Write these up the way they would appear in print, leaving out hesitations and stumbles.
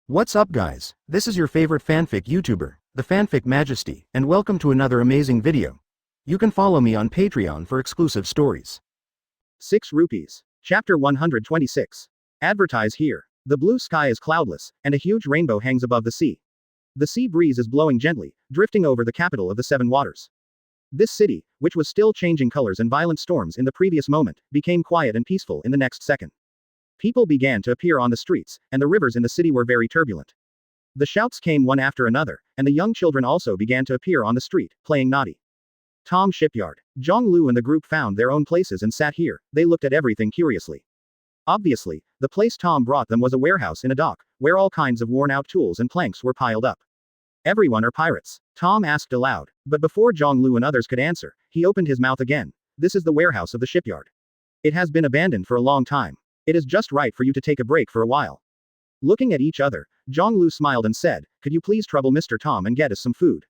What's up guys, this is your favorite fanfic YouTuber, the Fanfic Majesty, and welcome to another amazing video. You can follow me on Patreon for exclusive stories. 6 rupees. Chapter 126. Advertise here. The blue sky is cloudless, and a huge rainbow hangs above the sea. The sea breeze is blowing gently, drifting over the capital of the Seven Waters. This city, which was still changing colors and violent storms in the previous moment, became quiet and peaceful in the next second. People began to appear on the streets, and the rivers in the city were very turbulent. The shouts came one after another, and the young children also began to appear on the street, playing naughty. Tom Shipyard. Jiāng Liú and the group found their own places and sat here. They looked at everything curiously. Obviously, the place Tom brought them was a warehouse in a dock, where all kinds of worn-out tools and planks were piled up. Everyone are pirates? Tom asked aloud. But before Jiāng Liú and others could answer, he opened his mouth again. This is the warehouse of the shipyard. It has been abandoned for a long time. It is just right for you to take a break for a while. Looking at each other, Jiāng Liú smiled and said, could you please trouble Mr. Tom and get us some food?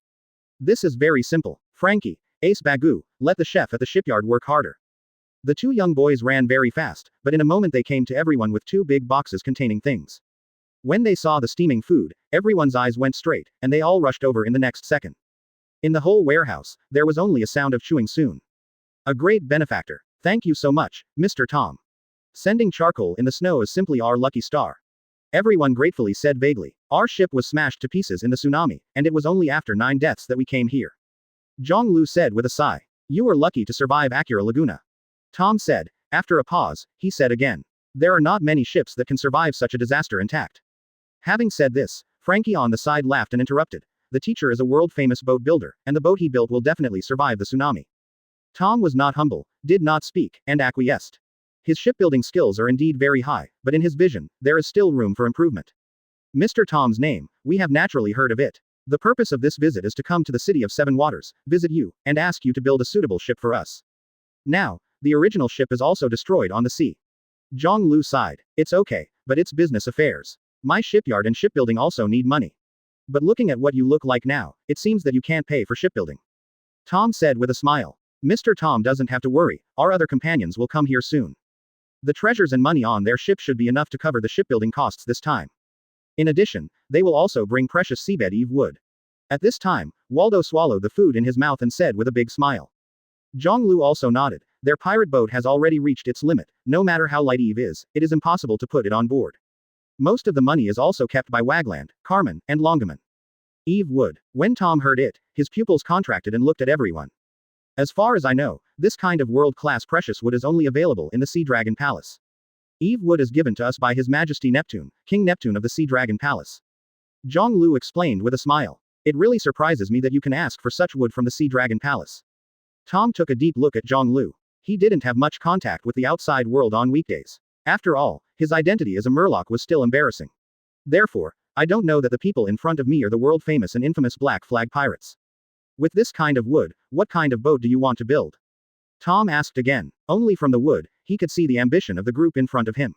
This is very simple. Frankie, Ace Bagu, let the chef at the shipyard work harder. The two young boys ran very fast, but in a moment they came to everyone with two big boxes containing things. When they saw the steaming food, everyone's eyes went straight, and they all rushed over in the next second. In the whole warehouse, there was only a sound of chewing soon. A great benefactor. Thank you so much, Mr. Tom. Sending charcoal in the snow is simply our lucky star. Everyone gratefully said vaguely. Our ship was smashed to pieces in the tsunami, and it was only after 9 deaths that we came here. Jiāng Liú said with a sigh. You were lucky to survive Battle of Lagona. Tom said. After a pause, he said again. There are not many ships that can survive such a disaster intact. Having said this, Frankie on the side laughed and interrupted. The teacher is a world-famous boat builder, and the boat he built will definitely survive the tsunami. Tom was not humble, did not speak, and acquiesced. His shipbuilding skills are indeed very high, but in his vision, there is still room for improvement. Mr. Tom's name, we have naturally heard of it. The purpose of this visit is to come to the city of Seven Waters, visit you, and ask you to build a suitable ship for us. Now, the original ship is also destroyed on the sea. Jiāng Liú sighed. It's okay, but it's business affairs. My shipyard and shipbuilding also need money. But looking at what you look like now, it seems that you can't pay for shipbuilding. Tom said with a smile. Mr. Tom doesn't have to worry, our other companions will come here soon. The treasures and money on their ship should be enough to cover the shipbuilding costs this time. In addition, they will also bring precious seabed Eve wood. At this time, Waldo swallowed the food in his mouth and said with a big smile. Jiāng Liú also nodded. Their pirate boat has already reached its limit. No matter how light Eve is, it is impossible to put it on board. Most of the money is also kept by Wagland, Carmen, and Longaman. Eve wood. When Tom heard it, his pupils contracted and looked at everyone. As far as I know, this kind of world-class precious wood is only available in the Sea Dragon Palace. Eve wood is given to us by His Majesty Neptune, King Neptune of the Sea Dragon Palace. Jiāng Liú explained with a smile. It really surprises me that you can ask for such wood from the Sea Dragon Palace. Tom took a deep look at Jiāng Liú. He didn't have much contact with the outside world on weekdays. After all, his identity as a Murloc was still embarrassing. Therefore, I don't know that the people in front of me are the world-famous and infamous Black Flag pirates. With this kind of wood, what kind of boat do you want to build? Tom asked again. Only from the wood, he could see the ambition of the group in front of him.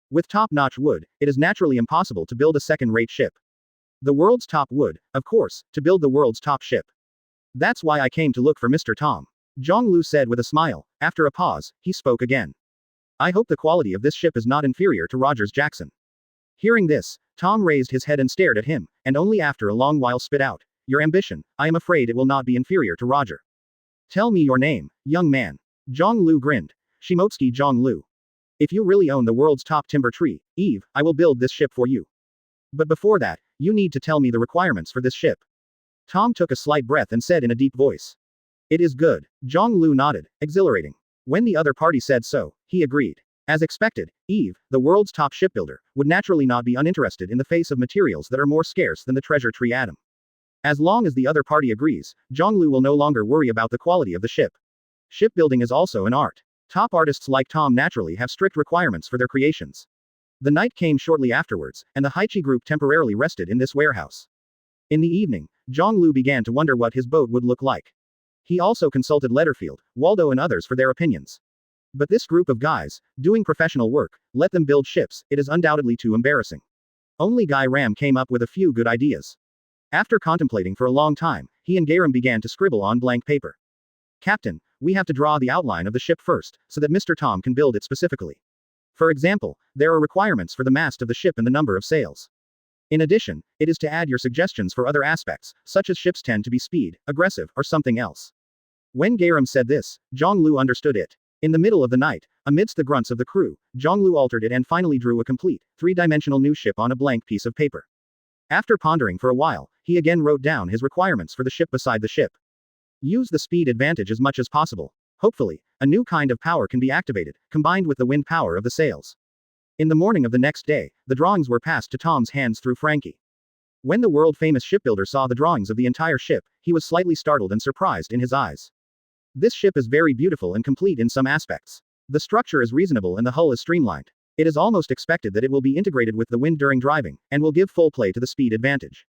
With top-notch wood, it is naturally impossible to build a second-rate ship. The world's top wood, of course, to build the world's top ship. That's why I came to look for Mr. Tom. Jiāng Liú said with a smile. After a pause, he spoke again. I hope the quality of this ship is not inferior to Rogers Jackson. Hearing this, Tom raised his head and stared at him, and only after a long while spit out. Your ambition, I am afraid it will not be inferior to Roger. Tell me your name, young man. Jiāng Liú grinned. Shimotsuki Jiāng Liú. If you really own the world's top timber tree, Eve, I will build this ship for you. But before that, you need to tell me the requirements for this ship. Tom took a slight breath and said in a deep voice. It is good. Jiāng Liú nodded, exhilarating. When the other party said so, he agreed. As expected, Eve, the world's top shipbuilder, would naturally not be uninterested in the face of materials that are more scarce than the treasure tree atom. As long as the other party agrees, Jiāng Liú will no longer worry about the quality of the ship. Shipbuilding is also an art. Top artists like Tom naturally have strict requirements for their creations. The night came shortly afterwards, and the Haichi group temporarily rested in this warehouse. In the evening, Jiāng Liú began to wonder what his boat would look like. He also consulted Letterfield, Waldo and others for their opinions. But this group of guys, doing professional work, let them build ships, it is undoubtedly too embarrassing. Only Guy Ram came up with a few good ideas. After contemplating for a long time, he and Gairam began to scribble on blank paper. Captain, we have to draw the outline of the ship first, so that Mr. Tom can build it specifically. For example, there are requirements for the mast of the ship and the number of sails. In addition, it is to add your suggestions for other aspects, such as ships tend to be speed, aggressive, or something else. When Garam said this, Jiāng Liú understood it. In the middle of the night, amidst the grunts of the crew, Jiāng Liú altered it and finally drew a complete, three-dimensional new ship on a blank piece of paper. After pondering for a while, he again wrote down his requirements for the ship beside the ship. Use the speed advantage as much as possible. Hopefully, a new kind of power can be activated, combined with the wind power of the sails. In the morning of the next day, the drawings were passed to Tom's hands through Frankie. When the world-famous shipbuilder saw the drawings of the entire ship, he was slightly startled and surprised in his eyes. This ship is very beautiful and complete in some aspects. The structure is reasonable and the hull is streamlined. It is almost expected that it will be integrated with the wind during driving, and will give full play to the speed advantage.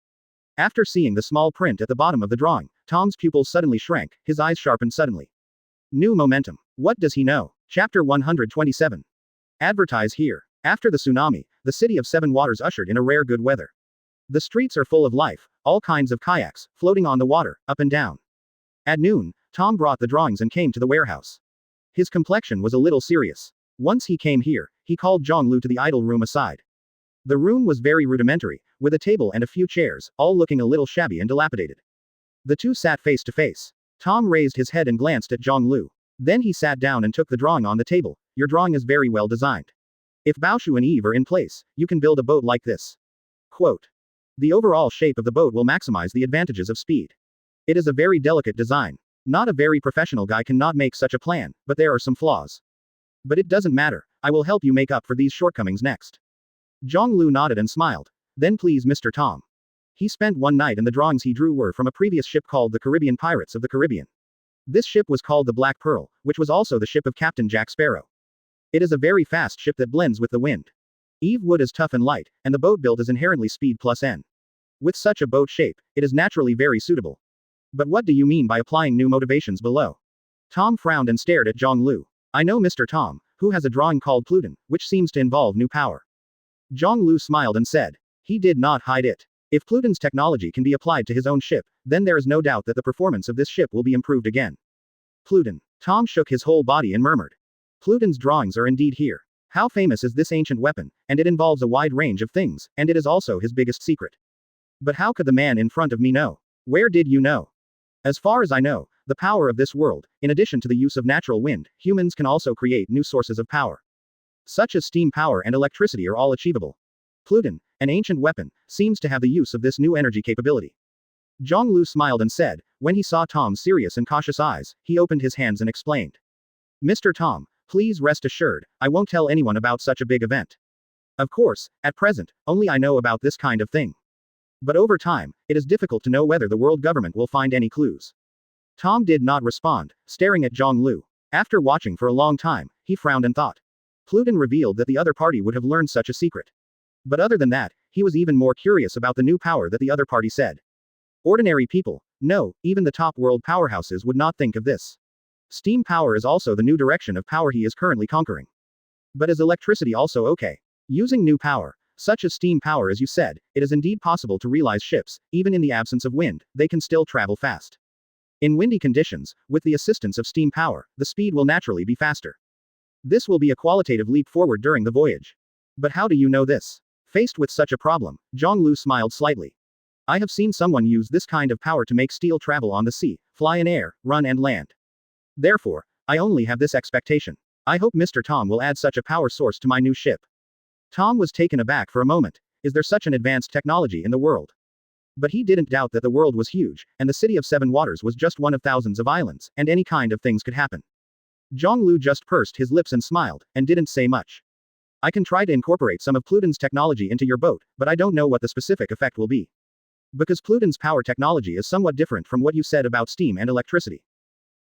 After seeing the small print at the bottom of the drawing, Tom's pupils suddenly shrank, his eyes sharpened suddenly. New momentum. What does he know? Chapter 127. Advertise here. After the tsunami, the city of Seven Waters ushered in a rare good weather. The streets are full of life, all kinds of kayaks, floating on the water, up and down. At noon, Tom brought the drawings and came to the warehouse. His complexion was a little serious. Once he came here, he called Jiāng Liú to the idle room aside. The room was very rudimentary, with a table and a few chairs, all looking a little shabby and dilapidated. The two sat face to face. Tom raised his head and glanced at Jiāng Liú. Then he sat down and took the drawing on the table. Your drawing is very well designed. If Baoshu and Eve are in place, you can build a boat like this. Quote. The overall shape of the boat will maximize the advantages of speed. It is a very delicate design. Not a very professional guy cannot make such a plan, but there are some flaws. But it doesn't matter, I will help you make up for these shortcomings next. Jiāng Liú nodded and smiled. Then please Mr. Tom. He spent one night and the drawings he drew were from a previous ship called the Caribbean Pirates of the Caribbean. This ship was called the Black Pearl, which was also the ship of Captain Jack Sparrow. It is a very fast ship that blends with the wind. Eve wood is tough and light, and the boat build is inherently speed plus N. With such a boat shape, it is naturally very suitable. But what do you mean by applying new motivations below? Tom frowned and stared at Jiāng Liú. I know Mr. Tom, who has a drawing called Pluton, which seems to involve new power. Jiāng Liú smiled and said. He did not hide it. If Pluton's technology can be applied to his own ship, then there is no doubt that the performance of this ship will be improved again. Pluton. Tom shook his whole body and murmured. Pluton's drawings are indeed here. How famous is this ancient weapon, and it involves a wide range of things, and it is also his biggest secret. But how could the man in front of me know? Where did you know? As far as I know, the power of this world, in addition to the use of natural wind, humans can also create new sources of power. Such as steam power and electricity are all achievable. Pluton, an ancient weapon, seems to have the use of this new energy capability. Jiāng Liú smiled and said, when he saw Tom's serious and cautious eyes, he opened his hands and explained. Mr. Tom, please rest assured, I won't tell anyone about such a big event. Of course, at present, only I know about this kind of thing. But over time, it is difficult to know whether the world government will find any clues. Tom did not respond, staring at Jiāng Liú. After watching for a long time, he frowned and thought. Pluton revealed that the other party would have learned such a secret. But other than that, he was even more curious about the new power that the other party said. Ordinary people, no, even the top world powerhouses would not think of this. Steam power is also the new direction of power he is currently conquering. But is electricity also okay? Using new power, such as steam power as you said, it is indeed possible to realize ships, even in the absence of wind, they can still travel fast. In windy conditions, with the assistance of steam power, the speed will naturally be faster. This will be a qualitative leap forward during the voyage. But how do you know this? Faced with such a problem, Jiāng Liú smiled slightly. I have seen someone use this kind of power to make steel travel on the sea, fly in air, run and land. Therefore, I only have this expectation. I hope Mr. Tom will add such a power source to my new ship. Tom was taken aback for a moment. Is there such an advanced technology in the world? But he didn't doubt that the world was huge, and the city of Seven Waters was just one of thousands of islands, and any kind of things could happen. Jiāng Liú just pursed his lips and smiled, and didn't say much. I can try to incorporate some of Pluton's technology into your boat, but I don't know what the specific effect will be. Because Pluton's power technology is somewhat different from what you said about steam and electricity.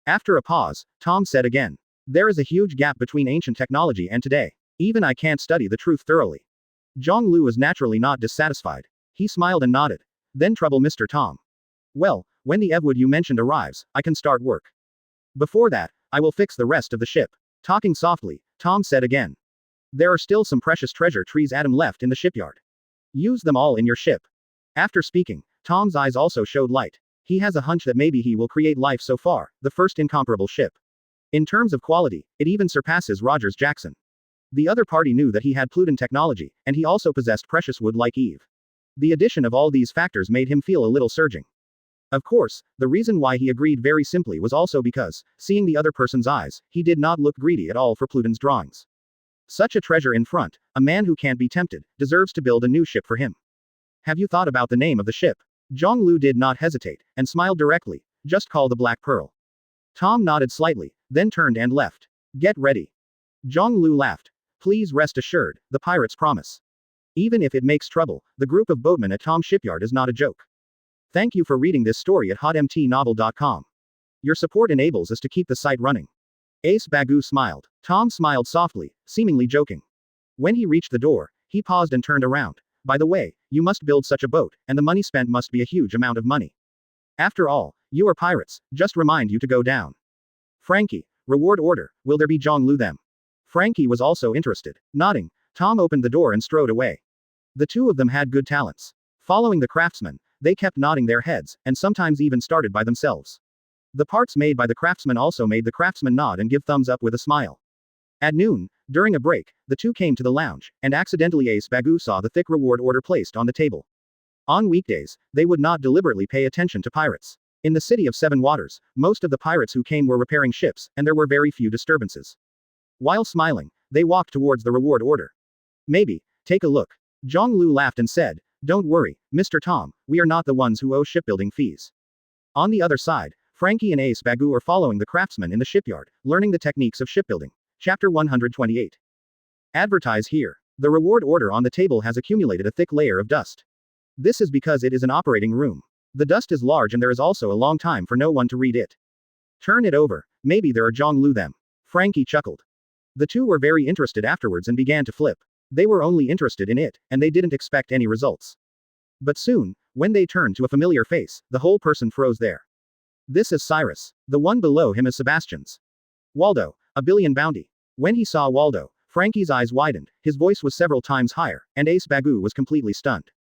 After a pause, Tom said again. There is a huge gap between ancient technology and today. Even I can't study the truth thoroughly. Jiāng Liú was naturally not dissatisfied. He smiled and nodded. Then trouble Mr. Tom. Well, when the Evewood you mentioned arrives, I can start work. Before that, I will fix the rest of the ship. Talking softly, Tom said again. There are still some precious treasure trees Adam left in the shipyard. Use them all in your ship. After speaking, Tom's eyes also showed light. He has a hunch that maybe he will create life so far, the first incomparable ship. In terms of quality, it even surpasses Rogers Jackson. The other party knew that he had Pluton technology, and he also possessed precious wood like Eve. The addition of all these factors made him feel a little surging. Of course, the reason why he agreed very simply was also because, seeing the other person's eyes, he did not look greedy at all for Pluton's drawings. Such a treasure in front, a man who can't be tempted, deserves to build a new ship for him. Have you thought about the name of the ship? Jiāng Liú did not hesitate, and smiled directly. Just call the Black Pearl. Tom nodded slightly, then turned and left. Get ready. Jiāng Liú laughed. Please rest assured, the pirates promise. Even if it makes trouble, the group of boatmen at Tom's shipyard is not a joke. Thank you for reading this story at hotmtnovel.com. Your support enables us to keep the site running. Ace Bagu smiled. Tom smiled softly, seemingly joking. When he reached the door, he paused and turned around. By the way, you must build such a boat, and the money spent must be a huge amount of money. After all, you are pirates, just remind you to go down. Frankie, reward order, will there be Jiāng Liú them? Frankie was also interested. Nodding, Tom opened the door and strode away. The two of them had good talents. Following the craftsman, they kept nodding their heads, and sometimes even started by themselves. The parts made by the craftsman also made the craftsman nod and give thumbs up with a smile. At noon, during a break, the two came to the lounge, and accidentally Ace Bagu saw the thick reward order placed on the table. On weekdays, they would not deliberately pay attention to pirates. In the city of Seven Waters, most of the pirates who came were repairing ships, and there were very few disturbances. While smiling, they walked towards the reward order. Maybe, take a look. Jiāng Liú laughed and said, Don't worry, Mr. Tom, we are not the ones who owe shipbuilding fees. On the other side, Frankie and Ace Bagu are following the craftsman in the shipyard, learning the techniques of shipbuilding. Chapter 128. Advertise here. The reward order on the table has accumulated a thick layer of dust. This is because it is an operating room. The dust is large and there is also a long time for no one to read it. Turn it over, maybe there are Jiāng Liú them. Frankie chuckled. The two were very interested afterwards and began to flip. They were only interested in it, and they didn't expect any results. But soon, when they turned to a familiar face, the whole person froze there. This is Cyrus. The one below him is Sebastian's. Waldo, a billion bounty. When he saw Waldo, Frankie's eyes widened, his voice was several times higher, and Ace Bagu was completely stunned.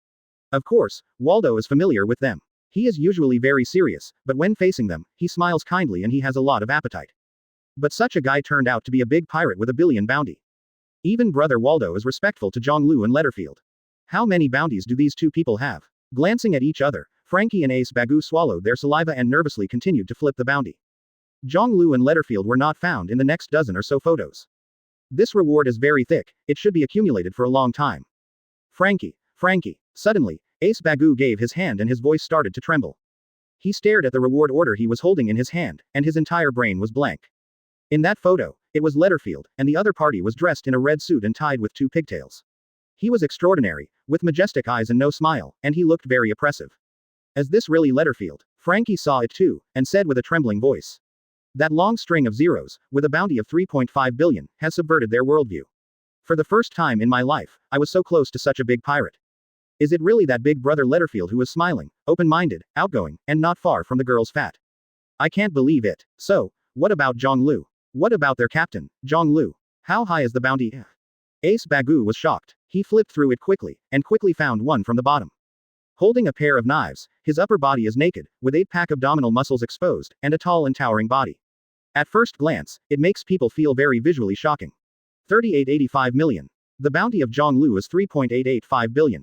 Of course, Waldo is familiar with them. He is usually very serious, but when facing them, he smiles kindly and he has a lot of appetite. But such a guy turned out to be a big pirate with a billion bounty. Even brother Waldo is respectful to Jiāng Liú and Letterfield. How many bounties do these two people have? Glancing at each other, Frankie and Ace Bagu swallowed their saliva and nervously continued to flip the bounty. Jiāng Liú and Letterfield were not found in the next dozen or so photos. This reward is very thick, it should be accumulated for a long time. Frankie. Suddenly, Ace Bagu gave his hand and his voice started to tremble. He stared at the reward order he was holding in his hand, and his entire brain was blank. In that photo, it was Letterfield, and the other party was dressed in a red suit and tied with two pigtails. He was extraordinary, with majestic eyes and no smile, and he looked very oppressive. Is this really Letterfield? Frankie saw it too, and said with a trembling voice. That long string of zeros, with a bounty of 3.5 billion, has subverted their worldview. For the first time in my life, I was so close to such a big pirate. Is it really that big brother Letterfield who is smiling, open-minded, outgoing, and not far from the girl's fat? I can't believe it. So, what about Jiāng Liú? What about their captain, Jiāng Liú? How high is the bounty? Ace Bagu was shocked. He flipped through it quickly, and quickly found one from the bottom. Holding a pair of knives, his upper body is naked, with 8-pack abdominal muscles exposed, and a tall and towering body. At first glance, it makes people feel very visually shocking. 3885 million. The bounty of Jiāng Liú is 3.885 billion.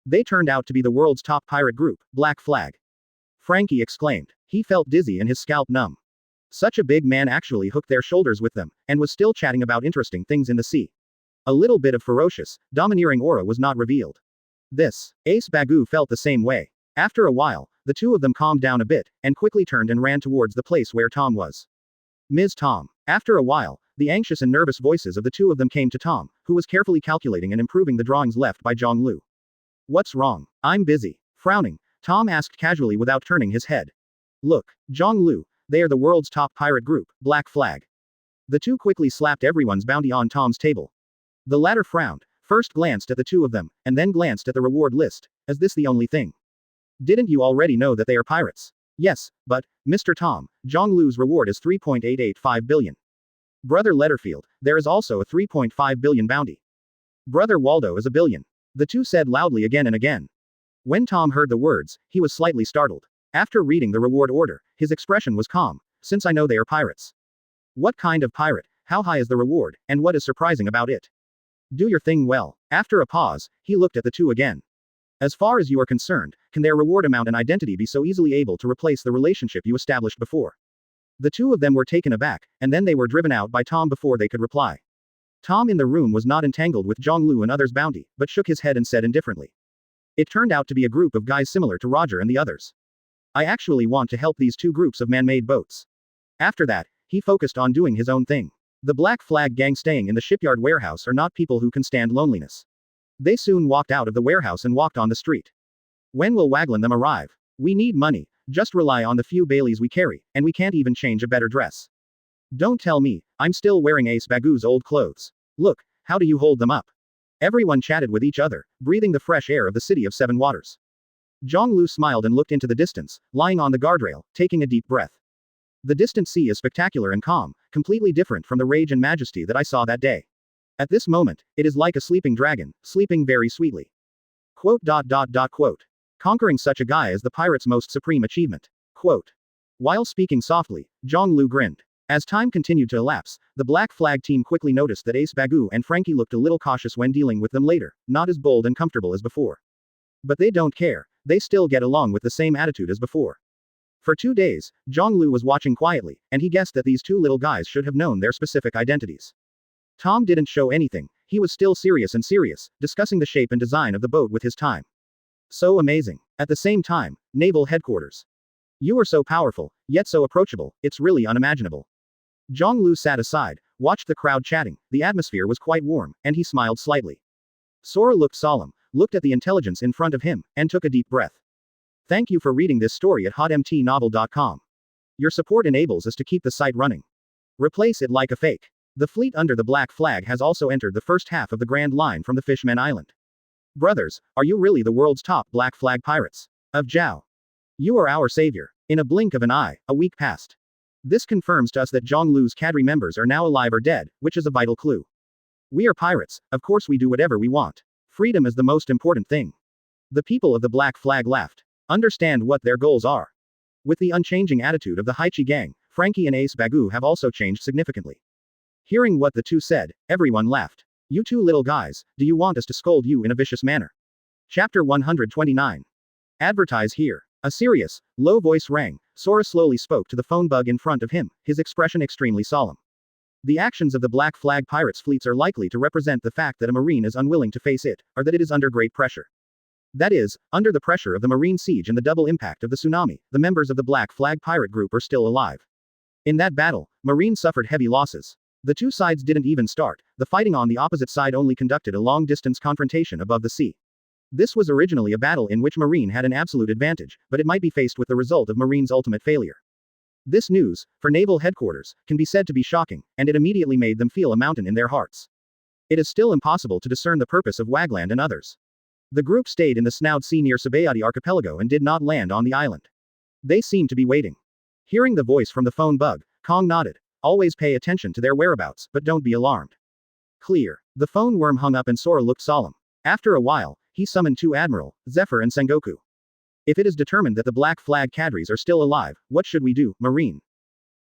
They turned out to be the world's top pirate group, Black Flag. Frankie exclaimed. He felt dizzy and his scalp numb. Such a big man actually hooked their shoulders with them, and was still chatting about interesting things in the sea. A little bit of ferocious, domineering aura was not revealed. Ace Bagu felt the same way. After a while, the two of them calmed down a bit, and quickly turned and ran towards the place where Tom was. Ms. Tom. After a while, the anxious and nervous voices of the two of them came to Tom, who was carefully calculating and improving the drawings left by Jiāng Liú. What's wrong? I'm busy. Frowning, Tom asked casually without turning his head. Look, Jiāng Liú, they are the world's top pirate group, Black Flag. The two quickly slapped everyone's bounty on Tom's table. The latter frowned, first glanced at the two of them, and then glanced at the reward list. Is this the only thing? Didn't you already know that they are pirates? Yes, but, Mr. Tom, Jiāng Liú's reward is 3.885 billion. Brother Letterfield, there is also a 3.5 billion bounty. Brother Waldo is a billion. The two said loudly again and again. When Tom heard the words, he was slightly startled. After reading the reward order, his expression was calm. Since I know they are pirates. What kind of pirate? How high is the reward, and what is surprising about it? Do your thing well. After a pause, he looked at the two again. As far as you are concerned, can their reward amount and identity be so easily able to replace the relationship you established before? The two of them were taken aback, and then they were driven out by Tom before they could reply. Tom in the room was not entangled with Jiāng Liú and others' bounty, but shook his head and said indifferently. It turned out to be a group of guys similar to Roger and the others. I actually want to help these two groups of man-made boats. After that, he focused on doing his own thing. The Black Flag gang staying in the shipyard warehouse are not people who can stand loneliness. They soon walked out of the warehouse and walked on the street. When will Waglan and them arrive? We need money, just rely on the few Baileys we carry, and we can't even change a better dress. Don't tell me, I'm still wearing Ace Bagu's old clothes. Look, how do you hold them up? Everyone chatted with each other, breathing the fresh air of the city of seven waters. Jiāng Liú smiled and looked into the distance, lying on the guardrail, taking a deep breath. The distant sea is spectacular and calm, completely different from the rage and majesty that I saw that day. At this moment, it is like a sleeping dragon, sleeping very sweetly. Quote. Conquering such a guy is the pirate's most supreme achievement. Quote. While speaking softly, Jiāng Liú grinned. As time continued to elapse, the Black Flag team quickly noticed that Ace Bagu and Frankie looked a little cautious when dealing with them later, not as bold and comfortable as before. But they don't care, they still get along with the same attitude as before. For 2 days, Jiāng Liú was watching quietly, and he guessed that these two little guys should have known their specific identities. Tom didn't show anything, he was still serious, discussing the shape and design of the boat with his time. So amazing. At the same time, Naval Headquarters. You are so powerful, yet so approachable, it's really unimaginable. Jiāng Liú sat aside, watched the crowd chatting, the atmosphere was quite warm, and he smiled slightly. Sora looked solemn, looked at the intelligence in front of him, and took a deep breath. Thank you for reading this story at hotmtnovel.com. Your support enables us to keep the site running. Replace it like a fake. The fleet under the Black Flag has also entered the first half of the Grand Line from the Fishman Island. Brothers, are you really the world's top Black Flag pirates? Of Zhao. You are our savior. In a blink of an eye, a week passed. This confirms to us that Jiāng Liú's cadre members are now alive or dead, which is a vital clue. We are pirates, of course we do whatever we want. Freedom is the most important thing. The people of the Black Flag laughed. Understand what their goals are. With the unchanging attitude of the Haichi gang, Frankie and Ace Bagu have also changed significantly. Hearing what the two said, everyone laughed. You two little guys, do you want us to scold you in a vicious manner? Chapter 129. Advertise here. A serious, low voice rang. Sora slowly spoke to the phone bug in front of him, his expression extremely solemn. The actions of the Black Flag pirates' fleets are likely to represent the fact that a marine is unwilling to face it, or that it is under great pressure. That is, under the pressure of the marine siege and the double impact of the tsunami, the members of the Black Flag pirate group are still alive. In that battle, Marines suffered heavy losses. The two sides didn't even start, the fighting on the opposite side only conducted a long-distance confrontation above the sea. This was originally a battle in which Marine had an absolute advantage, but it might be faced with the result of Marine's ultimate failure. This news, for Naval Headquarters, can be said to be shocking, and it immediately made them feel a mountain in their hearts. It is still impossible to discern the purpose of Wagland and others. The group stayed in the Snout Sea near Sabayati Archipelago and did not land on the island. They seemed to be waiting. Hearing the voice from the phone bug, Kong nodded. Always pay attention to their whereabouts, but don't be alarmed. Clear. The phone worm hung up and Sora looked solemn. After a while, he summoned two Admiral, Zephyr and Sengoku. If it is determined that the Black Flag cadres are still alive, what should we do, Marine?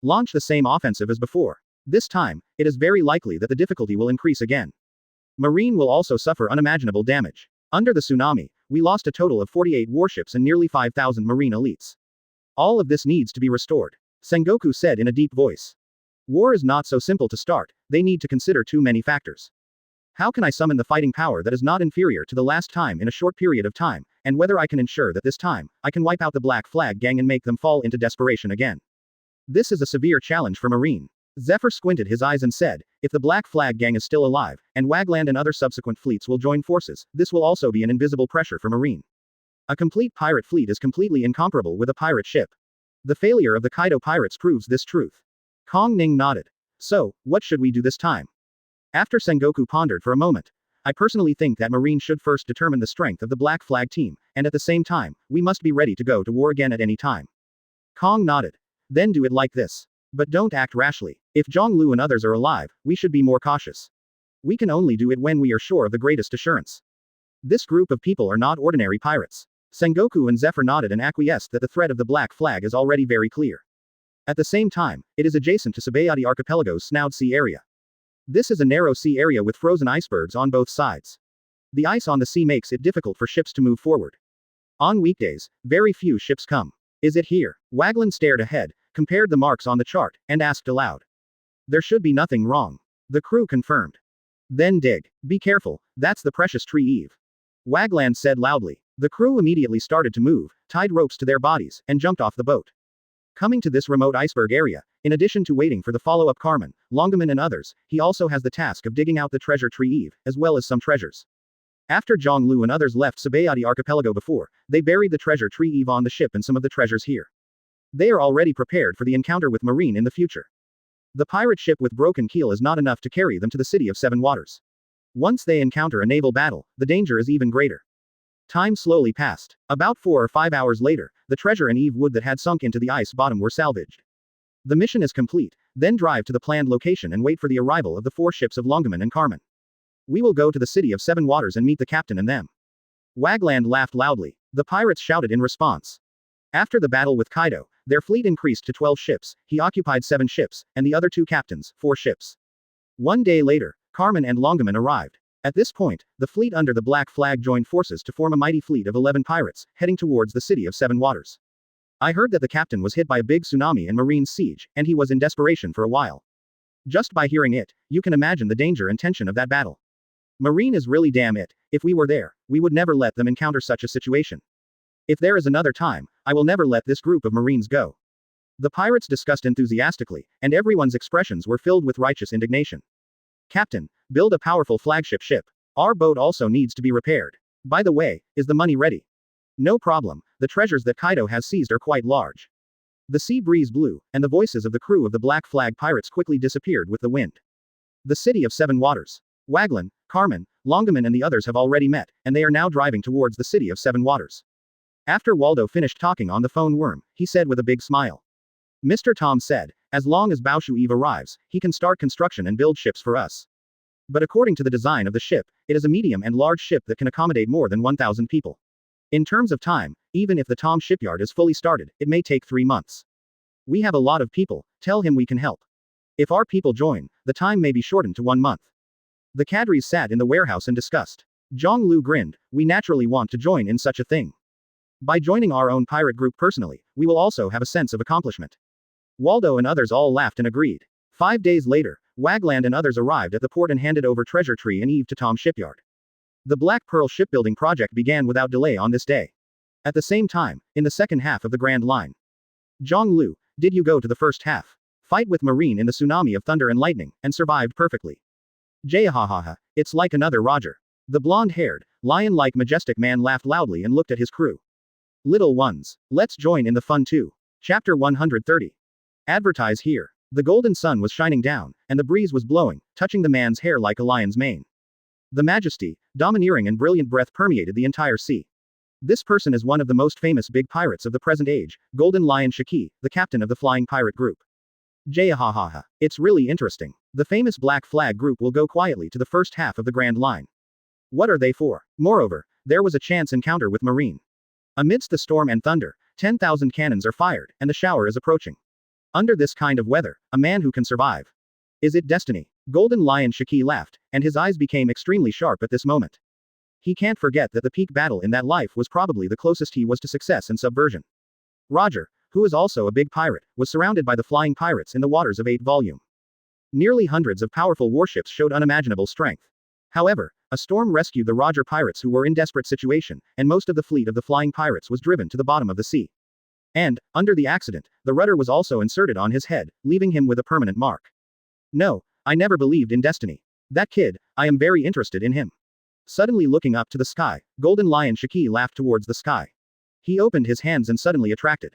Launch the same offensive as before. This time, it is very likely that the difficulty will increase again. Marine will also suffer unimaginable damage. Under the tsunami, we lost a total of 48 warships and nearly 5,000 Marine elites. All of this needs to be restored. Sengoku said in a deep voice. War is not so simple to start, they need to consider too many factors. How can I summon the fighting power that is not inferior to the last time in a short period of time, and whether I can ensure that this time, I can wipe out the Black Flag gang and make them fall into desperation again? This is a severe challenge for Marine. Zephyr squinted his eyes and said, if the Black Flag gang is still alive, and Wagland and other subsequent fleets will join forces, this will also be an invisible pressure for Marine. A complete pirate fleet is completely incomparable with a pirate ship. The failure of the Kaido pirates proves this truth. Kong Ning nodded. So, what should we do this time? After Sengoku pondered for a moment. I personally think that Marine should first determine the strength of the Black Flag team, and at the same time, we must be ready to go to war again at any time. Kong nodded. Then do it like this. But don't act rashly. If Jiāng Liú and others are alive, we should be more cautious. We can only do it when we are sure of the greatest assurance. This group of people are not ordinary pirates. Sengoku and Zephyr nodded and acquiesced that the threat of the Black Flag is already very clear. At the same time, it is adjacent to Sabayati Archipelago's Snout Sea area. This is a narrow sea area with frozen icebergs on both sides. The ice on the sea makes it difficult for ships to move forward. On weekdays, very few ships come. Is it here? Wagland stared ahead, compared the marks on the chart, and asked aloud. There should be nothing wrong. The crew confirmed. Then dig. Be careful, that's the precious tree Eve. Wagland said loudly. The crew immediately started to move, tied ropes to their bodies, and jumped off the boat. Coming to this remote iceberg area, in addition to waiting for the follow-up Carmen, Longaman and others, he also has the task of digging out the treasure tree Eve, as well as some treasures. After Jiāng Liú and others left Sabayati archipelago before, they buried the treasure tree Eve on the ship and some of the treasures here. They are already prepared for the encounter with Marine in the future. The pirate ship with broken keel is not enough to carry them to the City of Seven Waters. Once they encounter a naval battle, the danger is even greater. Time slowly passed. About 4 or 5 hours later, the treasure and Eve wood that had sunk into the ice bottom were salvaged. The mission is complete, then drive to the planned location and wait for the arrival of the 4 ships of Longaman and Carmen. We will go to the City of Seven Waters and meet the captain and them. Wagland laughed loudly. The pirates shouted in response. After the battle with Kaido, their fleet increased to 12 ships, he occupied 7 ships, and the other 2 captains, 4 ships. 1 day later, Carmen and Longaman arrived. At this point, the fleet under the Black Flag joined forces to form a mighty fleet of 11 pirates, heading towards the City of Seven Waters. I heard that the captain was hit by a big tsunami and marine siege, and he was in desperation for a while. Just by hearing it, you can imagine the danger and tension of that battle. Marine is really damn it. If we were there, we would never let them encounter such a situation. If there is another time, I will never let this group of Marines go. The pirates discussed enthusiastically, and everyone's expressions were filled with righteous indignation. Captain, build a powerful flagship ship. Our boat also needs to be repaired. By the way, is the money ready? No problem, the treasures that Kaido has seized are quite large. The sea breeze blew, and the voices of the crew of the Black Flag pirates quickly disappeared with the wind. The City of Seven Waters. Wagland, Carmen, Longaman and the others have already met, and they are now driving towards the City of Seven Waters. After Waldo finished talking on the phone worm, he said with a big smile. Mr. Tom said, as long as Baoshu Eve arrives, he can start construction and build ships for us. But according to the design of the ship, it is a medium and large ship that can accommodate more than 1,000 people. In terms of time, even if the Tom shipyard is fully started, it may take 3 months. We have a lot of people, tell him we can help. If our people join, the time may be shortened to 1 month. The cadres sat in the warehouse and discussed. Jiāng Liú grinned, we naturally want to join in such a thing. By joining our own pirate group personally, we will also have a sense of accomplishment. Waldo and others all laughed and agreed. 5 days later, Wagland and others arrived at the port and handed over Treasure Tree and Eve to Tom shipyard. The Black Pearl shipbuilding project began without delay on this day. At the same time, in the second half of the Grand Line. Jiāng Liú, did you go to the first half? Fight with Marine in the tsunami of thunder and lightning, and survived perfectly. Jahahaha, it's like another Roger. The blonde-haired, lion-like majestic man laughed loudly and looked at his crew. Little ones, let's join in the fun too. Chapter 130. Advertise here. The golden sun was shining down, and the breeze was blowing, touching the man's hair like a lion's mane. The majesty, domineering and brilliant breath permeated the entire sea. This person is one of the most famous big pirates of the present age, Golden Lion Shiki, the captain of the flying pirate group. Jahahaha, it's really interesting. The famous Black Flag group will go quietly to the first half of the Grand Line. What are they for? Moreover, there was a chance encounter with Marine. Amidst the storm and thunder, 10,000 cannons are fired, and the shower is approaching. Under this kind of weather, a man who can survive. Is it destiny? Golden Lion Shiki laughed, and his eyes became extremely sharp at this moment. He can't forget that the peak battle in that life was probably the closest he was to success and subversion. Roger, who is also a big pirate, was surrounded by the flying pirates in the waters of 8 volume. Nearly hundreds of powerful warships showed unimaginable strength. However, a storm rescued the Roger pirates who were in desperate situation, and most of the fleet of the flying pirates was driven to the bottom of the sea. And, under the accident, the rudder was also inserted on his head, leaving him with a permanent mark. No, I never believed in destiny. That kid, I am very interested in him. Suddenly looking up to the sky, Golden Lion Shiki laughed towards the sky. He opened his hands and suddenly attracted.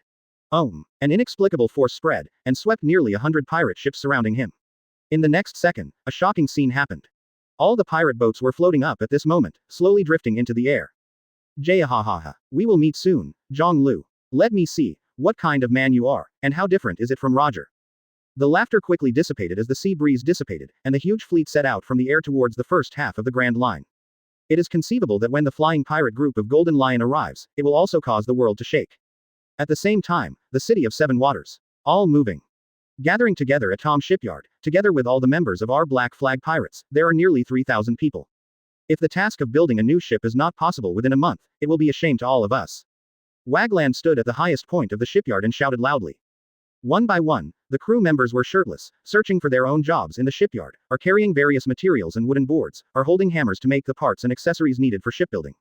An inexplicable force spread, and swept nearly 100 pirate ships surrounding him. In the next second, a shocking scene happened. All the pirate boats were floating up at this moment, slowly drifting into the air. Jahahaha, we will meet soon, Jiāng Liú. Let me see, what kind of man you are, and how different is it from Roger. The laughter quickly dissipated as the sea breeze dissipated, and the huge fleet set out from the air towards the first half of the Grand Line. It is conceivable that when the flying pirate group of Golden Lion arrives, it will also cause the world to shake. At the same time, the City of Seven Waters. All moving. Gathering together at Tom shipyard, together with all the members of our Black Flag pirates, there are nearly 3,000 people. If the task of building a new ship is not possible within a month, it will be a shame to all of us. Wagland stood at the highest point of the shipyard and shouted loudly. One by one, the crew members were shirtless, searching for their own jobs in the shipyard, or carrying various materials and wooden boards, or holding hammers to make the parts and accessories needed for shipbuilding.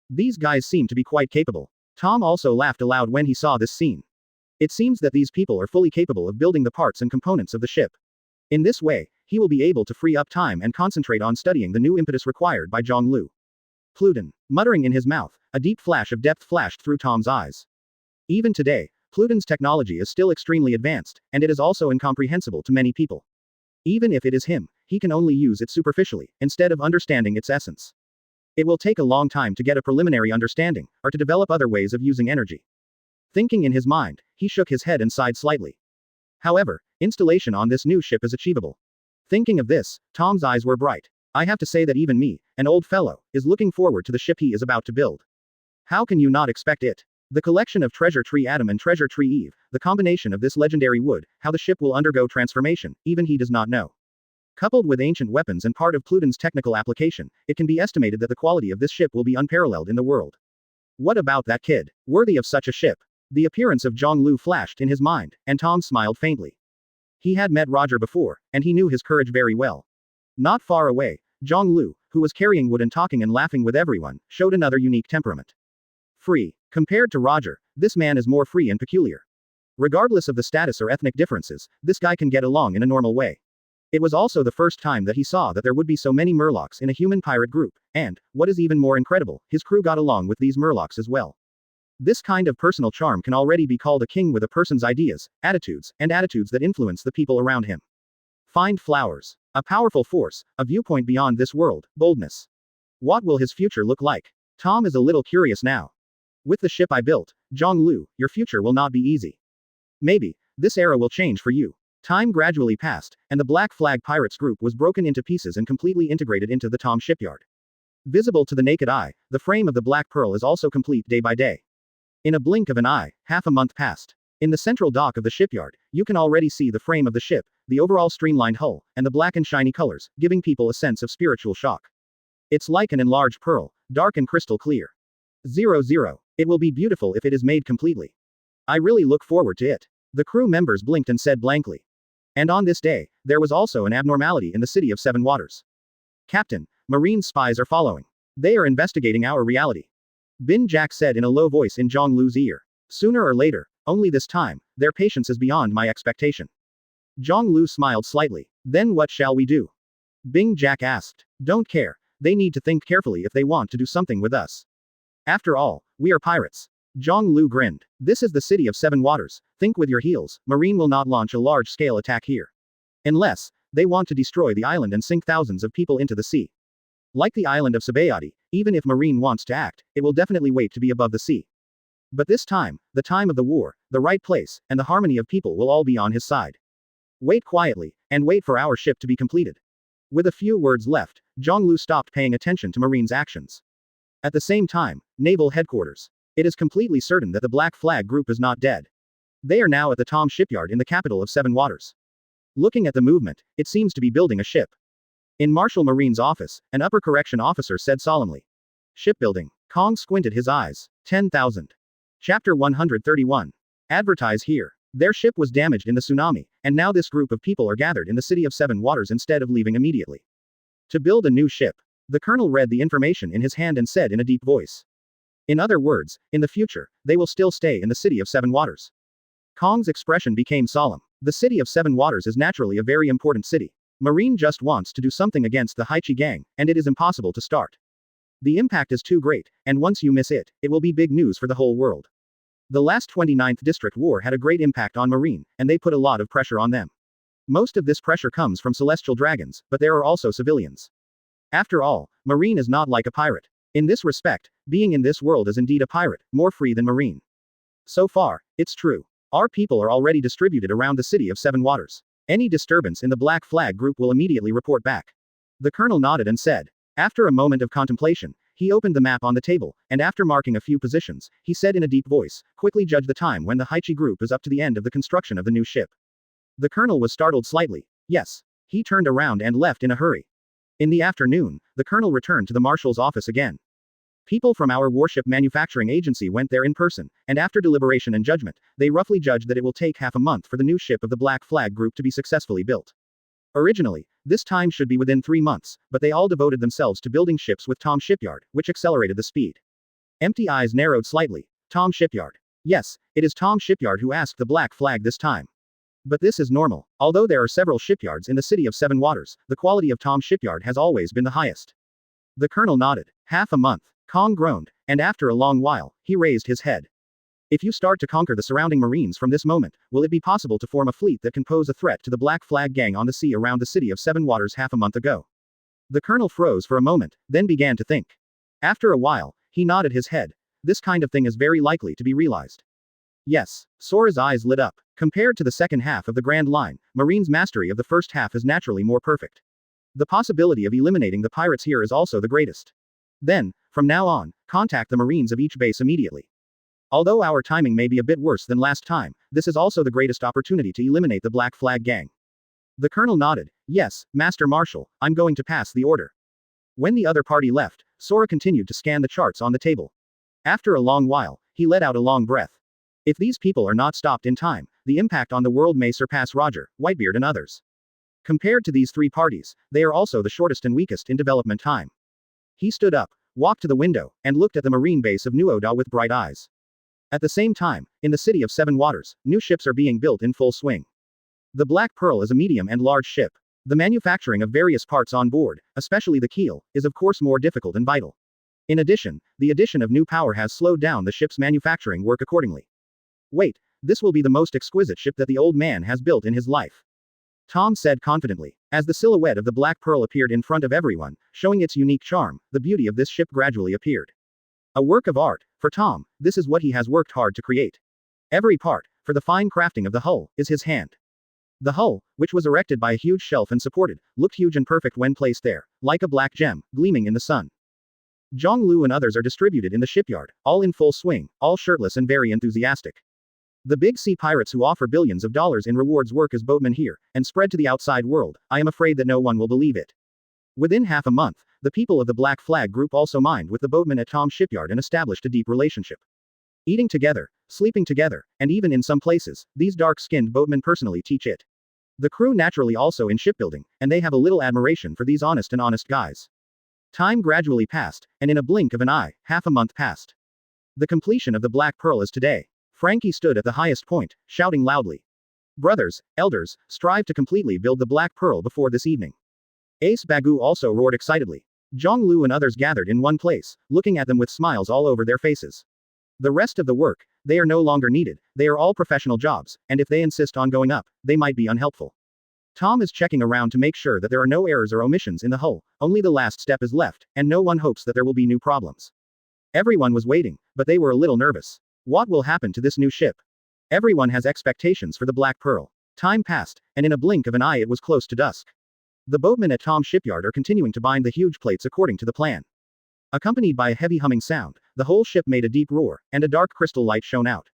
These guys seemed to be quite capable. Tom also laughed aloud when he saw this scene. It seems that these people are fully capable of building the parts and components of the ship. In this way, he will be able to free up time and concentrate on studying the new impetus required by Jiāng Liú. Pluton. Muttering in his mouth, a deep flash of depth flashed through Tom's eyes. Even today, Pluton's technology is still extremely advanced, and it is also incomprehensible to many people. Even if it is him, he can only use it superficially, instead of understanding its essence. It will take a long time to get a preliminary understanding, or to develop other ways of using energy. Thinking in his mind, he shook his head and sighed slightly. However, installation on this new ship is achievable. Thinking of this, Tom's eyes were bright. I have to say that even me, an old fellow, is looking forward to the ship he is about to build. How can you not expect it? The collection of Treasure Tree Adam and Treasure Tree Eve, the combination of this legendary wood, how the ship will undergo transformation, even he does not know. Coupled with ancient weapons and part of Pluton's technical application, it can be estimated that the quality of this ship will be unparalleled in the world. What about that kid? Worthy of such a ship? The appearance of Jiāng Liú flashed in his mind, and Tom smiled faintly. He had met Roger before, and he knew his courage very well. Not far away, Jiāng Liú, who was carrying wood and talking and laughing with everyone, showed another unique temperament. Free. Compared to Roger, this man is more free and peculiar. Regardless of the status or ethnic differences, this guy can get along in a normal way. It was also the first time that he saw that there would be so many Murlocs in a human pirate group, and, what is even more incredible, his crew got along with these Murlocs as well. This kind of personal charm can already be called a king with a person's ideas, attitudes, and attitudes that influence the people around him. Find flowers. A powerful force, a viewpoint beyond this world, boldness. What will his future look like? Tom is a little curious now. With the ship I built, Jiāng Liú, your future will not be easy. Maybe, this era will change for you. Time gradually passed, and the Black Flag Pirates group was broken into pieces and completely integrated into the Tom shipyard. Visible to the naked eye, the frame of the Black Pearl is also complete day by day. In a blink of an eye, half a month passed. In the central dock of the shipyard, you can already see the frame of the ship, the overall streamlined hull, and the black and shiny colors, giving people a sense of spiritual shock. It's like an enlarged pearl, dark and crystal clear. 00. It will be beautiful if it is made completely. I really look forward to it. The crew members blinked and said blankly. And on this day, there was also an abnormality in the city of Seven Waters. Captain, Marine spies are following. They are investigating our reality. Bin Jack said in a low voice in Jiāng Liú's ear. Sooner or later, only this time, their patience is beyond my expectation. Jiāng Liú smiled slightly. Then what shall we do? Bing Jack asked. Don't care. They need to think carefully if they want to do something with us. After all, we are pirates. Jiāng Liú grinned. This is the city of Seven Waters. Think with your heels. Marine will not launch a large-scale attack here. Unless, they want to destroy the island and sink thousands of people into the sea. Like the island of Sabayati, even if Marine wants to act, it will definitely wait to be above the sea. But this time, the time of the war, the right place, and the harmony of people will all be on his side. Wait quietly, and wait for our ship to be completed. With a few words left, Jiāng Liú stopped paying attention to Marine's actions. At the same time, Naval Headquarters. It is completely certain that the Black Flag Group is not dead. They are now at the Tom shipyard in the capital of Seven Waters. Looking at the movement, it seems to be building a ship. In Marshal Marine's office, an upper correction officer said solemnly. Shipbuilding. Kong squinted his eyes. 10,000. Chapter 131. Advertise here. Their ship was damaged in the tsunami, and now this group of people are gathered in the city of Seven Waters instead of leaving immediately. To build a new ship. The colonel read the information in his hand and said in a deep voice. In other words, in the future, they will still stay in the city of Seven Waters. Kong's expression became solemn. The city of Seven Waters is naturally a very important city. Marine just wants to do something against the Haichi gang, and it is impossible to start. The impact is too great, and once you miss it, it will be big news for the whole world. The last 29th District War had a great impact on Marine, and they put a lot of pressure on them. Most of this pressure comes from celestial dragons, but there are also civilians. After all, Marine is not like a pirate. In this respect, being in this world is indeed a pirate, more free than Marine. So far, it's true. Our people are already distributed around the city of Seven Waters. Any disturbance in the Black Flag Group will immediately report back. The colonel nodded and said. After a moment of contemplation, he opened the map on the table, and after marking a few positions, he said in a deep voice, quickly judge the time when the Haichi group is up to the end of the construction of the new ship. The colonel was startled slightly. Yes. He turned around and left in a hurry. In the afternoon, the colonel returned to the marshal's office again. People from our warship manufacturing agency went there in person, and after deliberation and judgment, they roughly judged that it will take half a month for the new ship of the Black Flag Group to be successfully built. Originally, this time should be within 3 months, but they all devoted themselves to building ships with Tom Shipyard, which accelerated the speed. Empty eyes narrowed slightly. Tom Shipyard. Yes, it is Tom Shipyard who asked the Black Flag this time. But this is normal. Although there are several shipyards in the city of Seven Waters, the quality of Tom Shipyard has always been the highest. The colonel nodded. Half a month. Kong groaned, and after a long while, he raised his head. If you start to conquer the surrounding marines from this moment, will it be possible to form a fleet that can pose a threat to the Black Flag Gang on the sea around the city of Seven Waters half a month ago? The colonel froze for a moment, then began to think. After a while, he nodded his head. This kind of thing is very likely to be realized. Yes. Sora's eyes lit up. Compared to the second half of the Grand Line, Marine's mastery of the first half is naturally more perfect. The possibility of eliminating the pirates here is also the greatest. Then, from now on, contact the Marines of each base immediately. Although our timing may be a bit worse than last time, this is also the greatest opportunity to eliminate the Black Flag Gang. The colonel nodded. Yes, Master Marshal, I'm going to pass the order. When the other party left, Sora continued to scan the charts on the table. After a long while, he let out a long breath. If these people are not stopped in time, the impact on the world may surpass Roger, Whitebeard and others. Compared to these 3 parties, they are also the shortest and weakest in development time. He stood up, walked to the window, and looked at the marine base of New Oda with bright eyes. At the same time, in the city of Seven Waters, new ships are being built in full swing. The Black Pearl is a medium and large ship. The manufacturing of various parts on board, especially the keel, is of course more difficult and vital. In addition, the addition of new power has slowed down the ship's manufacturing work accordingly. Wait, this will be the most exquisite ship that the old man has built in his life. Tom said confidently. As the silhouette of the Black Pearl appeared in front of everyone, showing its unique charm, the beauty of this ship gradually appeared. A work of art. For Tom, this is what he has worked hard to create. Every part, for the fine crafting of the hull, is his hand. The hull, which was erected by a huge shelf and supported, looked huge and perfect when placed there, like a black gem, gleaming in the sun. Jiāng Liú and others are distributed in the shipyard, all in full swing, all shirtless and very enthusiastic. The big sea pirates who offer billions of dollars in rewards work as boatmen here, and spread to the outside world. I am afraid that no one will believe it. Within half a month, the people of the Black Flag Group also mined with the boatmen at Tom's shipyard and established a deep relationship. Eating together, sleeping together, and even in some places, these dark-skinned boatmen personally teach it. The crew naturally also in shipbuilding, and they have a little admiration for these honest guys. Time gradually passed, and in a blink of an eye, half a month passed. The completion of the Black Pearl is today. Frankie stood at the highest point, shouting loudly. Brothers, elders, strive to completely build the Black Pearl before this evening. Ace Bagu also roared excitedly. Jiāng Liú and others gathered in one place, looking at them with smiles all over their faces. The rest of the work, they are no longer needed, they are all professional jobs, and if they insist on going up, they might be unhelpful. Tom is checking around to make sure that there are no errors or omissions in the hull, only the last step is left, and no one hopes that there will be new problems. Everyone was waiting, but they were a little nervous. What will happen to this new ship? Everyone has expectations for the Black Pearl. Time passed, and in a blink of an eye it was close to dusk. The boatmen at Tom's shipyard are continuing to bind the huge plates according to the plan. Accompanied by a heavy humming sound, the whole ship made a deep roar, and a dark crystal light shone out.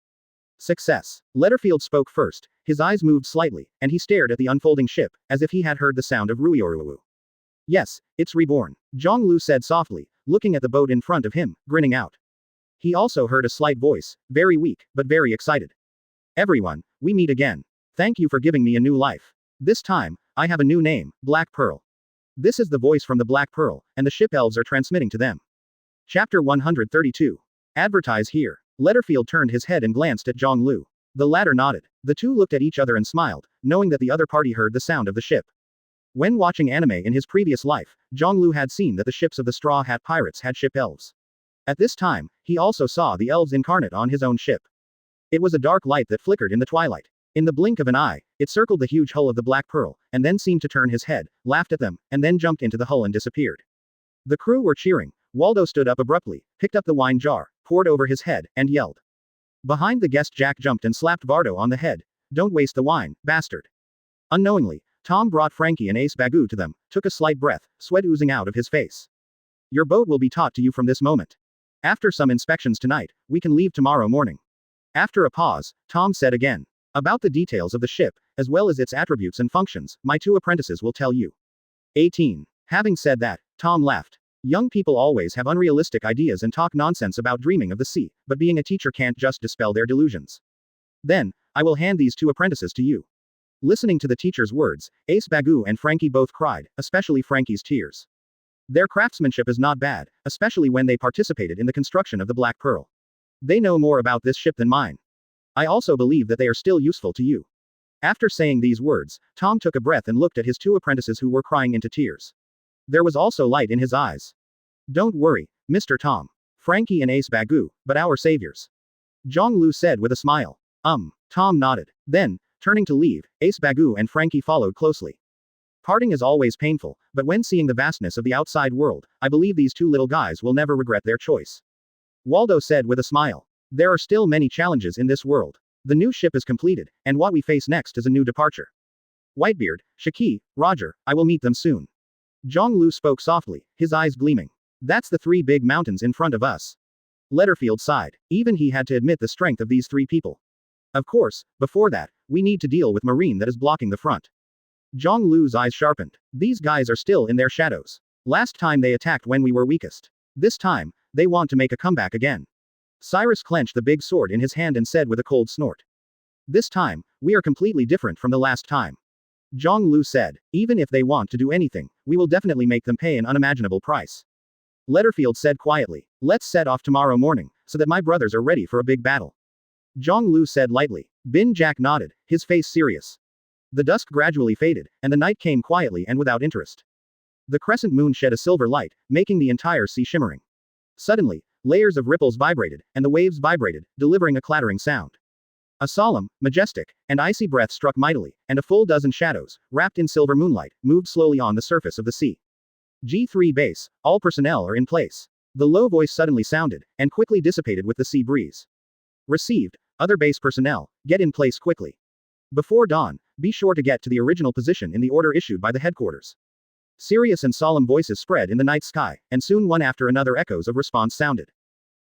Success. Letterfield spoke first, his eyes moved slightly, and he stared at the unfolding ship, as if he had heard the sound of Ruyoruwu. Yes, it's reborn, Jiāng Liú said softly, looking at the boat in front of him, grinning out. He also heard a slight voice, very weak, but very excited. Everyone, we meet again. Thank you for giving me a new life. This time, I have a new name, Black Pearl. This is the voice from the Black Pearl, and the ship elves are transmitting to them. Chapter 132. Advertise here. Letterfield turned his head and glanced at Jiāng Liú. The latter nodded. The two looked at each other and smiled, knowing that the other party heard the sound of the ship. When watching anime in his previous life, Jiāng Liú had seen that the ships of the Straw Hat Pirates had ship elves. At this time, he also saw the elves incarnate on his own ship. It was a dark light that flickered in the twilight. In the blink of an eye, it circled the huge hull of the Black Pearl, and then seemed to turn his head, laughed at them, and then jumped into the hull and disappeared. The crew were cheering. Waldo stood up abruptly, picked up the wine jar, poured over his head, and yelled. Behind the guest Jack jumped and slapped Vardo on the head. Don't waste the wine, bastard. Unknowingly, Tom brought Frankie and Ace Bagu to them, took a slight breath, sweat oozing out of his face. Your boat will be taught to you from this moment. After some inspections tonight, we can leave tomorrow morning. After a pause, Tom said again. About the details of the ship, as well as its attributes and functions, my two apprentices will tell you. 18. Having said that, Tom laughed. Young people always have unrealistic ideas and talk nonsense about dreaming of the sea, but being a teacher can't just dispel their delusions. Then, I will hand these two apprentices to you. Listening to the teacher's words, Ace Bagu and Frankie both cried, especially Frankie's tears. Their craftsmanship is not bad, especially when they participated in the construction of the Black Pearl. They know more about this ship than mine. I also believe that they are still useful to you. After saying these words, Tom took a breath and looked at his two apprentices who were crying into tears. There was also light in his eyes. Don't worry, Mr. Tom. Frankie and Ace Bagu, but our saviors. Jiāng Liú said with a smile. Tom nodded. Then, turning to leave, Ace Bagu and Frankie followed closely. Parting is always painful, but when seeing the vastness of the outside world, I believe these two little guys will never regret their choice. Waldo said with a smile. There are still many challenges in this world. The new ship is completed, and what we face next is a new departure. Whitebeard, Shiki, Roger, I will meet them soon. Jiāng Liú spoke softly, his eyes gleaming. That's the three big mountains in front of us. Letterfield sighed. Even he had to admit the strength of these three people. Of course, before that, we need to deal with Marine that is blocking the front. Jiāng Liú's eyes sharpened. These guys are still in their shadows. Last time they attacked when we were weakest. This time, they want to make a comeback again. Cyrus clenched the big sword in his hand and said with a cold snort. This time, we are completely different from the last time. Jiāng Liú said, even if they want to do anything, we will definitely make them pay an unimaginable price. Letterfield said quietly, let's set off tomorrow morning, so that my brothers are ready for a big battle. Jiāng Liú said lightly. Bin Jack nodded, his face serious. The dusk gradually faded, and the night came quietly and without interest. The crescent moon shed a silver light, making the entire sea shimmering. Suddenly, layers of ripples vibrated, and the waves vibrated, delivering a clattering sound. A solemn, majestic, and icy breath struck mightily, and a full dozen shadows, wrapped in silver moonlight, moved slowly on the surface of the sea. G3 base, all personnel are in place. The low voice suddenly sounded, and quickly dissipated with the sea breeze. Received, other base personnel, get in place quickly. Before dawn, be sure to get to the original position in the order issued by the headquarters. Serious and solemn voices spread in the night sky, and soon one after another echoes of response sounded.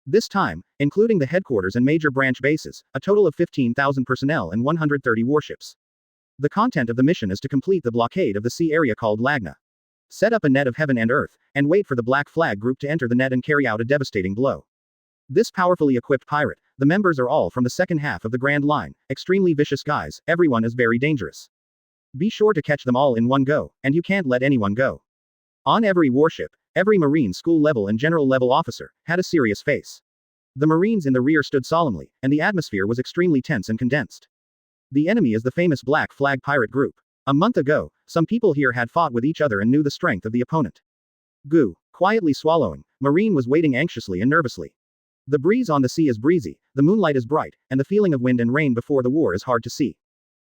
This time, including the headquarters and major branch bases, a total of 15,000 personnel and 130 warships. The content of the mission is to complete the blockade of the sea area called Lagona. Set up a net of heaven and earth, and wait for the Black Flag group to enter the net and carry out a devastating blow. This powerfully equipped pirate, the members are all from the second half of the Grand Line, extremely vicious guys, everyone is very dangerous. Be sure to catch them all in one go, and you can't let anyone go. On every warship, every Marine school level and general level officer had a serious face. The Marines in the rear stood solemnly, and the atmosphere was extremely tense and condensed. The enemy is the famous Black Flag pirate group. A month ago, some people here had fought with each other and knew the strength of the opponent. Goo. Quietly swallowing, Marine was waiting anxiously and nervously. The breeze on the sea is breezy, the moonlight is bright, and the feeling of wind and rain before the war is hard to see.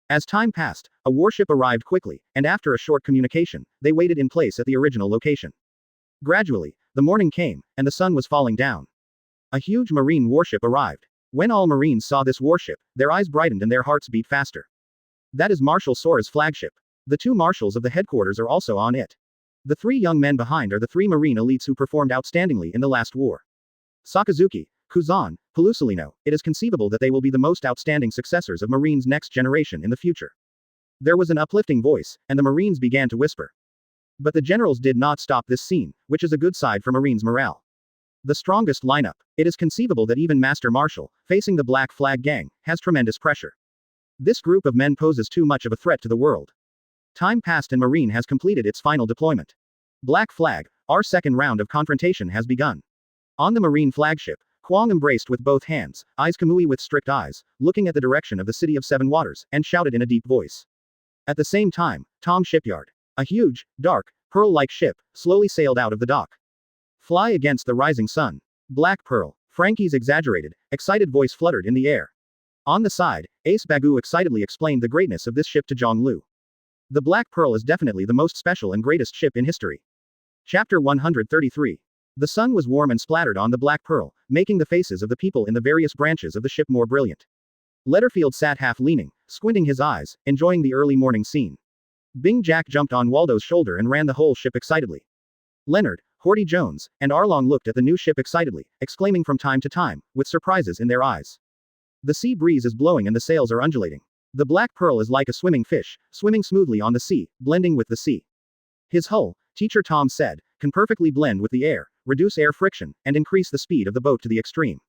As time passed, a warship arrived quickly, and after a short communication, they waited in place at the original location. Gradually, the morning came, and the sun was falling down. A huge Marine warship arrived. When all Marines saw this warship, their eyes brightened and their hearts beat faster. That is Marshal Sora's flagship. The two marshals of the headquarters are also on it. The three young men behind are the three Marine elites who performed outstandingly in the last war. Sakazuki, Kuzan, Pelusolino, it is conceivable that they will be the most outstanding successors of Marines' next generation in the future. There was an uplifting voice, and the Marines began to whisper. But the generals did not stop this scene, which is a good side for Marines' morale. The strongest lineup. It is conceivable that even Master Marshal, facing the Black Flag gang, has tremendous pressure. This group of men poses too much of a threat to the world. Time passed and Marine has completed its final deployment. Black Flag, our second round of confrontation has begun. On the Marine flagship, Kwong embraced with both hands, eyes Kamui with strict eyes, looking at the direction of the city of Seven Waters, and shouted in a deep voice. At the same time, Tom Shipyard. A huge, dark, pearl-like ship, slowly sailed out of the dock. Fly against the rising sun. Black Pearl. Frankie's exaggerated, excited voice fluttered in the air. On the side, Ace Bagu excitedly explained the greatness of this ship to Jiāng Liú. The Black Pearl is definitely the most special and greatest ship in history. Chapter 133. The sun was warm and splattered on the Black Pearl, making the faces of the people in the various branches of the ship more brilliant. Letterfield sat half leaning, squinting his eyes, enjoying the early morning scene. Bing Jack jumped on Waldo's shoulder and ran the whole ship excitedly. Leonard, Horty Jones, and Arlong looked at the new ship excitedly, exclaiming from time to time, with surprises in their eyes. The sea breeze is blowing and the sails are undulating. The Black Pearl is like a swimming fish, swimming smoothly on the sea, blending with the sea. His hull, Teacher Tom said, can perfectly blend with the air, reduce air friction, and increase the speed of the boat to the extreme.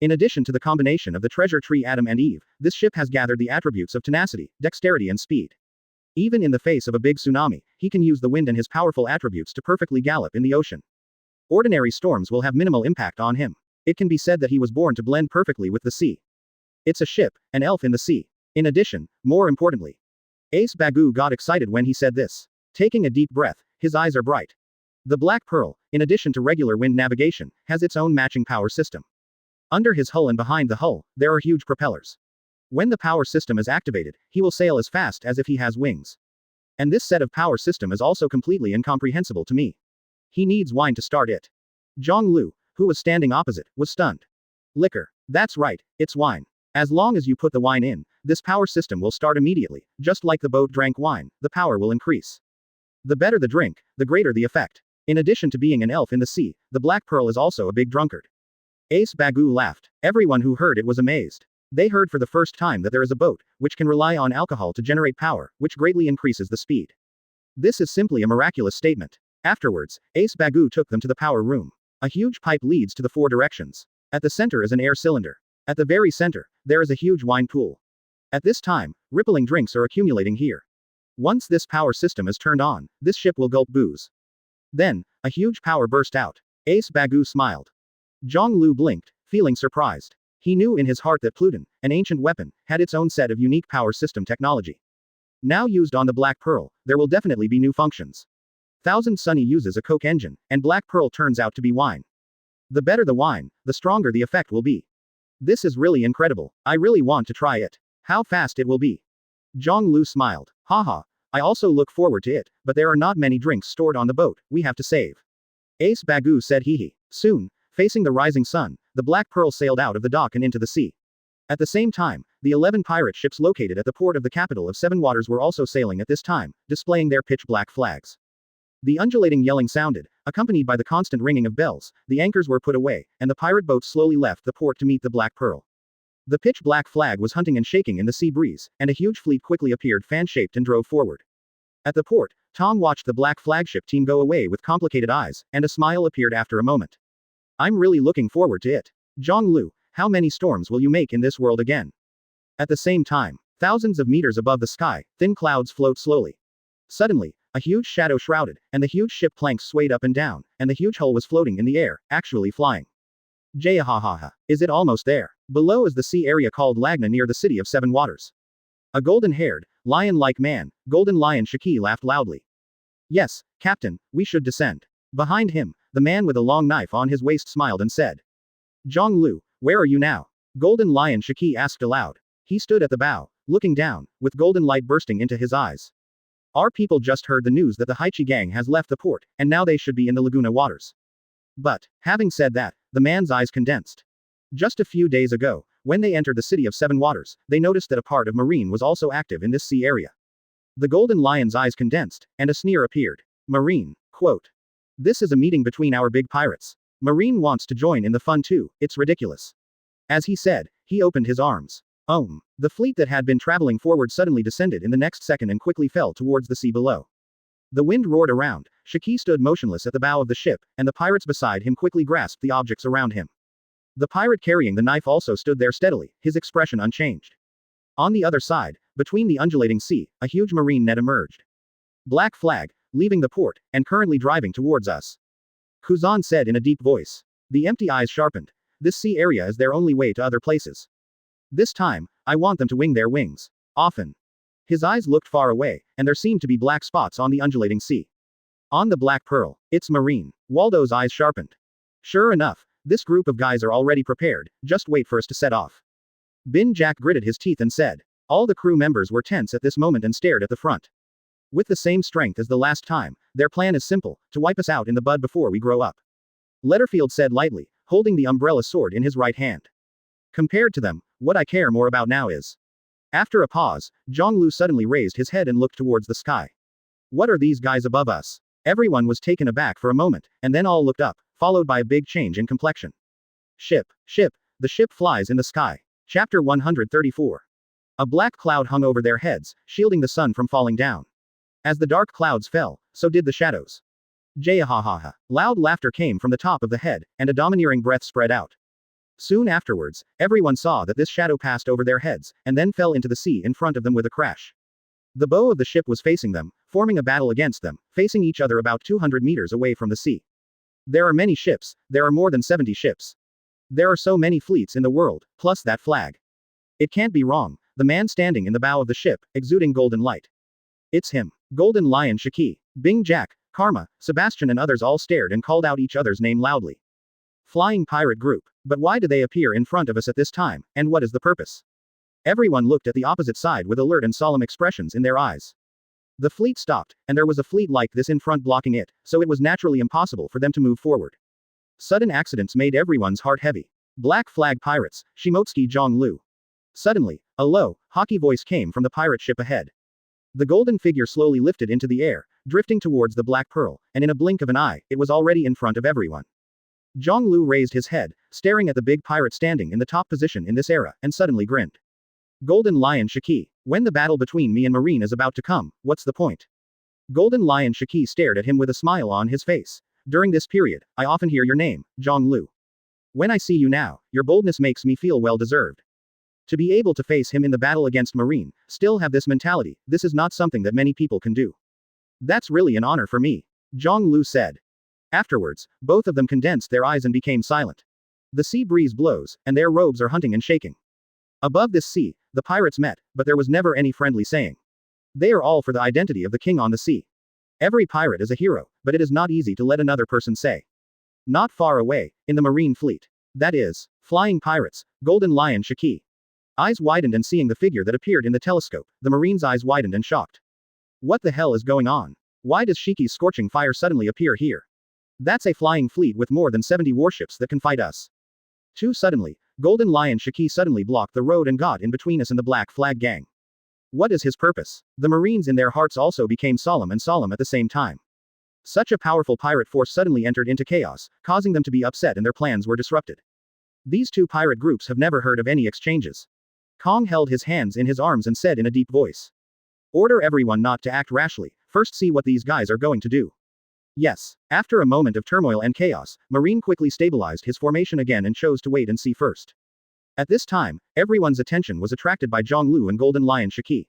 In addition to the combination of the treasure tree Adam and Eve, this ship has gathered the attributes of tenacity, dexterity and speed. Even in the face of a big tsunami, he can use the wind and his powerful attributes to perfectly gallop in the ocean. Ordinary storms will have minimal impact on him. It can be said that he was born to blend perfectly with the sea. It's a ship, an elf in the sea. In addition, more importantly, Ace Bagu got excited when he said this. Taking a deep breath, his eyes are bright. The Black Pearl, in addition to regular wind navigation, has its own matching power system. Under his hull and behind the hull, there are huge propellers. When the power system is activated, he will sail as fast as if he has wings. And this set of power system is also completely incomprehensible to me. He needs wine to start it. Jiāng Liú, who was standing opposite, was stunned. Liquor. That's right, it's wine. As long as you put the wine in, this power system will start immediately, just like the boat drank wine, the power will increase. The better the drink, the greater the effect. In addition to being an elf in the sea, the Black Pearl is also a big drunkard. Ace Bagu laughed. Everyone who heard it was amazed. They heard for the first time that there is a boat, which can rely on alcohol to generate power, which greatly increases the speed. This is simply a miraculous statement. Afterwards, Ace Bagu took them to the power room. A huge pipe leads to the 4 directions. At the center is an air cylinder. At the very center, there is a huge wine pool. At this time, rippling drinks are accumulating here. Once this power system is turned on, this ship will gulp booze. Then, a huge power burst out. Ace Bagu smiled. Jiāng Liú blinked, feeling surprised. He knew in his heart that Pluton, an ancient weapon, had its own set of unique power system technology. Now used on the Black Pearl, there will definitely be new functions. Thousand Sunny uses a coke engine, and Black Pearl turns out to be wine. The better the wine, the stronger the effect will be. This is really incredible. I really want to try it. How fast it will be. Jiāng Liú smiled. Haha, I also look forward to it, but there are not many drinks stored on the boat, we have to save. Ace Bagu said hee. Soon, facing the rising sun, the Black Pearl sailed out of the dock and into the sea. At the same time, the 11 pirate ships located at the port of the capital of 7 Waters were also sailing at this time, displaying their pitch-black flags. The undulating yelling sounded, accompanied by the constant ringing of bells, the anchors were put away, and the pirate boats slowly left the port to meet the Black Pearl. The pitch-black flag was hunting and shaking in the sea breeze, and a huge fleet quickly appeared fan-shaped and drove forward. At the port, Tom watched the black flagship team go away with complicated eyes, and a smile appeared after a moment. I'm really looking forward to it. Jiāng Liú, how many storms will you make in this world again? At the same time, thousands of meters above the sky, thin clouds float slowly. Suddenly, a huge shadow shrouded, and the huge ship planks swayed up and down, and the huge hull was floating in the air, actually flying. Jahahaha. Is it almost there? Below is the sea area called Lagona near the city of 7 Waters. A golden-haired, lion-like man, Golden Lion Shiki laughed loudly. Yes, Captain, we should descend. Behind him, the man with a long knife on his waist smiled and said. Jiāng Liú, where are you now? Golden Lion Shiki asked aloud. He stood at the bow, looking down, with golden light bursting into his eyes. Our people just heard the news that the Haichi gang has left the port, and now they should be in the Laguna waters. But, having said that, the man's eyes condensed. Just a few days ago, when they entered the city of 7 Waters, they noticed that a part of Marine was also active in this sea area. The Golden Lion's eyes condensed, and a sneer appeared. Marine, quote. This is a meeting between our big pirates. Marine wants to join in the fun too, it's ridiculous. As he said, he opened his arms. The fleet that had been traveling forward suddenly descended in the next second and quickly fell towards the sea below. The wind roared around, Shiki stood motionless at the bow of the ship, and the pirates beside him quickly grasped the objects around him. The pirate carrying the knife also stood there steadily, his expression unchanged. On the other side, between the undulating sea, a huge marine net emerged. Black flag, leaving the port, and currently driving towards us. Kuzan said in a deep voice. The empty eyes sharpened. This sea area is their only way to other places. This time, I want them to wing their wings. Often. His eyes looked far away, and there seemed to be black spots on the undulating sea. On the Black Pearl, it's Marine. Waldo's eyes sharpened. Sure enough, this group of guys are already prepared, just wait for us to set off. Bin Jack gritted his teeth and said. All the crew members were tense at this moment and stared at the front. With the same strength as the last time, their plan is simple, to wipe us out in the bud before we grow up. Letterfield said lightly, holding the umbrella sword in his right hand. Compared to them, what I care more about now is. After a pause, Jiāng Liú suddenly raised his head and looked towards the sky. What are these guys above us? Everyone was taken aback for a moment, and then all looked up, followed by a big change in complexion. Ship, the ship flies in the sky. Chapter 134. A black cloud hung over their heads, shielding the sun from falling down. As the dark clouds fell, so did the shadows. Jayahahaha. Loud laughter came from the top of the head, and a domineering breath spread out. Soon afterwards, everyone saw that this shadow passed over their heads, and then fell into the sea in front of them with a crash. The bow of the ship was facing them, forming a battle against them, facing each other about 200 meters away from the sea. There are many ships, there are more than 70 ships. There are so many fleets in the world, plus that flag. It can't be wrong, the man standing in the bow of the ship, exuding golden light. It's him. Golden Lion Shiki. Bing Jack, Karma, Sebastian and others all stared and called out each other's name loudly. Flying pirate group. But why do they appear in front of us at this time, and what is the purpose? Everyone looked at the opposite side with alert and solemn expressions in their eyes. The fleet stopped, and there was a fleet like this in front blocking it, so it was naturally impossible for them to move forward. Sudden accidents made everyone's heart heavy. Black flag pirates, Shimotsuki Jiāng Liú. Suddenly, a low, haughty voice came from the pirate ship ahead. The golden figure slowly lifted into the air, drifting towards the Black Pearl, and in a blink of an eye, it was already in front of everyone. Jiāng Liú raised his head, staring at the big pirate standing in the top position in this era, and suddenly grinned. Golden Lion Shiki. When the battle between me and Marine is about to come, what's the point? Golden Lion Shiki stared at him with a smile on his face. During this period, I often hear your name, Jiāng Liú. When I see you now, your boldness makes me feel well deserved. To be able to face him in the battle against Marine, still have this mentality, this is not something that many people can do. That's really an honor for me. Jiāng Liú said. Afterwards, both of them condensed their eyes and became silent. The sea breeze blows, and their robes are hunting and shaking. Above this sea, the pirates met, but there was never any friendly saying. They are all for the identity of the king on the sea. Every pirate is a hero, but it is not easy to let another person say. Not far away, in the marine fleet. That is, flying pirates, Golden Lion Shiki. Eyes widened and seeing the figure that appeared in the telescope, the marine's eyes widened and shocked. What the hell is going on? Why does Shiki's scorching fire suddenly appear here? That's a flying fleet with more than 70 warships that can fight us. Too suddenly, Golden Lion Shiki suddenly blocked the road and got in between us and the Black Flag gang. What is his purpose? The Marines in their hearts also became solemn at the same time. Such a powerful pirate force suddenly entered into chaos, causing them to be upset and their plans were disrupted. These two pirate groups have never heard of any exchanges. Kong held his hands in his arms and said in a deep voice. Order everyone not to act rashly, first see what these guys are going to do. Yes. After a moment of turmoil and chaos, Marine quickly stabilized his formation again and chose to wait and see first. At this time, everyone's attention was attracted by Jiāng Liú and Golden Lion Shiki.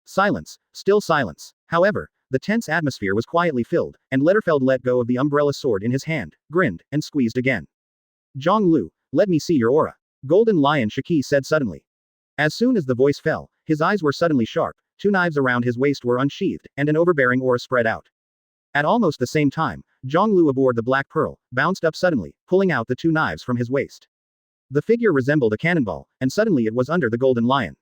Silence, still silence. However, the tense atmosphere was quietly filled, and Letterfeld let go of the umbrella sword in his hand, grinned, and squeezed again. Jiāng Liú, let me see your aura. Golden Lion Shiki said suddenly. As soon as the voice fell, his eyes were suddenly sharp, two knives around his waist were unsheathed, and an overbearing aura spread out. At almost the same time, Jiāng Liú aboard the Black Pearl, bounced up suddenly, pulling out the two knives from his waist. The figure resembled a cannonball, and suddenly it was under the Golden Lion.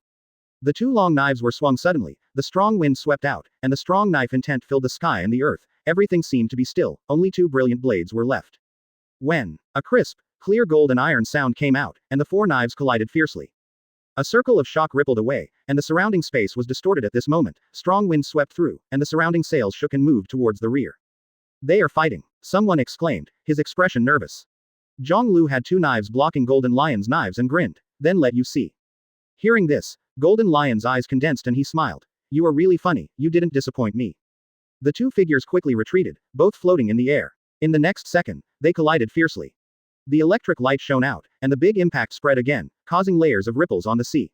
The two long knives were swung suddenly, the strong wind swept out, and the strong knife intent filled the sky and the earth, everything seemed to be still, only two brilliant blades were left. When, a crisp, clear gold and iron sound came out, and the four knives collided fiercely. A circle of shock rippled away, and the surrounding space was distorted at this moment, strong wind swept through, and the surrounding sails shook and moved towards the rear. They are fighting, someone exclaimed, his expression nervous. Jiāng Liú had two knives blocking Golden Lion's knives and grinned, then let you see. Hearing this, Golden Lion's eyes condensed and he smiled. You are really funny, you didn't disappoint me. The two figures quickly retreated, both floating in the air. In the next second, they collided fiercely. The electric light shone out, and the big impact spread again, causing layers of ripples on the sea.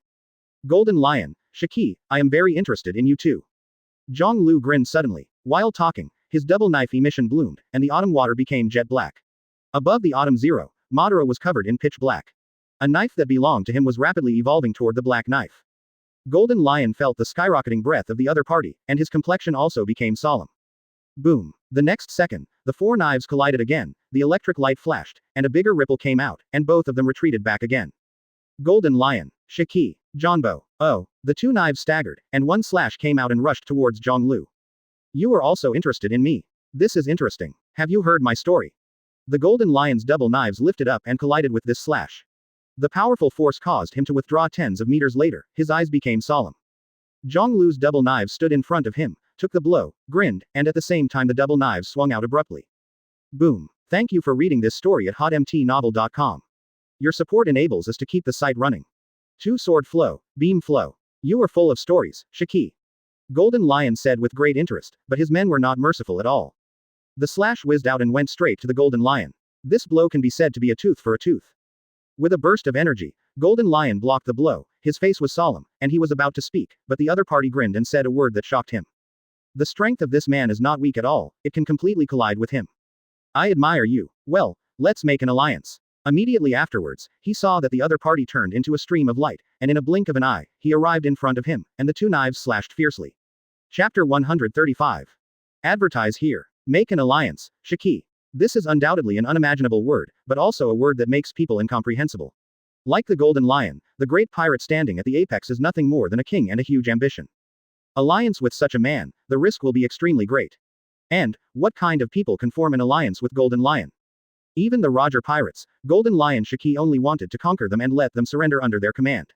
Golden Lion, Shiki, I am very interested in you too. Jiāng Liú grinned suddenly. While talking, his double knife emission bloomed, and the autumn water became jet black. Above the autumn zero, Madara was covered in pitch black. A knife that belonged to him was rapidly evolving toward the black knife. Golden Lion felt the skyrocketing breath of the other party, and his complexion also became solemn. Boom. The next second, the four knives collided again, the electric light flashed, and a bigger ripple came out, and both of them retreated back again. Golden Lion, Shiki, Janbo. Oh, the two knives staggered, and one slash came out and rushed towards Jiāng Liú. You are also interested in me. This is interesting. Have you heard my story? The Golden Lion's double knives lifted up and collided with this slash. The powerful force caused him to withdraw tens of meters later, his eyes became solemn. Jiāng Liú's double knives stood in front of him, took the blow, grinned, and at the same time the double knives swung out abruptly. Boom. Thank you for reading this story at hotmtnovel.com. Your support enables us to keep the site running. Two sword flow, beam flow. You are full of stories, Shiki. Golden Lion said with great interest, but his men were not merciful at all. The slash whizzed out and went straight to the Golden Lion. This blow can be said to be a tooth for a tooth. With a burst of energy, Golden Lion blocked the blow. His face was solemn, and he was about to speak, but the other party grinned and said a word that shocked him. The strength of this man is not weak at all, it can completely collide with him. I admire you. Well, let's make an alliance. Immediately afterwards, he saw that the other party turned into a stream of light, and in a blink of an eye, he arrived in front of him, and the two knives slashed fiercely. Chapter 135. Advertise here. Make an alliance, Shiki. This is undoubtedly an unimaginable word, but also a word that makes people incomprehensible. Like the Golden Lion, the great pirate standing at the apex is nothing more than a king and a huge ambition. Alliance with such a man, the risk will be extremely great. And, what kind of people can form an alliance with Golden Lion? Even the Roger pirates, Golden Lion Shiki only wanted to conquer them and let them surrender under their command.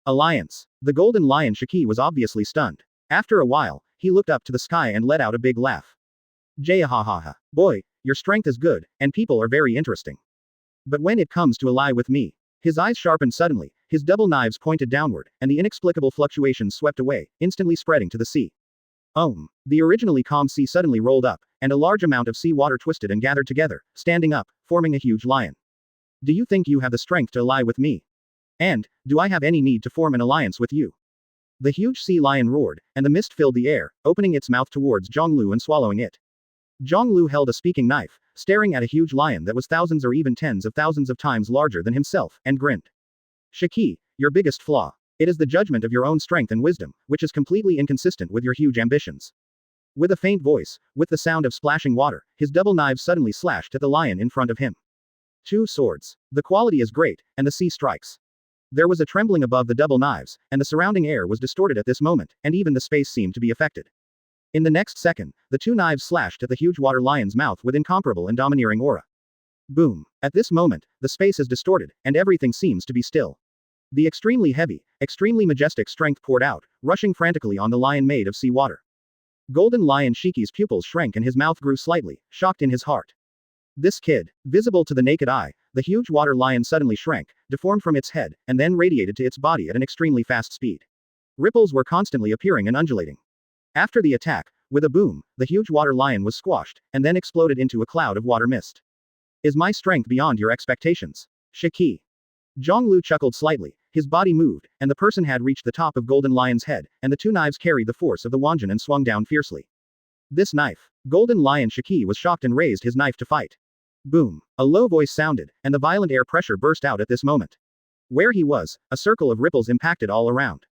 Alliance. The Golden Lion Shiki was obviously stunned. After a while, he looked up to the sky and let out a big laugh. Jahahaha. Boy, your strength is good, and people are very interesting. But when it comes to ally with me, his eyes sharpened suddenly, his double knives pointed downward, and the inexplicable fluctuations swept away, instantly spreading to the sea. The originally calm sea suddenly rolled up, and a large amount of sea water twisted and gathered together, standing up, forming a huge lion. Do you think you have the strength to ally with me? And, do I have any need to form an alliance with you? The huge sea lion roared, and the mist filled the air, opening its mouth towards Jiāng Liú and swallowing it. Jiāng Liú held a speaking knife, staring at a huge lion that was thousands or even tens of thousands of times larger than himself, and grinned. Shiki, your biggest flaw. It is the judgment of your own strength and wisdom, which is completely inconsistent with your huge ambitions. With a faint voice, with the sound of splashing water, his double knives suddenly slashed at the lion in front of him. Two swords. The quality is great, and the sea strikes. There was a trembling above the double knives, and the surrounding air was distorted at this moment, and even the space seemed to be affected. In the next second, the two knives slashed at the huge water lion's mouth with incomparable and domineering aura. Boom. At this moment, the space is distorted, and everything seems to be still. The extremely heavy, extremely majestic strength poured out, rushing frantically on the lion made of sea water. Golden Lion Shiki's pupils shrank and his mouth grew slightly, shocked in his heart. This kid, visible to the naked eye, the huge water lion suddenly shrank, deformed from its head, and then radiated to its body at an extremely fast speed. Ripples were constantly appearing and undulating. After the attack, with a boom, the huge water lion was squashed, and then exploded into a cloud of water mist. Is my strength beyond your expectations? Shiki. Jiāng Liú chuckled slightly, his body moved, and the person had reached the top of Golden Lion's head, and the two knives carried the force of the wanjin and swung down fiercely. This knife. Golden Lion Shiki was shocked and raised his knife to fight. Boom. A low voice sounded, and the violent air pressure burst out at this moment. Where he was, a circle of ripples impacted all around.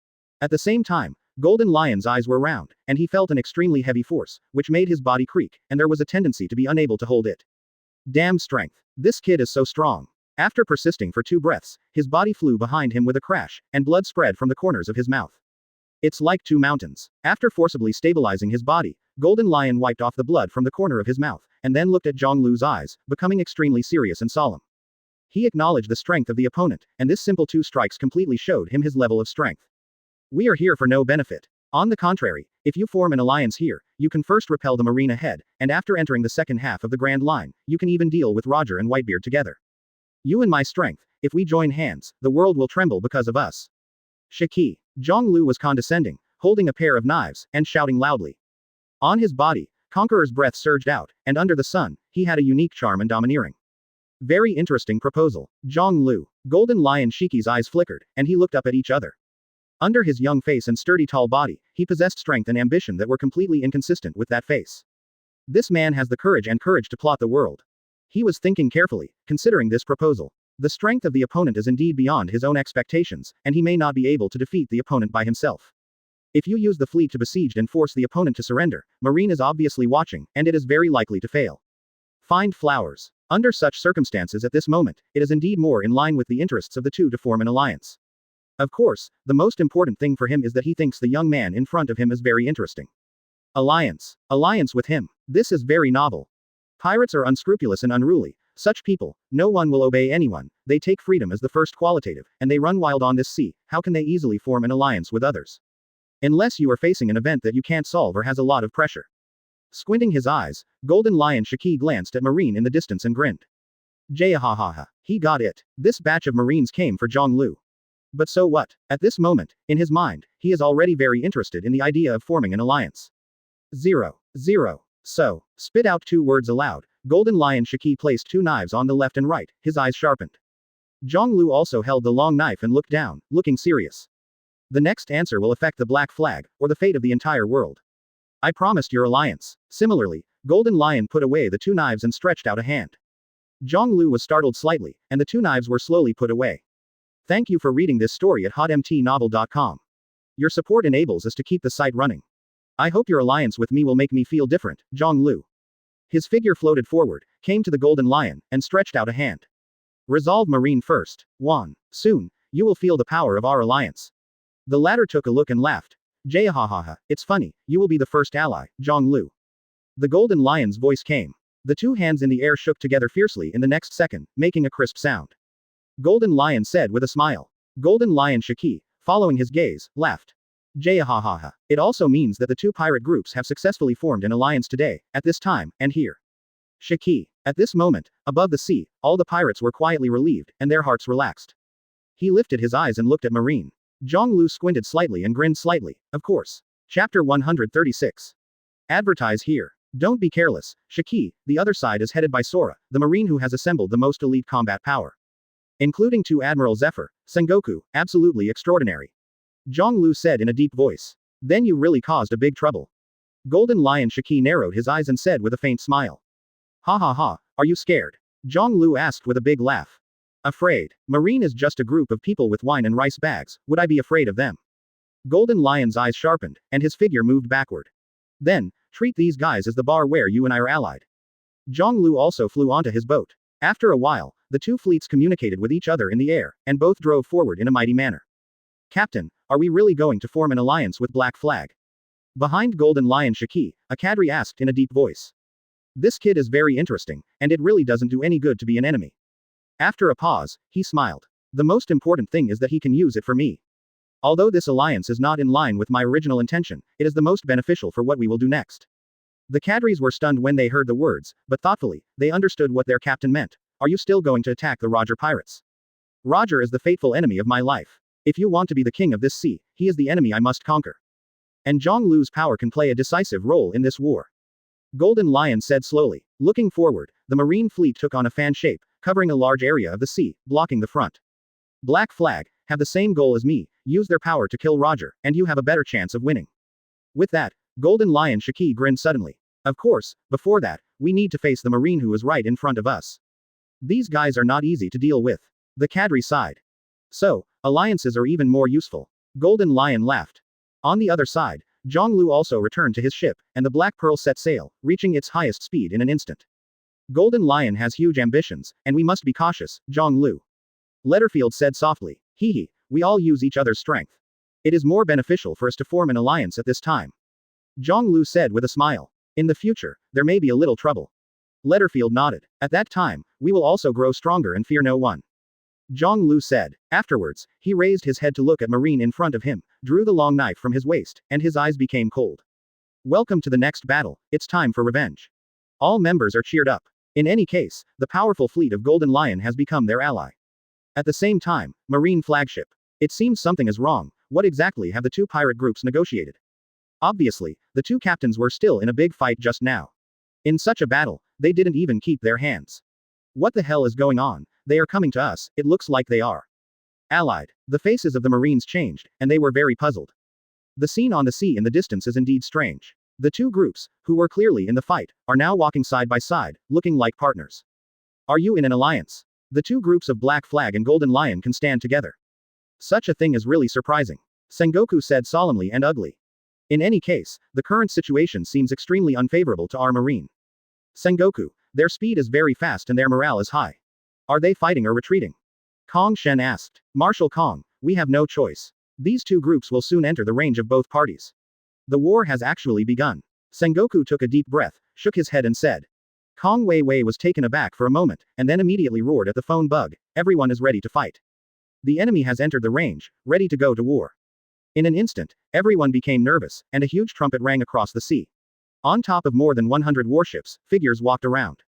At the same time, Golden Lion's eyes were round, and he felt an extremely heavy force, which made his body creak, and there was a tendency to be unable to hold it. Damn strength. This kid is so strong. After persisting for 2 breaths, his body flew behind him with a crash, and blood spread from the corners of his mouth. It's like 2 mountains. After forcibly stabilizing his body, Golden Lion wiped off the blood from the corner of his mouth, and then looked at Jiāng Liú's eyes, becoming extremely serious and solemn. He acknowledged the strength of the opponent, and this simple 2 strikes completely showed him his level of strength. We are here for no benefit. On the contrary, if you form an alliance here, you can first repel the marine ahead, and after entering the second half of the Grand Line, you can even deal with Roger and Whitebeard together. You and my strength, if we join hands, the world will tremble because of us. Shiki. Jiāng Liú was condescending, holding a pair of knives, and shouting loudly. On his body, Conqueror's breath surged out, and under the sun, he had a unique charm and domineering. Very interesting proposal. Jiāng Liú. Golden Lion Shiki's eyes flickered, and he looked up at each other. Under his young face and sturdy tall body, he possessed strength and ambition that were completely inconsistent with that face. This man has the courage to plot the world. He was thinking carefully, considering this proposal. The strength of the opponent is indeed beyond his own expectations, and he may not be able to defeat the opponent by himself. If you use the fleet to besiege and force the opponent to surrender, Marine is obviously watching, and it is very likely to fail. Find flowers. Under such circumstances at this moment, it is indeed more in line with the interests of the two to form an alliance. Of course, the most important thing for him is that he thinks the young man in front of him is very interesting. Alliance. Alliance with him. This is very novel. Pirates are unscrupulous and unruly. Such people, no one will obey anyone, they take freedom as the first qualitative, and they run wild on this sea. How can they easily form an alliance with others? Unless you are facing an event that you can't solve or has a lot of pressure. Squinting his eyes, Golden Lion Shiki glanced at Marine in the distance and grinned. Jahahaha. He got it. This batch of Marines came for Jiāng Liú. But so what? At this moment, in his mind, he is already very interested in the idea of forming an alliance. 0. So, spit out 2 words aloud. Golden Lion Shiki placed 2 knives on the left and right, his eyes sharpened. Jiāng Liú also held the long knife and looked down, looking serious. The next answer will affect the Black Flag, or the fate of the entire world. I promised your alliance. Similarly, Golden Lion put away the 2 knives and stretched out a hand. Jiāng Liú was startled slightly, and the 2 knives were slowly put away. Thank you for reading this story at hotmtnovel.com. Your support enables us to keep the site running. I hope your alliance with me will make me feel different, Jiāng Liú. His figure floated forward, came to the Golden Lion, and stretched out a hand. Resolve Marine first. 1. Soon, you will feel the power of our alliance. The latter took a look and laughed. Jahahaha, it's funny, you will be the first ally, Jiāng Liú. The Golden Lion's voice came. The 2 hands in the air shook together fiercely in the next second, making a crisp sound. Golden Lion said with a smile. Golden Lion Shiki, following his gaze, laughed. Jahahaha. It also means that the 2 pirate groups have successfully formed an alliance today, at this time, and here. Shiki. At this moment, above the sea, all the pirates were quietly relieved, and their hearts relaxed. He lifted his eyes and looked at Marine. Jiāng Liú squinted slightly and grinned slightly, of course. Chapter 136. Advertise here. Don't be careless, Shiki. The other side is headed by Sora, the Marine who has assembled the most elite combat power. Including 2 Admirals Zephyr, Sengoku, absolutely extraordinary. Jiāng Liú said in a deep voice. Then you really caused a big trouble. Golden Lion Shiki narrowed his eyes and said with a faint smile. Ha ha ha, are you scared? Jiāng Liú asked with a big laugh. Afraid? Marine is just a group of people with wine and rice bags, would I be afraid of them? Golden Lion's eyes sharpened, and his figure moved backward. Then, treat these guys as the bar where you and I are allied. Jiāng Liú also flew onto his boat. After a while, the 2 fleets communicated with each other in the air, and both drove forward in a mighty manner. Captain, are we really going to form an alliance with Black Flag? Behind Golden Lion Shiki, a cadre asked in a deep voice. This kid is very interesting, and it really doesn't do any good to be an enemy. After a pause, he smiled. The most important thing is that he can use it for me. Although this alliance is not in line with my original intention, it is the most beneficial for what we will do next. The cadres were stunned when they heard the words, but thoughtfully, they understood what their captain meant. Are you still going to attack the Roger pirates? Roger is the fateful enemy of my life. If you want to be the king of this sea, he is the enemy I must conquer. And Jiāng Liú's power can play a decisive role in this war. Golden Lion said slowly. Looking forward, the Marine fleet took on a fan shape, covering a large area of the sea, blocking the front. Black Flag have the same goal as me, use their power to kill Roger, and you have a better chance of winning. With that, Golden Lion Shiki grinned suddenly. Of course, before that, we need to face the Marine who is right in front of us. These guys are not easy to deal with. The cadre sighed. So, alliances are even more useful. Golden Lion laughed. On the other side, Jiāng Liú also returned to his ship, and the Black Pearl set sail, reaching its highest speed in an instant. Golden Lion has huge ambitions, and we must be cautious, Jiāng Liú. Letterfield said softly. Hee, we all use each other's strength. It is more beneficial for us to form an alliance at this time. Jiāng Liú said with a smile. In the future, there may be a little trouble. Letterfield nodded. At that time, we will also grow stronger and fear no one. Jiāng Liú said. Afterwards, he raised his head to look at Marine in front of him, drew the long knife from his waist, and his eyes became cold. Welcome to the next battle, it's time for revenge. All members are cheered up. In any case, the powerful fleet of Golden Lion has become their ally. At the same time, Marine flagship. It seems something is wrong. What exactly have the 2 pirate groups negotiated? Obviously, the 2 captains were still in a big fight just now. In such a battle, they didn't even keep their hands. What the hell is going on? They are coming to us, it looks like they are. Allied. The faces of the Marines changed, and they were very puzzled. The scene on the sea in the distance is indeed strange. The 2 groups, who were clearly in the fight, are now walking side by side, looking like partners. Are you in an alliance? The 2 groups of Black Flag and Golden Lion can stand together. Such a thing is really surprising. Sengoku said solemnly and ugly. In any case, the current situation seems extremely unfavorable to our Marine. Sengoku, their speed is very fast and their morale is high. Are they fighting or retreating? Kong Shen asked. Marshal Kong, we have no choice. These 2 groups will soon enter the range of both parties. The war has actually begun. Sengoku took a deep breath, shook his head and said. Kong Wei Wei was taken aback for a moment, and then immediately roared at the phone bug. Everyone is ready to fight. The enemy has entered the range, ready to go to war. In an instant, everyone became nervous, and a huge trumpet rang across the sea. On top of more than 100 warships, figures walked around.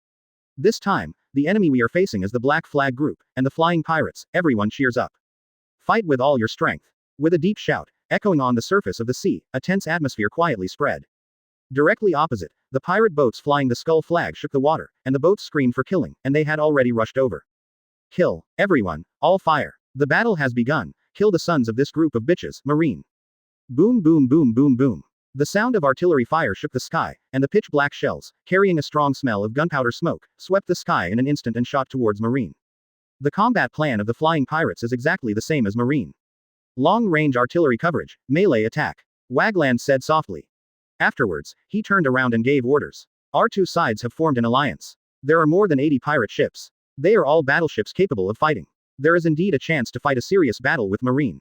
This time, the enemy we are facing is the Black Flag group, and the flying pirates, everyone cheers up. Fight with all your strength. With a deep shout, echoing on the surface of the sea, a tense atmosphere quietly spread. Directly opposite, the pirate boats flying the skull flag shook the water, and the boats screamed for killing, and they had already rushed over. Kill, everyone, all fire. The battle has begun, kill the sons of this group of bitches, Marine. Boom boom boom boom boom. The sound of artillery fire shook the sky, and the pitch-black shells, carrying a strong smell of gunpowder smoke, swept the sky in an instant and shot towards Marine. The combat plan of the flying pirates is exactly the same as Marine. Long-range artillery coverage, melee attack. Wagland said softly. Afterwards, he turned around and gave orders. Our two sides have formed an alliance. There are more than 80 pirate ships. They are all battleships capable of fighting. There is indeed a chance to fight a serious battle with Marine.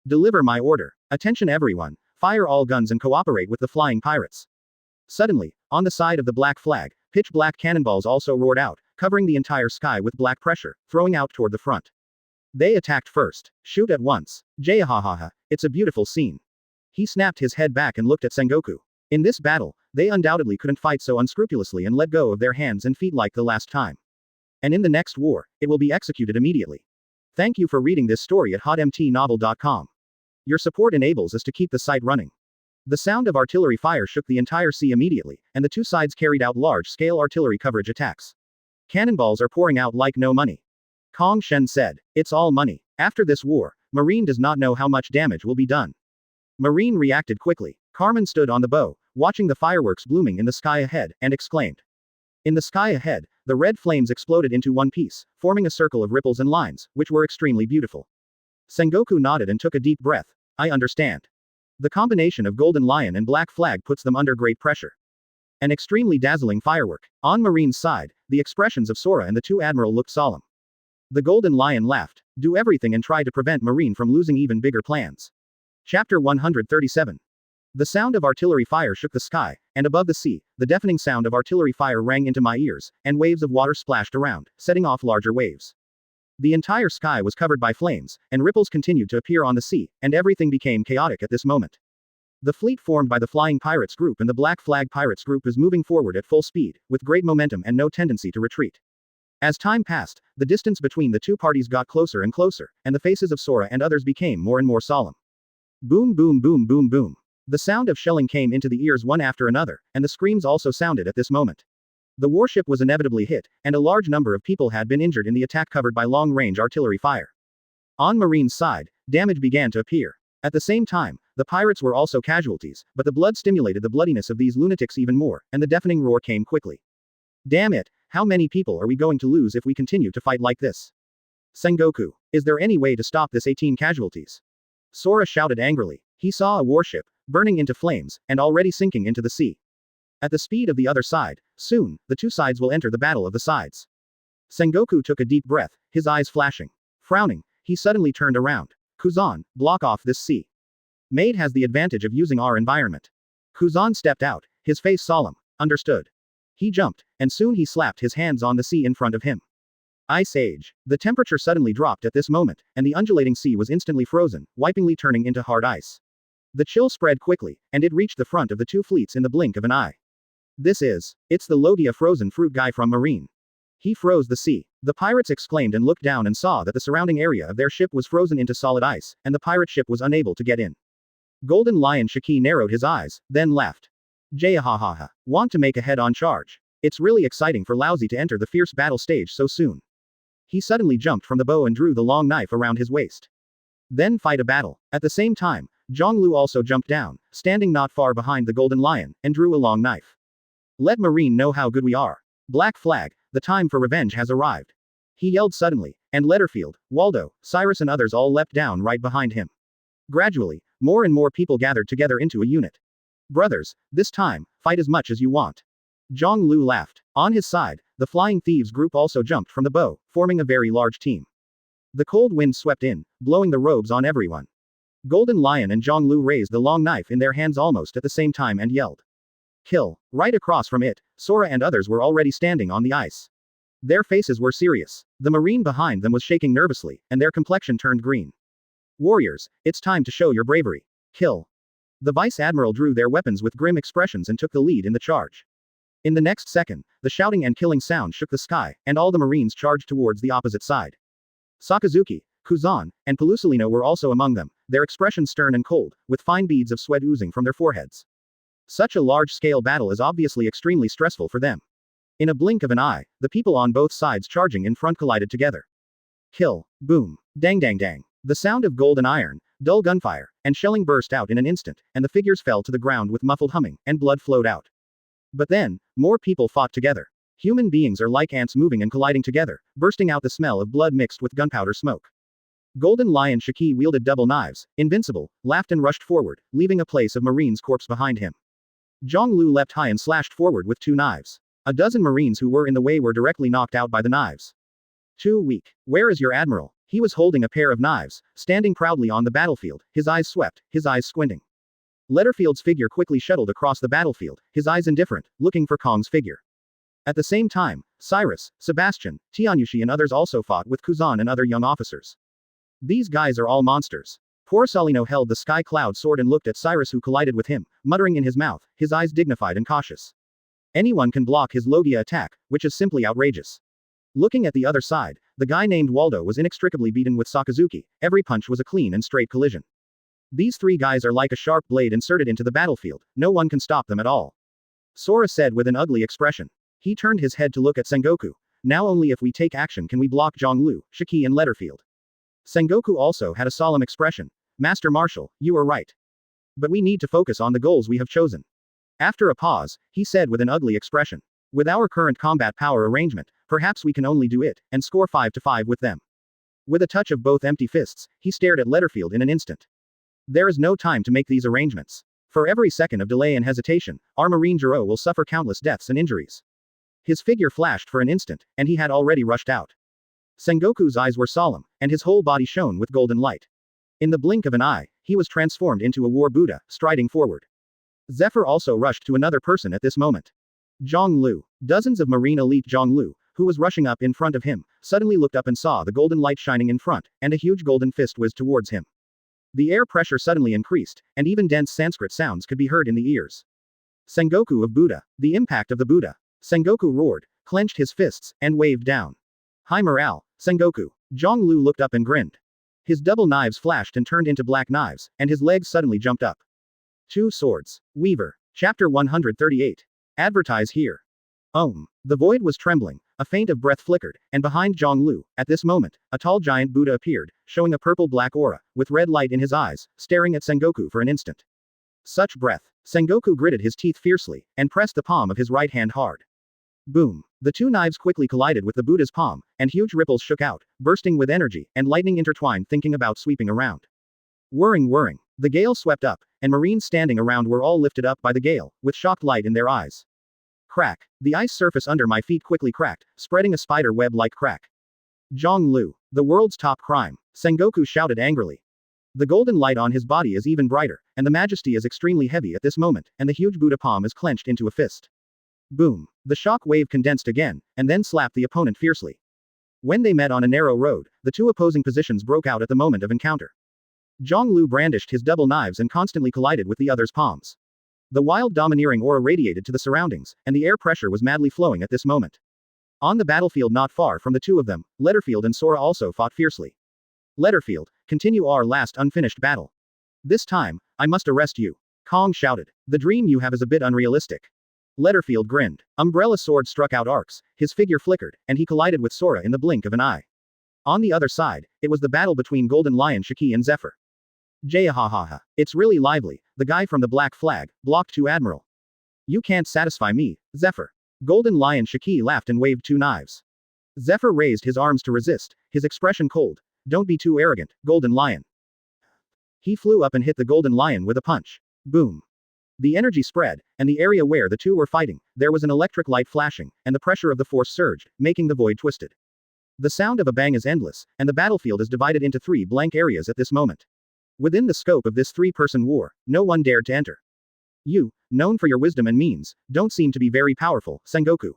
Deliver my order. Attention everyone, fire all guns and cooperate with the flying pirates. Suddenly, on the side of the black flag, pitch-black cannonballs also roared out, covering the entire sky with black pressure, throwing out toward the front. They attacked first. Shoot at once. Jayahahaha, it's a beautiful scene. He snapped his head back and looked at Sengoku. In this battle, they undoubtedly couldn't fight so unscrupulously and let go of their hands and feet like the last time. And in the next war, it will be executed immediately. Thank you for reading this story at hotmtnovel.com. Your support enables us to keep the site running. The sound of artillery fire shook the entire sea immediately, and the two sides carried out large-scale artillery coverage attacks. Cannonballs are pouring out like no money. Kong Shen said, it's all money. After this war, Marine does not know how much damage will be done. Marine reacted quickly. Carmen stood on the bow, watching the fireworks blooming in the sky ahead, and exclaimed. In the sky ahead, the red flames exploded into one piece, forming a circle of ripples and lines, which were extremely beautiful. Sengoku nodded and took a deep breath. I understand. The combination of golden lion and black flag puts them under great pressure. An extremely dazzling firework. On Marine's side, the expressions of Sora and the two Admiral looked solemn. The golden lion laughed. Do everything and try to prevent Marine from losing even bigger plans. Chapter 137. The sound of artillery fire shook the sky, and above the sea, the deafening sound of artillery fire rang into my ears, and waves of water splashed around, setting off larger waves. The entire sky was covered by flames, and ripples continued to appear on the sea, and everything became chaotic at this moment. The fleet formed by the Flying Pirates Group and the Black Flag Pirates Group is moving forward at full speed, with great momentum and no tendency to retreat. As time passed, the distance between the two parties got closer and closer, and the faces of Sora and others became more and more solemn. Boom boom boom boom boom. The sound of shelling came into the ears one after another, and the screams also sounded at this moment. The warship was inevitably hit, and a large number of people had been injured in the attack covered by long-range artillery fire. On Marine's side, damage began to appear. At the same time, the pirates were also casualties, but the blood stimulated the bloodiness of these lunatics even more, and the deafening roar came quickly. Damn it, how many people are we going to lose if we continue to fight like this? Sengoku, is there any way to stop this 18 casualties? Sora shouted angrily. He saw a warship, burning into flames, and already sinking into the sea. At the speed of the other side, soon, the two sides will enter the battle of the sides. Sengoku took a deep breath, his eyes flashing. Frowning, he suddenly turned around. Kuzan, block off this sea. Maid has the advantage of using our environment. Kuzan stepped out, his face solemn. Understood. He jumped, and soon he slapped his hands on the sea in front of him. Ice Age. The temperature suddenly dropped at this moment, and the undulating sea was instantly frozen, wipingly turning into hard ice. The chill spread quickly, and it reached the front of the two fleets in the blink of an eye. It's the Logia frozen fruit guy from Marine. He froze the sea. The pirates exclaimed and looked down and saw that the surrounding area of their ship was frozen into solid ice, and the pirate ship was unable to get in. Golden Lion Shiki narrowed his eyes, then laughed. Jayahahaha. Want to make a head-on charge? It's really exciting for Lousy to enter the fierce battle stage so soon. He suddenly jumped from the bow and drew the long knife around his waist. Then fight a battle. At the same time, Jiāng Liú also jumped down, standing not far behind the Golden Lion, and drew a long knife. Let Marine know how good we are. Black Flag, the time for revenge has arrived. He yelled suddenly, and Letterfield, Waldo, Cyrus and others all leapt down right behind him. Gradually, more and more people gathered together into a unit. Brothers, this time, fight as much as you want. Jiāng Liú laughed. On his side, the Flying Thieves group also jumped from the bow, forming a very large team. The cold wind swept in, blowing the robes on everyone. Golden Lion and Jiāng Liú raised the long knife in their hands almost at the same time and yelled. Kill. Right across from it, Sora and others were already standing on the ice. Their faces were serious. The Marine behind them was shaking nervously, and their complexion turned green. Warriors, it's time to show your bravery. Kill. The Vice Admiral drew their weapons with grim expressions and took the lead in the charge. In the next second, the shouting and killing sound shook the sky, and all the Marines charged towards the opposite side. Sakazuki, Kuzan, and Pelusolino were also among them, their expressions stern and cold, with fine beads of sweat oozing from their foreheads. Such a large-scale battle is obviously extremely stressful for them. In a blink of an eye, the people on both sides charging in front collided together. Kill. Boom. Dang dang dang. The sound of gold and iron, dull gunfire, and shelling burst out in an instant, and the figures fell to the ground with muffled humming, and blood flowed out. But then, more people fought together. Human beings are like ants moving and colliding together, bursting out the smell of blood mixed with gunpowder smoke. Golden Lion Shiki wielded double knives, invincible, laughed and rushed forward, leaving a place of Marine's corpse behind him. Jiāng Liú leapt high and slashed forward with 2 knives. A dozen Marines who were in the way were directly knocked out by the knives. Too weak. Where is your admiral? He was holding a pair of knives, standing proudly on the battlefield, his eyes swept, his eyes squinting. Letterfield's figure quickly shuttled across the battlefield, his eyes indifferent, looking for Kong's figure. At the same time, Cyrus, Sebastian, Tianyushi and others also fought with Kuzan and other young officers. These guys are all monsters. Poor Salino held the sky cloud sword and looked at Cyrus who collided with him, muttering in his mouth, his eyes dignified and cautious. Anyone can block his Logia attack, which is simply outrageous. Looking at the other side, the guy named Waldo was inextricably beaten with Sakazuki, every punch was a clean and straight collision. These 3 guys are like a sharp blade inserted into the battlefield, no one can stop them at all. Sora said with an ugly expression. He turned his head to look at Sengoku. Now only if we take action can we block Jiāng Liú, Shiki and Letterfield. Sengoku also had a solemn expression. Master Marshal, you are right. But we need to focus on the goals we have chosen. After a pause, he said with an ugly expression. With our current combat power arrangement, perhaps we can only do it, and score 5-5 with them. With a touch of both empty fists, he stared at Letterfield in an instant. There is no time to make these arrangements. For every second of delay and hesitation, our Marine Giro will suffer countless deaths and injuries. His figure flashed for an instant, and he had already rushed out. Sengoku's eyes were solemn, and his whole body shone with golden light. In the blink of an eye, he was transformed into a war Buddha, striding forward. Zephyr also rushed to another person at this moment. Jiāng Liú. Dozens of Marine elite Jiāng Liú, who was rushing up in front of him, suddenly looked up and saw the golden light shining in front, and a huge golden fist whizzed towards him. The air pressure suddenly increased, and even dense Sanskrit sounds could be heard in the ears. Sengoku of Buddha. The impact of the Buddha. Sengoku roared, clenched his fists, and waved down. High morale, Sengoku. Jiāng Liú looked up and grinned. His double knives flashed and turned into black knives, and his legs suddenly jumped up. 2 swords. Weaver. Chapter 138. Advertise here. The void was trembling, a feint of breath flickered, and behind Jiāng Liú, at this moment, a tall giant Buddha appeared, showing a purple-black aura, with red light in his eyes, staring at Sengoku for an instant. Such breath. Sengoku gritted his teeth fiercely, and pressed the palm of his right hand hard. Boom. The 2 knives quickly collided with the Buddha's palm, and huge ripples shook out, bursting with energy, and lightning intertwined thinking about sweeping around. Whirring whirring. The gale swept up, and Marines standing around were all lifted up by the gale, with shocked light in their eyes. Crack. The ice surface under my feet quickly cracked, spreading a spider web-like crack. Jiāng Liú. The world's top crime. Sengoku shouted angrily. The golden light on his body is even brighter, and the majesty is extremely heavy at this moment, and the huge Buddha palm is clenched into a fist. Boom. The shock wave condensed again, and then slapped the opponent fiercely. When they met on a narrow road, the 2 opposing positions broke out at the moment of encounter. Jiāng Liú brandished his double knives and constantly collided with the other's palms. The wild domineering aura radiated to the surroundings, and the air pressure was madly flowing at this moment. On the battlefield not far from the 2 of them, Letterfield and Sora also fought fiercely. Letterfield, continue our last unfinished battle. This time, I must arrest you. Kong shouted. The dream you have is a bit unrealistic. Letterfield grinned. Umbrella sword struck out arcs, his figure flickered, and he collided with Sora in the blink of an eye. On the other side, it was the battle between Golden Lion Shiki and Zephyr. Jayahahaha. It's really lively, the guy from the black flag, blocked to Admiral. You can't satisfy me, Zephyr. Golden Lion Shiki laughed and waved 2 knives. Zephyr raised his arms to resist, his expression cold. Don't be too arrogant, Golden Lion. He flew up and hit the Golden Lion with a punch. Boom. The energy spread, and the area where the 2 were fighting, there was an electric light flashing, and the pressure of the force surged, making the void twisted. The sound of a bang is endless, and the battlefield is divided into 3 blank areas at this moment. Within the scope of this 3-person war, no one dared to enter. You, known for your wisdom and means, don't seem to be very powerful, Sengoku.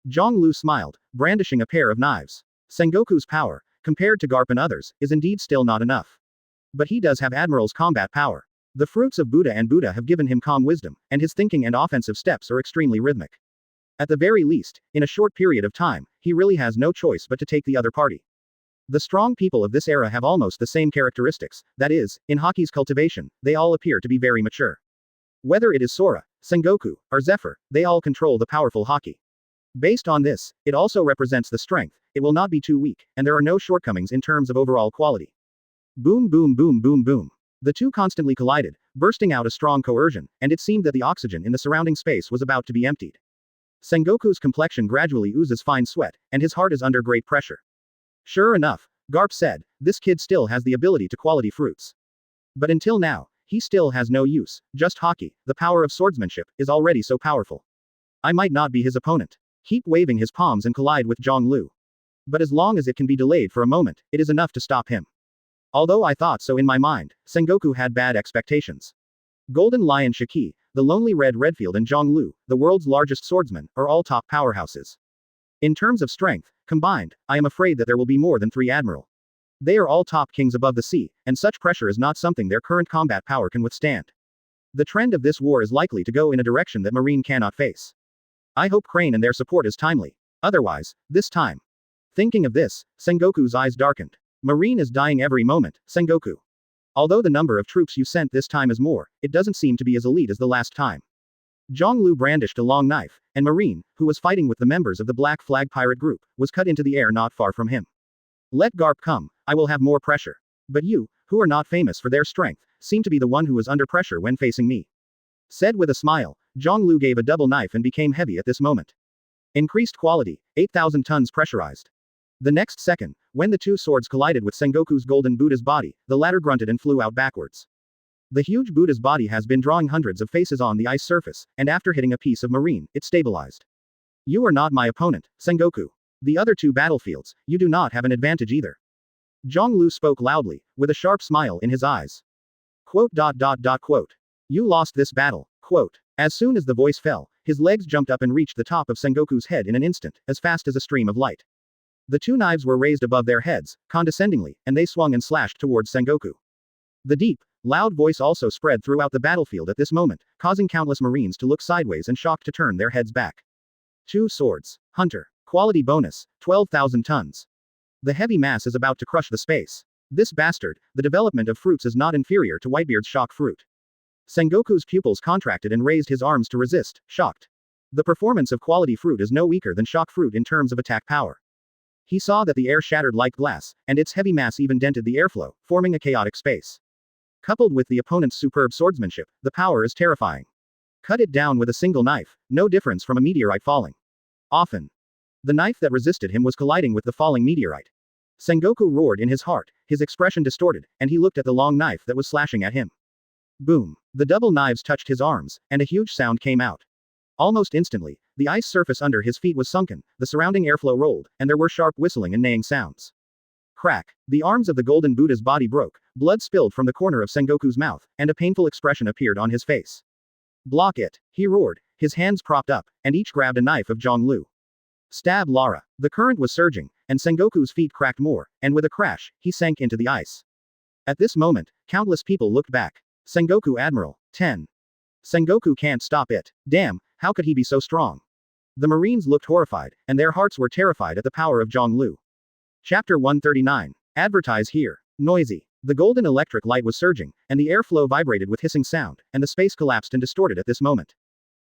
Jiāng Liú smiled, brandishing a pair of knives. Sengoku's power, compared to Garp and others, is indeed still not enough. But he does have Admiral's combat power. The fruits of Buddha and Buddha have given him calm wisdom, and his thinking and offensive steps are extremely rhythmic. At the very least, in a short period of time, he really has no choice but to take the other party. The strong people of this era have almost the same characteristics, that is, in hockey's cultivation, they all appear to be very mature. Whether it is Sora, Sengoku, or Zephyr, they all control the powerful haki. Based on this, it also represents the strength, it will not be too weak, and there are no shortcomings in terms of overall quality. Boom boom boom boom boom. The two constantly collided, bursting out a strong coercion, and it seemed that the oxygen in the surrounding space was about to be emptied. Sengoku's complexion gradually oozes fine sweat, and his heart is under great pressure. Sure enough, Garp said, this kid still has the ability to quality fruits. But until now, he still has no use, just haki, the power of swordsmanship, is already so powerful. I might not be his opponent. Keep waving his palms and collide with Jiāng Liú. But as long as it can be delayed for a moment, it is enough to stop him. Although I thought so in my mind, Sengoku had bad expectations. Golden Lion Shiki, the lonely Red Redfield and Jiāng Liú, the world's largest swordsman, are all top powerhouses. In terms of strength, combined, I am afraid that there will be more than 3 Admiral. They are all top kings above the sea, and such pressure is not something their current combat power can withstand. The trend of this war is likely to go in a direction that Marine cannot face. I hope Crane and their support is timely. Otherwise, this time. Thinking of this, Sengoku's eyes darkened. Marine is dying every moment, Sengoku. Although the number of troops you sent this time is more, it doesn't seem to be as elite as the last time. Jiāng Liú brandished a long knife, and Marine, who was fighting with the members of the Black Flag pirate group, was cut into the air not far from him. Let Garp come, I will have more pressure. But you, who are not famous for their strength, seem to be the one who was under pressure when facing me. Said with a smile, Jiāng Liú gave a double knife and became heavy at this moment. Increased quality, 8,000 tons pressurized. The next second, when the two swords collided with Sengoku's golden Buddha's body, the latter grunted and flew out backwards. The huge Buddha's body has been drawing hundreds of faces on the ice surface, and after hitting a piece of marine, it stabilized. You are not my opponent, Sengoku. The other 2 battlefields, you do not have an advantage either. Jiāng Liú spoke loudly, with a sharp smile in his eyes. Quote. You lost this battle. Quote. As soon as the voice fell, his legs jumped up and reached the top of Sengoku's head in an instant, as fast as a stream of light. The 2 knives were raised above their heads, condescendingly, and they swung and slashed towards Sengoku. The deep, loud voice also spread throughout the battlefield at this moment, causing countless Marines to look sideways and shocked to turn their heads back. 2 swords. Hunter. Quality bonus, 12,000 tons. The heavy mass is about to crush the space. This bastard, the development of fruits is not inferior to Whitebeard's shock fruit. Sengoku's pupils contracted and raised his arms to resist, shocked. The performance of quality fruit is no weaker than shock fruit in terms of attack power. He saw that the air shattered like glass, and its heavy mass even dented the airflow, forming a chaotic space. Coupled with the opponent's superb swordsmanship, the power is terrifying. Cut it down with a single knife, no difference from a meteorite falling. Often. The knife that resisted him was colliding with the falling meteorite. Sengoku roared in his heart, his expression distorted, and he looked at the long knife that was slashing at him. Boom. The double knives touched his arms, and a huge sound came out. Almost instantly, the ice surface under his feet was sunken, the surrounding airflow rolled, and there were sharp whistling and neighing sounds. Crack. The arms of the golden Buddha's body broke, blood spilled from the corner of Sengoku's mouth, and a painful expression appeared on his face. Block it, he roared, his hands propped up, and each grabbed a knife of Jiāng Liú. Stab Lara. The current was surging, and Sengoku's feet cracked more, and with a crash, he sank into the ice. At this moment, countless people looked back. Sengoku Admiral. 10. Sengoku can't stop it. Damn, how could he be so strong? The Marines looked horrified, and their hearts were terrified at the power of Jiāng Liú. Chapter 139. Advertise here. Noisy. The golden electric light was surging, and the airflow vibrated with hissing sound, and the space collapsed and distorted at this moment.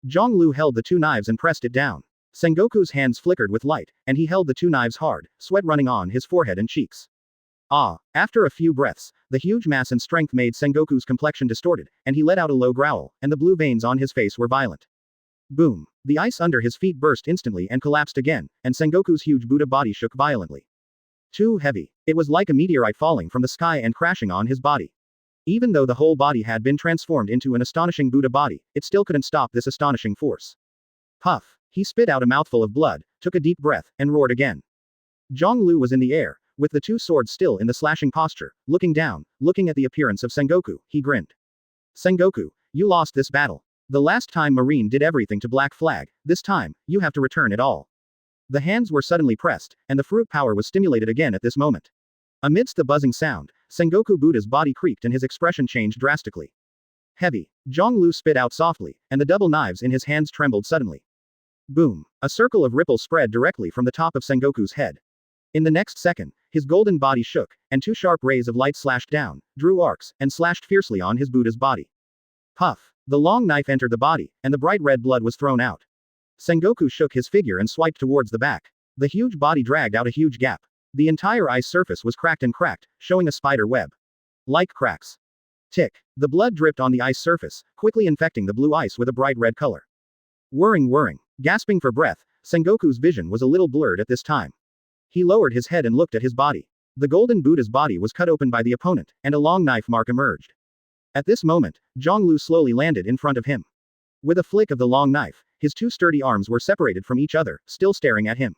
Jiāng Liú held the 2 knives and pressed it down. Sengoku's hands flickered with light, and he held the 2 knives hard, sweat running on his forehead and cheeks. After a few breaths, the huge mass and strength made Sengoku's complexion distorted, and he let out a low growl, and the blue veins on his face were violent. Boom. The ice under his feet burst instantly and collapsed again, and Sengoku's huge Buddha body shook violently. Too heavy. It was like a meteorite falling from the sky and crashing on his body. Even though the whole body had been transformed into an astonishing Buddha body, it still couldn't stop this astonishing force. Puff. He spit out a mouthful of blood, took a deep breath, and roared again. Jiāng Liú was in the air, with the 2 swords still in the slashing posture, looking down, looking at the appearance of Sengoku, he grinned. Sengoku, you lost this battle. The last time Marine did everything to Black Flag, this time, you have to return it all. The hands were suddenly pressed, and the fruit power was stimulated again at this moment. Amidst the buzzing sound, Sengoku Buddha's body creaked and his expression changed drastically. Heavy. Jiāng Liú spit out softly, and the double knives in his hands trembled suddenly. Boom. A circle of ripples spread directly from the top of Sengoku's head. In the next second, his golden body shook, and 2 sharp rays of light slashed down, drew arcs, and slashed fiercely on his Buddha's body. Puff. The long knife entered the body, and the bright red blood was thrown out. Sengoku shook his figure and swiped towards the back. The huge body dragged out a huge gap. The entire ice surface was cracked and cracked, showing a spider web. Like cracks. Tick. The blood dripped on the ice surface, quickly infecting the blue ice with a bright red color. Whirring. Gasping for breath, Sengoku's vision was a little blurred at this time. He lowered his head and looked at his body. The golden Buddha's body was cut open by the opponent, and a long knife mark emerged. At this moment, Jiāng Liú slowly landed in front of him. With a flick of the long knife, his two sturdy arms were separated from each other, still staring at him.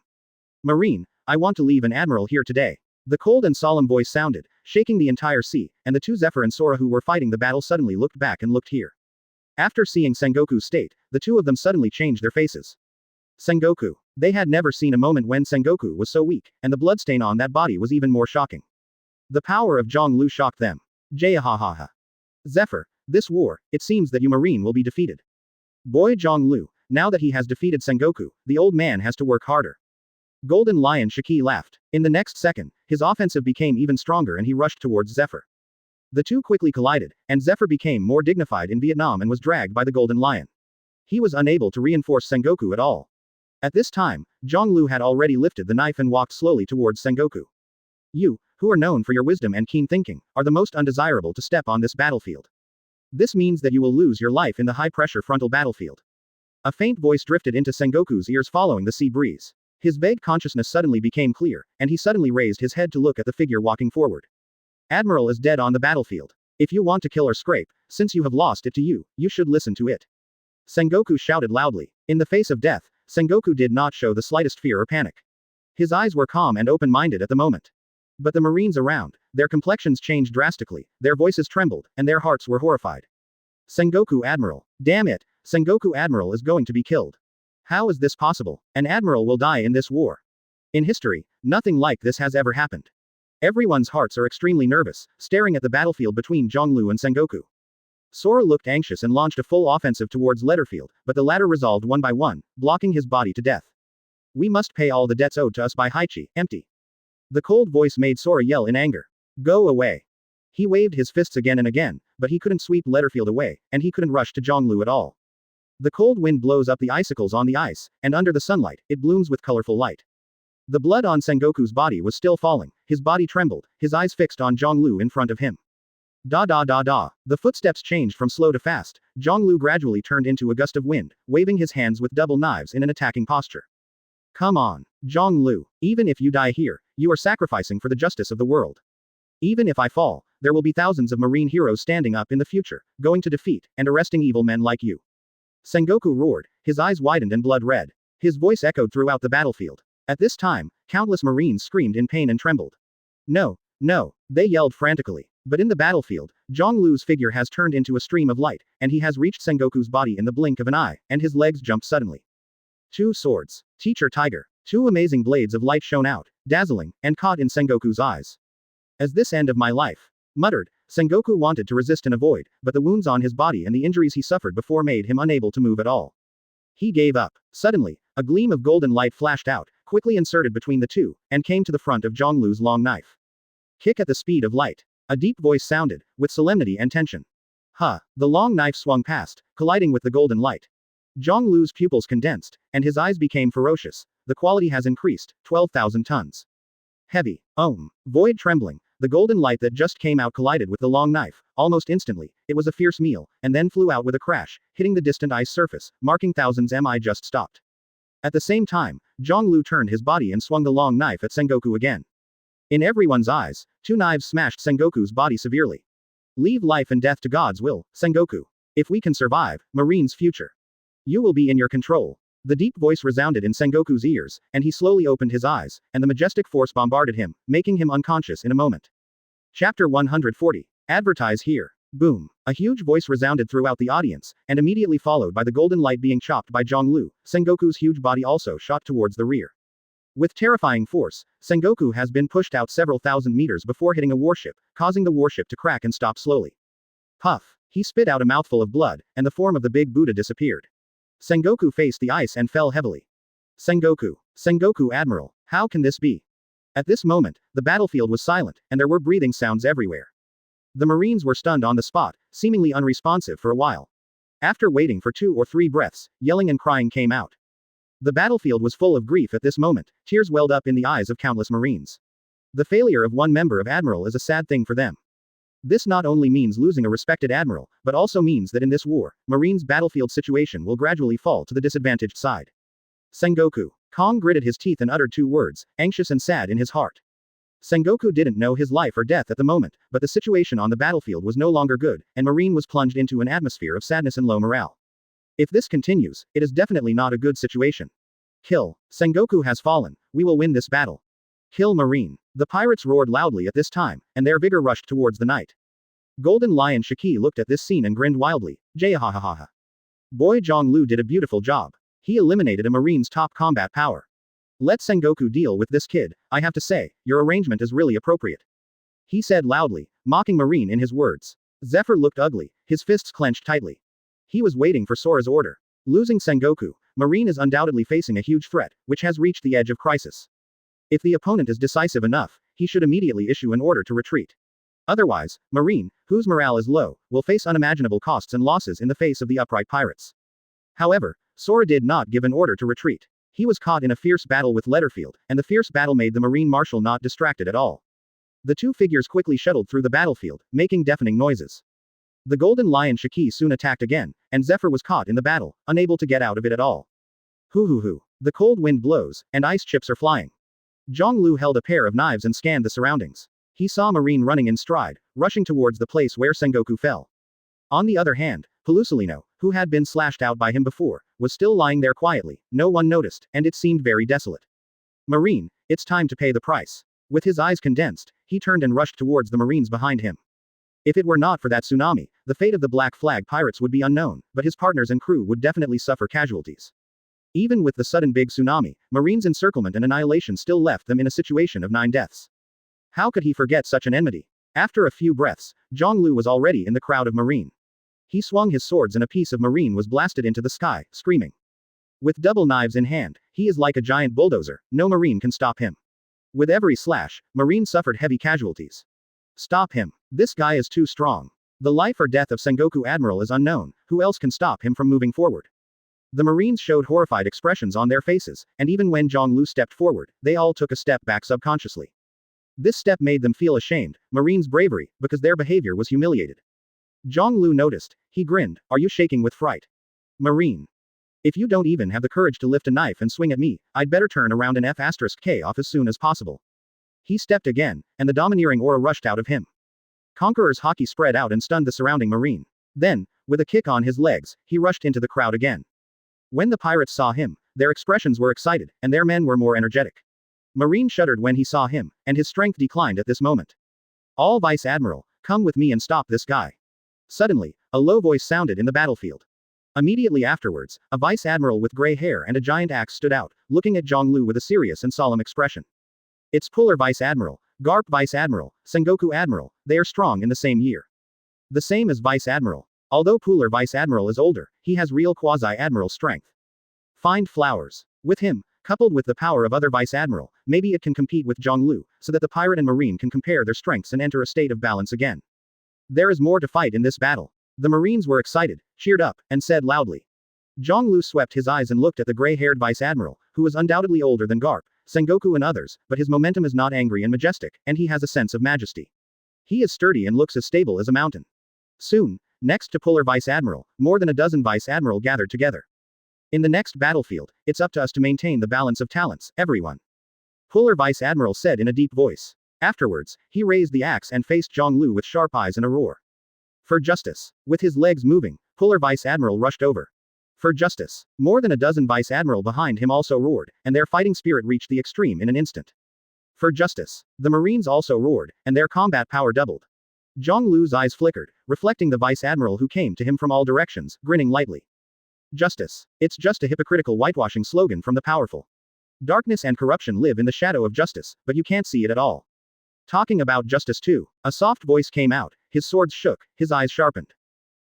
Marine, I want to leave an admiral here today. The cold and solemn voice sounded, shaking the entire sea, and the two Zephyr and Sora who were fighting the battle suddenly looked back and looked here. After seeing Sengoku's state, the two of them suddenly changed their faces. Sengoku. They had never seen a moment when Sengoku was so weak, and the bloodstain on that body was even more shocking. The power of Jiāng Liú shocked them. Jahahaha. Zephyr, this war, it seems that you Marine will be defeated. Boy Jiāng Liú, now that he has defeated Sengoku, the old man has to work harder. Golden Lion Shiki laughed. In the next second, his offensive became even stronger and he rushed towards Zephyr. The two quickly collided, and Zephyr became more dignified in Vietnam and was dragged by the Golden Lion. He was unable to reinforce Sengoku at all. At this time, Jiāng Liú had already lifted the knife and walked slowly towards Sengoku. You, who are known for your wisdom and keen thinking, are the most undesirable to step on this battlefield. This means that you will lose your life in the high-pressure frontal battlefield. A faint voice drifted into Sengoku's ears following the sea breeze. His vague consciousness suddenly became clear, and he suddenly raised his head to look at the figure walking forward. Admiral is dead on the battlefield. If you want to kill or scrape, since you have lost it to you, you should listen to it. Sengoku shouted loudly. In the face of death, Sengoku did not show the slightest fear or panic. His eyes were calm and open-minded at the moment. But the Marines around, their complexions changed drastically, their voices trembled, and their hearts were horrified. Sengoku Admiral. Damn it, Sengoku Admiral is going to be killed. How is this possible? An admiral will die in this war. In history, nothing like this has ever happened. Everyone's hearts are extremely nervous, staring at the battlefield between Jiāng Liú and Sengoku. Sora looked anxious and launched a full offensive towards Letterfield, but the latter resolved one by one, blocking his body to death. We must pay all the debts owed to us by Haichi, empty. The cold voice made Sora yell in anger. Go away. He waved his fists again and again, but he couldn't sweep Letterfield away, and he couldn't rush to Jiāng Liú at all. The cold wind blows up the icicles on the ice, and under the sunlight, it blooms with colorful light. The blood on Sengoku's body was still falling, his body trembled, his eyes fixed on Jiāng Liú in front of him. Da. The footsteps changed from slow to fast. Jiāng Liú gradually turned into a gust of wind, waving his hands with double knives in an attacking posture. Come on, Jiāng Liú, even if you die here, you are sacrificing for the justice of the world. Even if I fall, there will be thousands of Marine heroes standing up in the future, going to defeat and arresting evil men like you. Sengoku roared, his eyes widened and blood red. His voice echoed throughout the battlefield. At this time, countless Marines screamed in pain and trembled. No, they yelled frantically. But in the battlefield, Jiāng Liú's figure has turned into a stream of light, and he has reached Sengoku's body in the blink of an eye, and his legs jumped suddenly. Two swords. Teacher Tiger. Two amazing blades of light shone out, dazzling, and caught in Sengoku's eyes. As this end of my life, muttered, Sengoku wanted to resist and avoid, but the wounds on his body and the injuries he suffered before made him unable to move at all. He gave up. Suddenly, a gleam of golden light flashed out, quickly inserted between the two, and came to the front of Jiāng Liú's long knife. Kick at the speed of light. A deep voice sounded, with solemnity and tension. The long knife swung past, colliding with the golden light. Jiāng Liú's pupils condensed, and his eyes became ferocious. The quality has increased, 12,000 tons. Heavy. Void trembling. The golden light that just came out collided with the long knife, almost instantly. It was a fierce meal, and then flew out with a crash, hitting the distant ice surface, marking thousands mi just stopped. At the same time, Jiāng Liú turned his body and swung the long knife at Sengoku again. In everyone's eyes, two knives smashed Sengoku's body severely. Leave life and death to God's will, Sengoku. If we can survive, Marine's future. You will be in your control. The deep voice resounded in Sengoku's ears, and he slowly opened his eyes, and the majestic force bombarded him, making him unconscious in a moment. Chapter 140. Advertise here. Boom. A huge voice resounded throughout the audience, and immediately followed by the golden light being chopped by Jiāng Liú, Sengoku's huge body also shot towards the rear. With terrifying force, Sengoku has been pushed out several thousand meters before hitting a warship, causing the warship to crack and stop slowly. Puff. He spit out a mouthful of blood, and the form of the big Buddha disappeared. Sengoku faced the ice and fell heavily. Sengoku Admiral, how can this be? At this moment, the battlefield was silent, and there were breathing sounds everywhere. The Marines were stunned on the spot, seemingly unresponsive for a while. After waiting for 2 or 3 breaths, yelling and crying came out. The battlefield was full of grief at this moment, tears welled up in the eyes of countless Marines. The failure of one member of Admiral is a sad thing for them. This not only means losing a respected admiral, but also means that in this war, Marines' battlefield situation will gradually fall to the disadvantaged side. Sengoku. Kong gritted his teeth and uttered 2 words, anxious and sad in his heart. Sengoku didn't know his life or death at the moment, but the situation on the battlefield was no longer good, and Marine was plunged into an atmosphere of sadness and low morale. If this continues, it is definitely not a good situation. Kill. Sengoku has fallen, we will win this battle. Kill Marine. The pirates roared loudly at this time, and their vigor rushed towards the night. Golden Lion Shiki looked at this scene and grinned wildly. Jahahaha. Boy Jiāng Liú did a beautiful job. He eliminated a Marine's top combat power. Let Sengoku deal with this kid, I have to say, your arrangement is really appropriate. He said loudly, mocking Marine in his words. Zephyr looked ugly, his fists clenched tightly. He was waiting for Sora's order. Losing Sengoku, Marine is undoubtedly facing a huge threat, which has reached the edge of crisis. If the opponent is decisive enough, he should immediately issue an order to retreat. Otherwise, Marine, whose morale is low, will face unimaginable costs and losses in the face of the upright pirates. However, Sora did not give an order to retreat. He was caught in a fierce battle with Letterfield, and the fierce battle made the Marine Marshal not distracted at all. The 2 figures quickly shuttled through the battlefield, making deafening noises. The Golden Lion Shiki soon attacked again, and Zephyr was caught in the battle, unable to get out of it at all. Hoo. The cold wind blows, and ice chips are flying. Jiāng Liú held a pair of knives and scanned the surroundings. He saw Marine running in stride, rushing towards the place where Sengoku fell. On the other hand, Pelusalino, who had been slashed out by him before, was still lying there quietly, no one noticed, and it seemed very desolate. Marine, it's time to pay the price. With his eyes condensed, he turned and rushed towards the Marines behind him. If it were not for that tsunami, the fate of the Black Flag pirates would be unknown, but his partners and crew would definitely suffer casualties. Even with the sudden big tsunami, Marines' encirclement and annihilation still left them in a situation of 9 deaths. How could he forget such an enmity? After a few breaths, Jiāng Liú was already in the crowd of Marine. He swung his swords and a piece of Marine was blasted into the sky, screaming. With double knives in hand, he is like a giant bulldozer, no Marine can stop him. With every slash, Marine suffered heavy casualties. Stop him. This guy is too strong. The life or death of Sengoku Admiral is unknown, who else can stop him from moving forward? The Marines showed horrified expressions on their faces, and even when Jiāng Liú stepped forward, they all took a step back subconsciously. This step made them feel ashamed, Marines' bravery, because their behavior was humiliated. Jiāng Liú noticed. He grinned, are you shaking with fright? Marine. If you don't even have the courage to lift a knife and swing at me, I'd better turn around and F*K off as soon as possible. He stepped again, and the domineering aura rushed out of him. Conqueror's haki spread out and stunned the surrounding Marine. Then, with a kick on his legs, he rushed into the crowd again. When the pirates saw him, their expressions were excited, and their men were more energetic. Marine shuddered when he saw him, and his strength declined at this moment. All Vice Admiral, come with me and stop this guy. Suddenly, a low voice sounded in the battlefield. Immediately afterwards, a Vice Admiral with gray hair and a giant axe stood out, looking at Jiāng Liú with a serious and solemn expression. It's Puller Vice Admiral, Garp Vice Admiral, Sengoku Admiral, they are strong in the same year. The same as Vice Admiral. Although Puller Vice Admiral is older, he has real quasi-admiral strength. Find flowers. With him, coupled with the power of other Vice Admiral, maybe it can compete with Jiāng Liú, so that the pirate and Marine can compare their strengths and enter a state of balance again. There is more to fight in this battle. The Marines were excited, cheered up, and said loudly. Jiāng Liú swept his eyes and looked at the gray-haired Vice Admiral, who was undoubtedly older than Garp, Sengoku and others, but his momentum is not angry and majestic, and he has a sense of majesty. He is sturdy and looks as stable as a mountain. Soon, next to Puller Vice Admiral, more than a dozen Vice Admiral gathered together. In the next battlefield, it's up to us to maintain the balance of talents, everyone. Puller Vice Admiral said in a deep voice. Afterwards, he raised the axe and faced Jiāng Liú with sharp eyes and a roar. For justice. With his legs moving, Puller Vice Admiral rushed over. For justice. More than a dozen Vice Admiral behind him also roared, and their fighting spirit reached the extreme in an instant. For justice. The Marines also roared, and their combat power doubled. Jiāng Liú's eyes flickered, reflecting the Vice Admiral who came to him from all directions, grinning lightly. Justice. It's just a hypocritical whitewashing slogan from the powerful. Darkness and corruption live in the shadow of justice, but you can't see it at all. Talking about justice too. A soft voice came out, his swords shook, his eyes sharpened.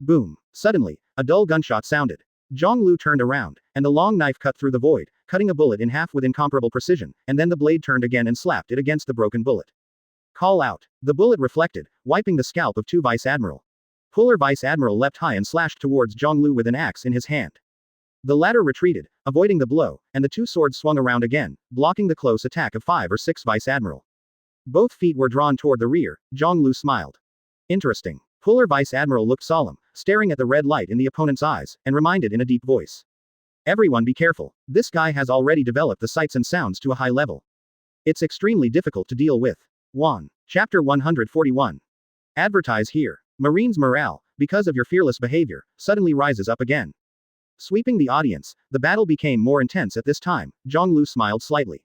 Boom. Suddenly, a dull gunshot sounded. Jiāng Liú turned around, and the long knife cut through the void, cutting a bullet in half with incomparable precision, and then the blade turned again and slapped it against the broken bullet. Call out. The bullet reflected, wiping the scalp of 2 Vice Admiral. Polar Vice Admiral leapt high and slashed towards Jiāng Liú with an axe in his hand. The latter retreated, avoiding the blow, and the two swords swung around again, blocking the close attack of 5 or 6 Vice Admiral. Both feet were drawn toward the rear. Jiāng Liú smiled. Interesting. Polar Vice Admiral looked solemn, staring at the red light in the opponent's eyes, and reminded in a deep voice. Everyone be careful. This guy has already developed the sights and sounds to a high level. It's extremely difficult to deal with. 1. Chapter 141. Advertise here. Marines' morale, because of your fearless behavior, suddenly rises up again. Sweeping the audience, the battle became more intense at this time. Jiāng Liú smiled slightly.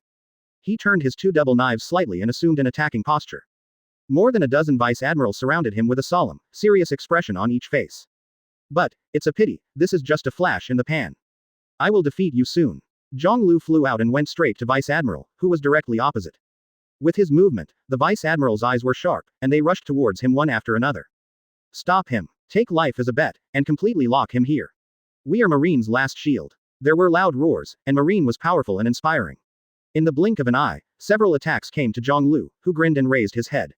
He turned his two double knives slightly and assumed an attacking posture. More than a dozen Vice Admirals surrounded him with a solemn, serious expression on each face. But, it's a pity, this is just a flash in the pan. I will defeat you soon. Jiāng Liú flew out and went straight to Vice Admiral, who was directly opposite. With his movement, the Vice Admiral's eyes were sharp, and they rushed towards him one after another. Stop him. Take life as a bet, and completely lock him here. We are Marine's last shield. There were loud roars, and Marine was powerful and inspiring. In the blink of an eye, several attacks came to Jiāng Liú, who grinned and raised his head.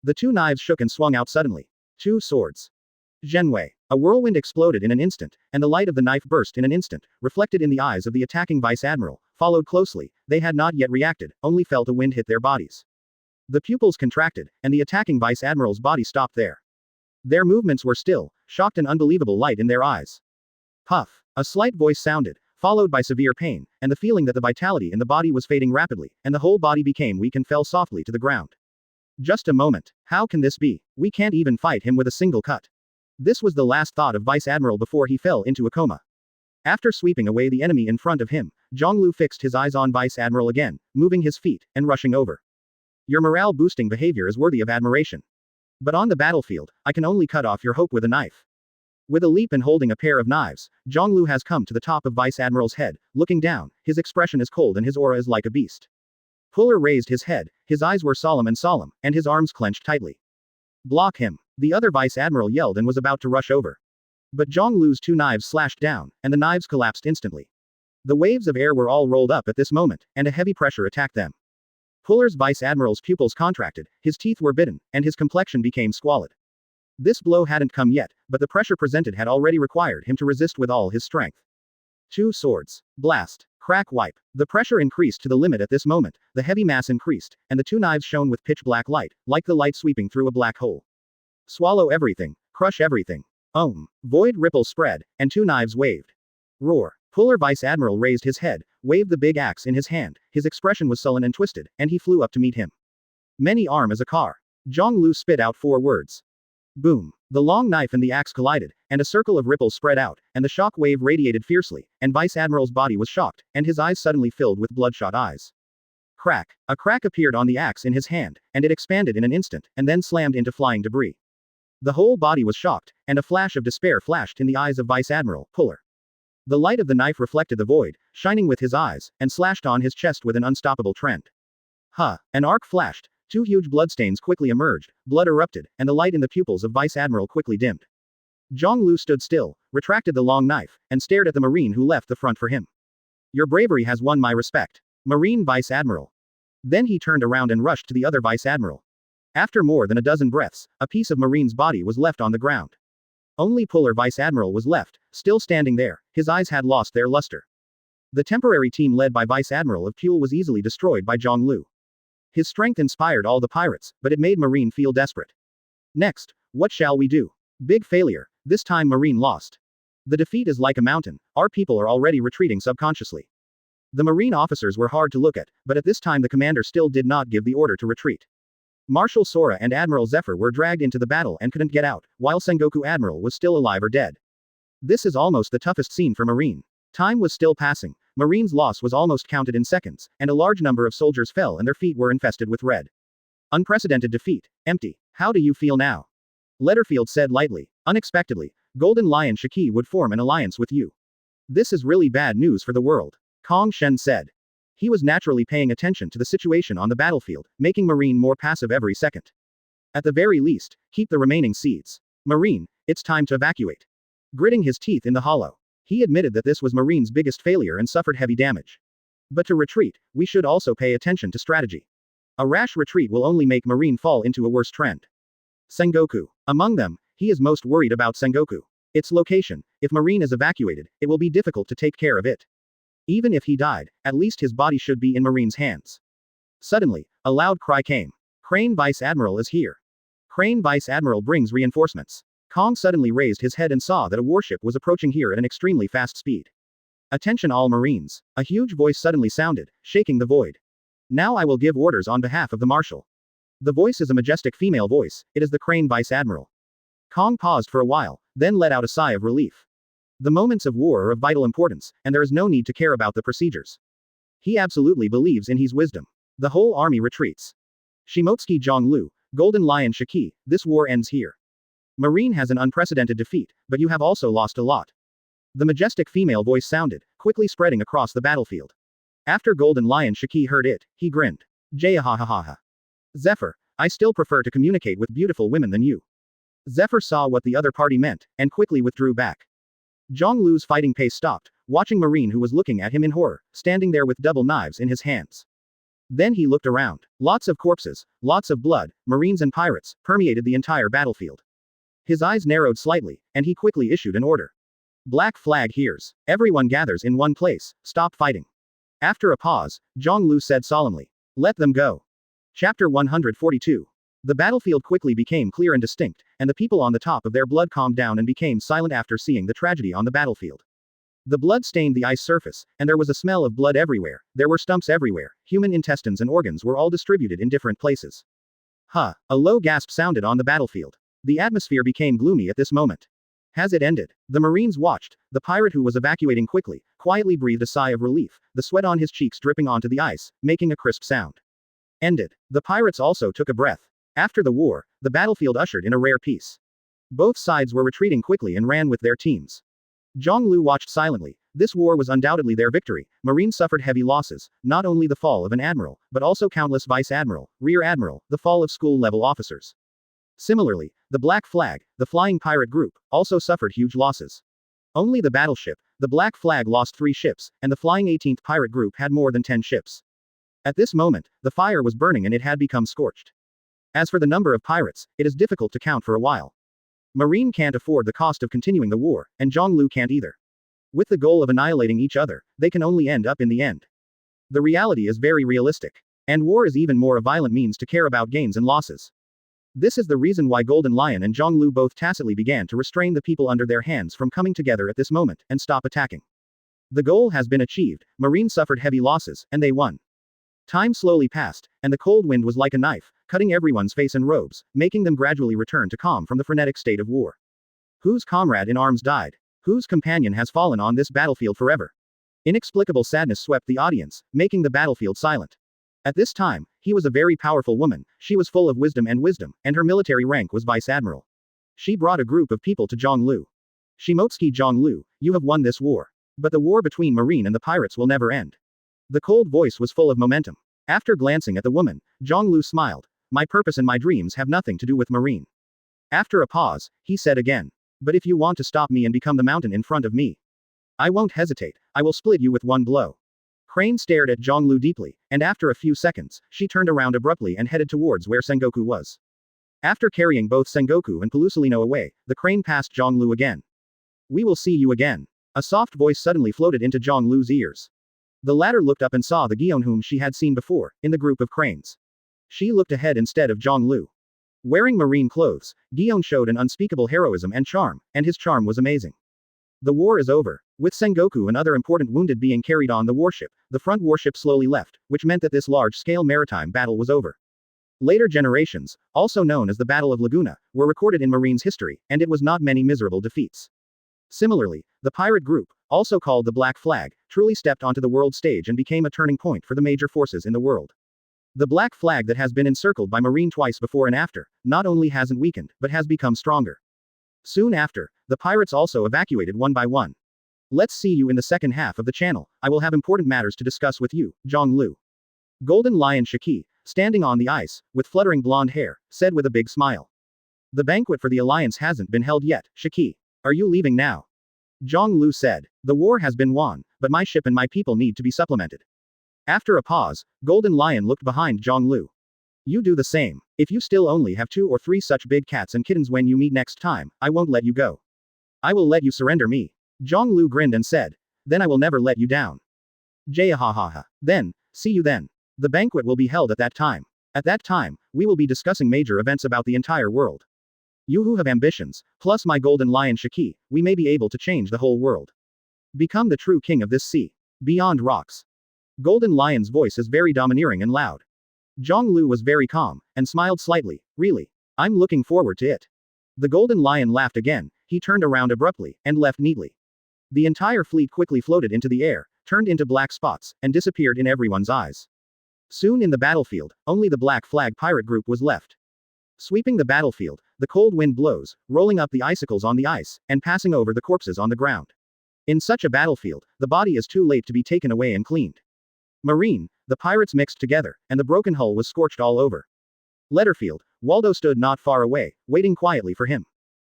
The two knives shook and swung out suddenly. 2 swords. Zhenwei. A whirlwind exploded in an instant, and the light of the knife burst in an instant, reflected in the eyes of the attacking Vice Admiral, followed closely. They had not yet reacted, only felt a wind hit their bodies. The pupils contracted, and the attacking Vice Admiral's body stopped there. Their movements were still, shocked and unbelievable light in their eyes. Puff. A slight voice sounded, followed by severe pain, and the feeling that the vitality in the body was fading rapidly, and the whole body became weak and fell softly to the ground. Just a moment. How can this be? We can't even fight him with a single cut. This was the last thought of Vice Admiral before he fell into a coma. After sweeping away the enemy in front of him, Jiāng Liú fixed his eyes on Vice Admiral again, moving his feet, and rushing over. Your morale-boosting behavior is worthy of admiration. But on the battlefield, I can only cut off your hope with a knife. With a leap and holding a pair of knives, Jiāng Liú has come to the top of Vice Admiral's head, looking down, his expression is cold and his aura is like a beast. Puller raised his head, his eyes were solemn, and his arms clenched tightly. Block him. The other Vice Admiral yelled and was about to rush over. But Jiāng Liú's 2 knives slashed down, and the knives collapsed instantly. The waves of air were all rolled up at this moment, and a heavy pressure attacked them. Puller's Vice Admiral's pupils contracted, his teeth were bitten, and his complexion became squalid. This blow hadn't come yet, but the pressure presented had already required him to resist with all his strength. 2 swords. Blast. Crack wipe. The pressure increased to the limit at this moment, the heavy mass increased, and the 2 knives shone with pitch black light, like the light sweeping through a black hole. Swallow everything. Crush everything. Void ripple spread, and 2 knives waved. Roar. Puller Vice Admiral raised his head, waved the big axe in his hand, his expression was sullen and twisted, and he flew up to meet him. Many arm as a car. Jiāng Liú spit out 4 words. Boom. The long knife and the axe collided, and a circle of ripples spread out, and the shock wave radiated fiercely, and Vice Admiral's body was shocked, and his eyes suddenly filled with bloodshot eyes. Crack. A crack appeared on the axe in his hand, and it expanded in an instant, and then slammed into flying debris. The whole body was shocked, and a flash of despair flashed in the eyes of Vice Admiral Puller. The light of the knife reflected the void, shining with his eyes, and slashed on his chest with an unstoppable trend. An arc flashed. 2 huge bloodstains quickly emerged, blood erupted, and the light in the pupils of Vice Admiral quickly dimmed. Jiāng Liú stood still, retracted the long knife, and stared at the Marine who left the front for him. Your bravery has won my respect. Marine Vice Admiral. Then he turned around and rushed to the other Vice Admiral. After more than a dozen breaths, a piece of Marine's body was left on the ground. Only Puller Vice Admiral was left, still standing there, his eyes had lost their luster. The temporary team led by Vice Admiral of Pule was easily destroyed by Jiāng Liú. His strength inspired all the pirates, but it made Marine feel desperate. Next, what shall we do? Big failure. This time Marine lost. The defeat is like a mountain, our people are already retreating subconsciously. The Marine officers were hard to look at, but at this time the commander still did not give the order to retreat. Marshal Sora and Admiral Zephyr were dragged into the battle and couldn't get out, while Sengoku Admiral was still alive or dead. This is almost the toughest scene for Marine. Time was still passing, Marine's loss was almost counted in seconds, and a large number of soldiers fell and their feet were infested with red. Unprecedented defeat. Empty. How do you feel now? Letterfield said lightly. Unexpectedly, Golden Lion Shiki would form an alliance with you. This is really bad news for the world. Kong Shen said. He was naturally paying attention to the situation on the battlefield, making Marine more passive every second. At the very least, keep the remaining seeds. Marine, it's time to evacuate. Gritting his teeth in the hollow. He admitted that this was Marine's biggest failure and suffered heavy damage. But to retreat, we should also pay attention to strategy. A rash retreat will only make Marine fall into a worse trend. Sengoku. Among them, he is most worried about Sengoku. Its location. If Marine is evacuated, it will be difficult to take care of it. Even if he died, at least his body should be in Marine's hands. Suddenly, a loud cry came. Crane Vice Admiral is here. Crane Vice Admiral brings reinforcements. Kong suddenly raised his head and saw that a warship was approaching here at an extremely fast speed. Attention all Marines. A huge voice suddenly sounded, shaking the void. Now I will give orders on behalf of the Marshal. The voice is a majestic female voice, it is the Crane Vice Admiral. Kong paused for a while, then let out a sigh of relief. The moments of war are of vital importance, and there is no need to care about the procedures. He absolutely believes in his wisdom. The whole army retreats. Shimotsuki Jiāng Liú, Golden Lion Shiki, this war ends here. Marine has an unprecedented defeat, but you have also lost a lot. The majestic female voice sounded, quickly spreading across the battlefield. After Golden Lion Shiki heard it, he grinned. Jahahaha. Zephyr, I still prefer to communicate with beautiful women than you. Zephyr saw what the other party meant, and quickly withdrew back. Jiāng Liú's fighting pace stopped, watching Marine who was looking at him in horror, standing there with double knives in his hands. Then he looked around. Lots of corpses, lots of blood, Marines and pirates, permeated the entire battlefield. His eyes narrowed slightly, and he quickly issued an order. Black flag hears. Everyone gathers in one place, stop fighting. After a pause, Jiāng Liú said solemnly. Let them go. Chapter 142. The battlefield quickly became clear and distinct, and the people on the top of their blood calmed down and became silent after seeing the tragedy on the battlefield. The blood stained the ice surface, and there was a smell of blood everywhere, there were stumps everywhere, human intestines and organs were all distributed in different places. A low gasp sounded on the battlefield. The atmosphere became gloomy at this moment. Has it ended? The Marines watched. The pirate who was evacuating quickly, quietly breathed a sigh of relief, the sweat on his cheeks dripping onto the ice, making a crisp sound. Ended. The pirates also took a breath. After the war, the battlefield ushered in a rare peace. Both sides were retreating quickly and ran with their teams. Jiāng Liú watched silently. This war was undoubtedly their victory. Marine suffered heavy losses, not only the fall of an admiral, but also countless vice admiral, rear admiral, the fall of school-level officers. Similarly, the Black Flag, the flying pirate group, also suffered huge losses. Only the battleship, the Black Flag lost 3 ships, and the flying 18th pirate group had more than 10 ships. At this moment, the fire was burning and it had become scorched. As for the number of pirates, it is difficult to count for a while. Marine can't afford the cost of continuing the war, and Jiāng Liú can't either. With the goal of annihilating each other, they can only end up in the end. The reality is very realistic. And war is even more a violent means to care about gains and losses. This is the reason why Golden Lion and Jiāng Liú both tacitly began to restrain the people under their hands from coming together at this moment, and stop attacking. The goal has been achieved, Marine suffered heavy losses, and they won. Time slowly passed, and the cold wind was like a knife, cutting everyone's face and robes, making them gradually return to calm from the frenetic state of war. Whose comrade in arms died? Whose companion has fallen on this battlefield forever? Inexplicable sadness swept the audience, making the battlefield silent. At this time, he was a very powerful woman, she was full of wisdom, and her military rank was vice admiral. She brought a group of people to Jiāng Liú. Shimotsuki Jiāng Liú, you have won this war. But the war between Marine and the pirates will never end. The cold voice was full of momentum. After glancing at the woman, Jiāng Liú smiled. My purpose and my dreams have nothing to do with Marine. After a pause, he said again. But if you want to stop me and become the mountain in front of me, I won't hesitate, I will split you with one blow. Crane stared at Jiāng Liú deeply, and after a few seconds, she turned around abruptly and headed towards where Sengoku was. After carrying both Sengoku and Pelusalino away, the crane passed Jiāng Liú again. We will see you again. A soft voice suddenly floated into Jiāng Liú's ears. The latter looked up and saw the Guion whom she had seen before, in the group of cranes. She looked ahead instead of Jiāng Liú. Wearing marine clothes, Guion showed an unspeakable heroism and charm, and his charm was amazing. The war is over. With Sengoku and other important wounded being carried on the warship, the front warship slowly left, which meant that this large-scale maritime battle was over. Later generations, also known as the Battle of Lagona, were recorded in Marine's history, and it was not many miserable defeats. Similarly, the pirate group, also called the Black Flag, truly stepped onto the world stage and became a turning point for the major forces in the world. The Black Flag that has been encircled by Marine twice before and after, not only hasn't weakened, but has become stronger. Soon after, the pirates also evacuated one by one. Let's see you in the second half of the channel, I will have important matters to discuss with you, Jiāng Liú. Golden Lion Shiki, standing on the ice, with fluttering blonde hair, said with a big smile. The banquet for the alliance hasn't been held yet, Shiki. Are you leaving now? Jiāng Liú said. The war has been won, but my ship and my people need to be supplemented. After a pause, Golden Lion looked behind Jiāng Liú. You do the same. If you still only have 2 or 3 such big cats and kittens when you meet next time, I won't let you go. I will let you surrender me. Jiāng Liú grinned and said. Then I will never let you down. Jahahaha. Then, see you then. The banquet will be held at that time. At that time, we will be discussing major events about the entire world. You who have ambitions, plus my golden Lion Shiki, we may be able to change the whole world. Become the true king of this sea. Beyond rocks. Golden Lion's voice is very domineering and loud. Jiāng Liú was very calm, and smiled slightly. Really? I'm looking forward to it. The Golden Lion laughed again, he turned around abruptly, and left neatly. The entire fleet quickly floated into the air, turned into black spots, and disappeared in everyone's eyes. Soon in the battlefield, only the Black Flag pirate group was left. Sweeping the battlefield, the cold wind blows, rolling up the icicles on the ice, and passing over the corpses on the ground. In such a battlefield, the body is too late to be taken away and cleaned. Marine, the pirates mixed together, and the broken hull was scorched all over. Letterfield, Waldo stood not far away, waiting quietly for him.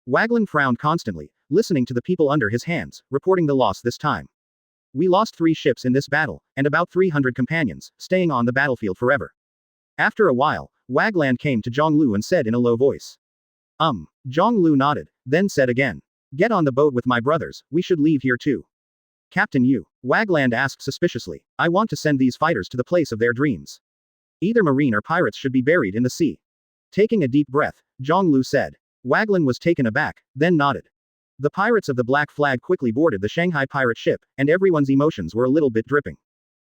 Wagland frowned constantly, listening to the people under his hands, reporting the loss this time. We lost 3 ships in this battle, and about 300 companions, staying on the battlefield forever. After a while, Wagland came to Jiāng Liú and said in a low voice. Jiāng Liú nodded, then said again. Get on the boat with my brothers, we should leave here too. Captain you, Wagland asked suspiciously. I want to send these fighters to the place of their dreams. Either marine or pirates should be buried in the sea. Taking a deep breath, Jiāng Liú said. Wagland was taken aback, then nodded. The pirates of the Black Flag quickly boarded the Shanghai pirate ship, and everyone's emotions were a little bit dripping.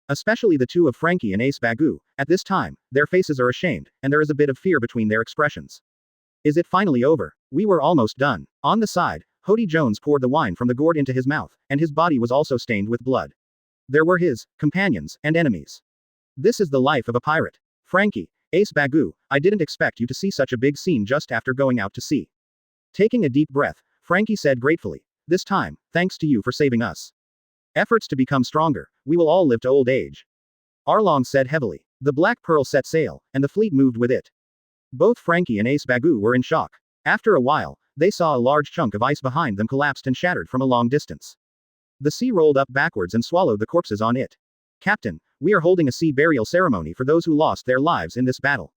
Especially the 2 of Frankie and Ace Bagu. At this time, their faces are ashamed, and there is a bit of fear between their expressions. Is it finally over? We were almost done. On the side, Hody Jones poured the wine from the gourd into his mouth, and his body was also stained with blood. There were his companions and enemies. This is the life of a pirate. Frankie, Ace Bagu, I didn't expect you to see such a big scene just after going out to sea. Taking a deep breath, Frankie said gratefully. This time, thanks to you for saving us. Efforts to become stronger, we will all live to old age. Arlong said heavily. The Black Pearl set sail, and the fleet moved with it. Both Frankie and Ace Bagu were in shock. After a while, they saw a large chunk of ice behind them collapsed and shattered from a long distance. The sea rolled up backwards and swallowed the corpses on it. Captain, we are holding a sea burial ceremony for those who lost their lives in this battle.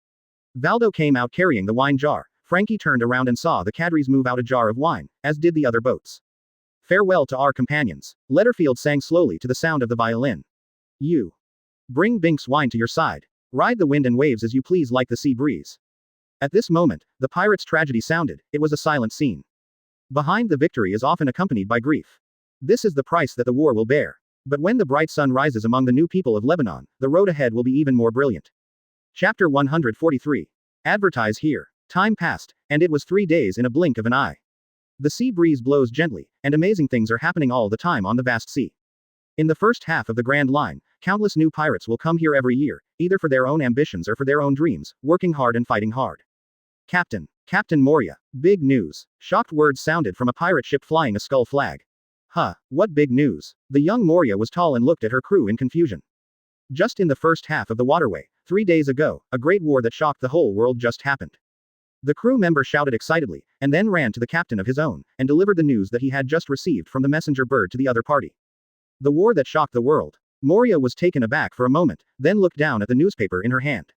Valdo came out carrying the wine jar. Frankie turned around and saw the Cadres move out a jar of wine, as did the other boats. Farewell to our companions. Letterfield sang slowly to the sound of the violin. You. Bring Bink's wine to your side. Ride the wind and waves as you please like the sea breeze. At this moment, the pirate's tragedy sounded. It was a silent scene. Behind the victory is often accompanied by grief. This is the price that the war will bear. But when the bright sun rises among the new people of Lebanon, the road ahead will be even more brilliant. Chapter 143. Advertise here. Time passed, and it was 3 days in a blink of an eye. The sea breeze blows gently, and amazing things are happening all the time on the vast sea. In the first half of the Grand Line, countless new pirates will come here every year, either for their own ambitions or for their own dreams, working hard and fighting hard. Captain Moria. Big news. Shocked words sounded from a pirate ship flying a skull flag. Huh, what big news? The young Moria was tall and looked at her crew in confusion. Just in the first half of the waterway, 3 days ago, a great war that shocked the whole world just happened. The crew member shouted excitedly, and then ran to the captain of his own, and delivered the news that he had just received from the messenger bird to the other party. The war that shocked the world. Moria was taken aback for a moment, then looked down at the newspaper in her hand.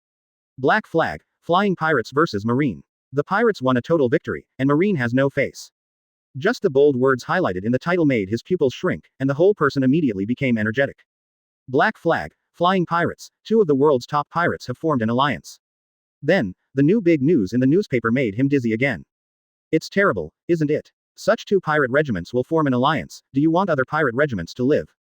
Black Flag, Flying Pirates versus Marine. The pirates won a total victory, and Marine has no face. Just the bold words highlighted in the title made his pupils shrink, and the whole person immediately became energetic. Black Flag, Flying Pirates, 2 of the world's top pirates have formed an alliance. Then, the new big news in the newspaper made him dizzy again. It's terrible, isn't it? Such 2 pirate regiments will form an alliance. Do you want other pirate regiments to live?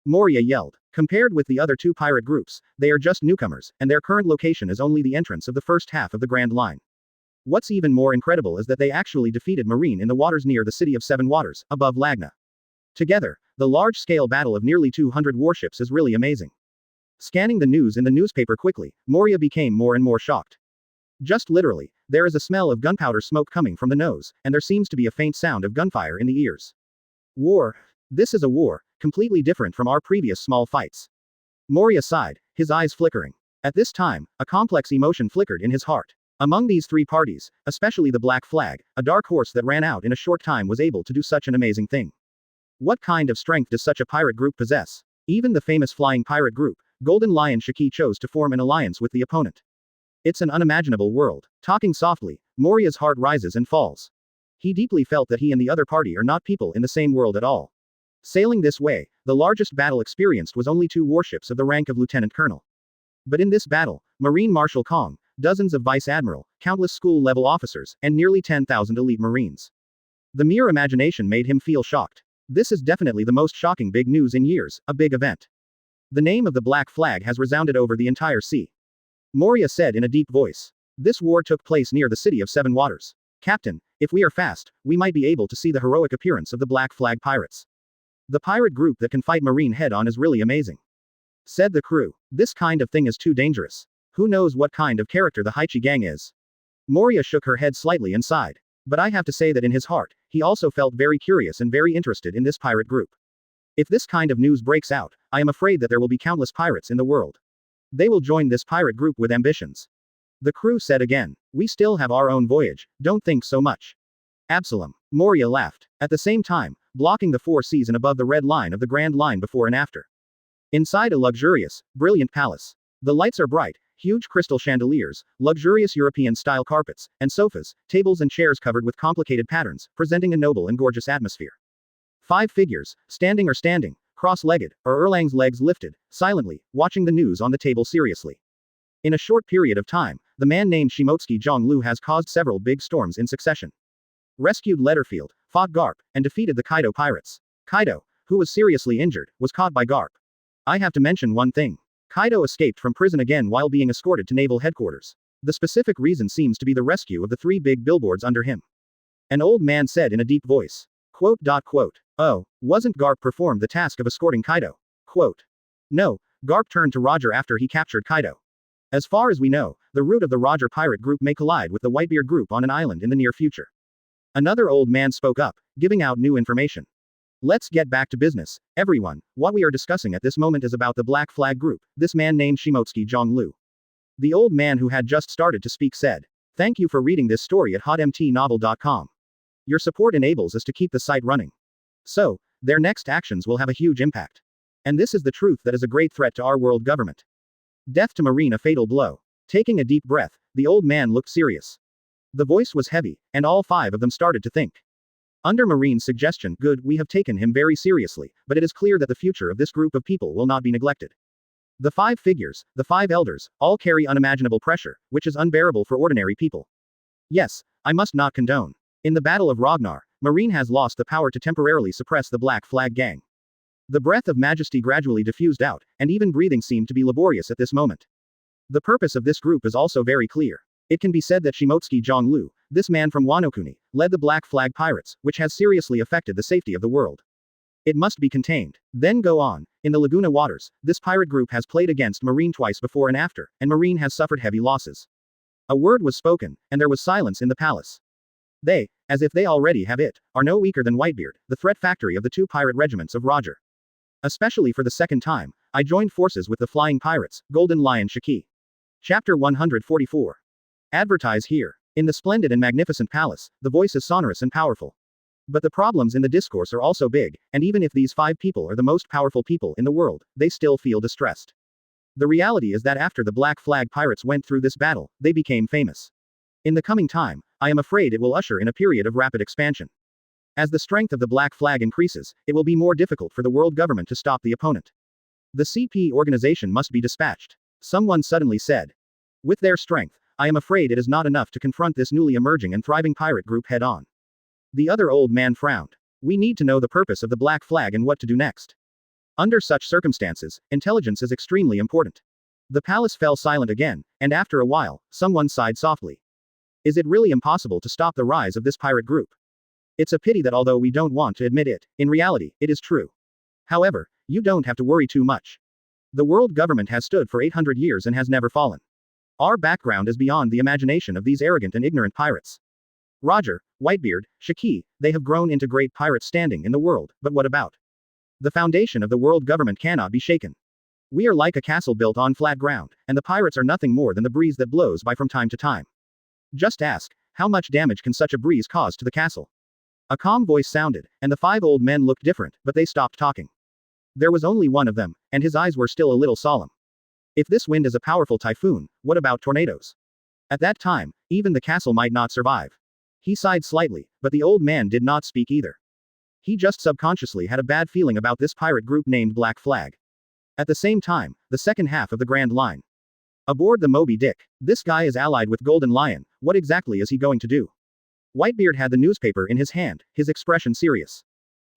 Moria yelled. Compared with the other 2 pirate groups, they are just newcomers, and their current location is only the entrance of the first half of the Grand Line. What's even more incredible is that they actually defeated Marine in the waters near the city of 7 Waters, above Lagona. Together, the large-scale battle of nearly 200 warships is really amazing. Scanning the news in the newspaper quickly, Moria became more and more shocked. Just literally, there is a smell of gunpowder smoke coming from the nose, and there seems to be a faint sound of gunfire in the ears. War. This is a war, completely different from our previous small fights. Moria sighed, his eyes flickering. At this time, a complex emotion flickered in his heart. Among these 3 parties, especially the Black Flag, a dark horse that ran out in a short time was able to do such an amazing thing. What kind of strength does such a pirate group possess? Even the famous flying pirate group, Golden Lion Shiki chose to form an alliance with the opponent. It's an unimaginable world. Talking softly, Moriya's heart rises and falls. He deeply felt that he and the other party are not people in the same world at all. Sailing this way, the largest battle experienced was only 2 warships of the rank of lieutenant colonel. But in this battle, Marine Marshal Kong, dozens of vice admiral, countless school-level officers, and nearly 10,000 elite marines. The mere imagination made him feel shocked. This is definitely the most shocking big news in years, a big event. The name of the Black Flag has resounded over the entire sea. Moriya said in a deep voice. This war took place near the city of Seven Waters. Captain, if we are fast, we might be able to see the heroic appearance of the Black Flag pirates. The pirate group that can fight Marine head-on is really amazing. Said the crew. This kind of thing is too dangerous. Who knows what kind of character the Heichi gang is? Moriya shook her head slightly and sighed. But I have to say that in his heart, he also felt very curious and very interested in this pirate group. If this kind of news breaks out, I am afraid that there will be countless pirates in the world. They will join this pirate group with ambitions. The crew said again. We still have our own voyage, don't think so much. Absalom. Moriya laughed. At the same time, blocking the 4 seas and above the red line of the Grand Line before and after. Inside a luxurious, brilliant palace. The lights are bright, huge crystal chandeliers, luxurious European-style carpets, and sofas, tables and chairs covered with complicated patterns, presenting a noble and gorgeous atmosphere. 5 figures, standing, cross-legged, or Erlang's legs lifted, silently, watching the news on the table seriously. In a short period of time, the man named Shimotsuki Jiāng Liú has caused several big storms in succession. Rescued Letterfield, fought Garp, and defeated the Kaido pirates. Kaido, who was seriously injured, was caught by Garp. I have to mention one thing. Kaido escaped from prison again while being escorted to naval headquarters. The specific reason seems to be the rescue of the 3 big billboards under him. An old man said in a deep voice. Oh, wasn't Garp performed the task of escorting Kaido? No, Garp turned to Roger after he captured Kaido. As far as we know, the route of the Roger pirate group may collide with the Whitebeard group on an island in the near future. Another old man spoke up, giving out new information. Let's get back to business, everyone. What we are discussing at this moment is about the Black Flag group, this man named Shimotsuki Jiāng Liú. The old man who had just started to speak said. Thank you for reading this story at hotmtnovel.com. Your support enables us to keep the site running. So, their next actions will have a huge impact. And this is the truth that is a great threat to our world government. Death to Marine, a fatal blow. Taking a deep breath, the old man looked serious. The voice was heavy, and all 5 of them started to think. Under Marine's suggestion, good, we have taken him very seriously, but it is clear that the future of this group of people will not be neglected. The 5 figures, the 5 elders, all carry unimaginable pressure, which is unbearable for ordinary people. Yes, I must not condone. In the Battle of Ragnar, Marine has lost the power to temporarily suppress the Black Flag gang. The breath of majesty gradually diffused out, and even breathing seemed to be laborious at this moment. The purpose of this group is also very clear. It can be said that Shimotsuki Jiāng Liú, this man from Wanokuni, led the Black Flag pirates, which has seriously affected the safety of the world. It must be contained. Then go on. In the Laguna waters, this pirate group has played against Marine twice before and after, and Marine has suffered heavy losses. A word was spoken, and there was silence in the palace. They, as if they already have it, are no weaker than Whitebeard, the threat factory of the 2 pirate regiments of Roger. Especially for the second time, I joined forces with the flying pirates, Golden Lion Shiki. Chapter 144. Advertise here. In the splendid and magnificent palace, the voice is sonorous and powerful. But the problems in the discourse are also big, and even if these 5 people are the most powerful people in the world, they still feel distressed. The reality is that after the Black Flag pirates went through this battle, they became famous. In the coming time, I am afraid it will usher in a period of rapid expansion. As the strength of the Black Flag increases, it will be more difficult for the world government to stop the opponent. The CP organization must be dispatched. Someone suddenly said. With their strength, I am afraid it is not enough to confront this newly emerging and thriving pirate group head-on. The other old man frowned. We need to know the purpose of the Black Flag and what to do next. Under such circumstances, intelligence is extremely important. The palace fell silent again, and after a while, someone sighed softly. Is it really impossible to stop the rise of this pirate group? It's a pity that although we don't want to admit it, in reality, it is true. However, you don't have to worry too much. The world government has stood for 800 years and has never fallen. Our background is beyond the imagination of these arrogant and ignorant pirates. Roger, Whitebeard, Shiki, they have grown into great pirates standing in the world, but what about? The foundation of the world government cannot be shaken. We are like a castle built on flat ground, and the pirates are nothing more than the breeze that blows by from time to time. Just ask, how much damage can such a breeze cause to the castle? A calm voice sounded, and the 5 old men looked different, but they stopped talking. There was only one of them, and his eyes were still a little solemn. If this wind is a powerful typhoon, what about tornadoes? At that time, even the castle might not survive. He sighed slightly, but the old man did not speak either. He just subconsciously had a bad feeling about this pirate group named Black Flag. At the same time, the second half of the Grand Line. Aboard the Moby Dick. This guy is allied with Golden Lion, what exactly is he going to do? Whitebeard had the newspaper in his hand, his expression serious.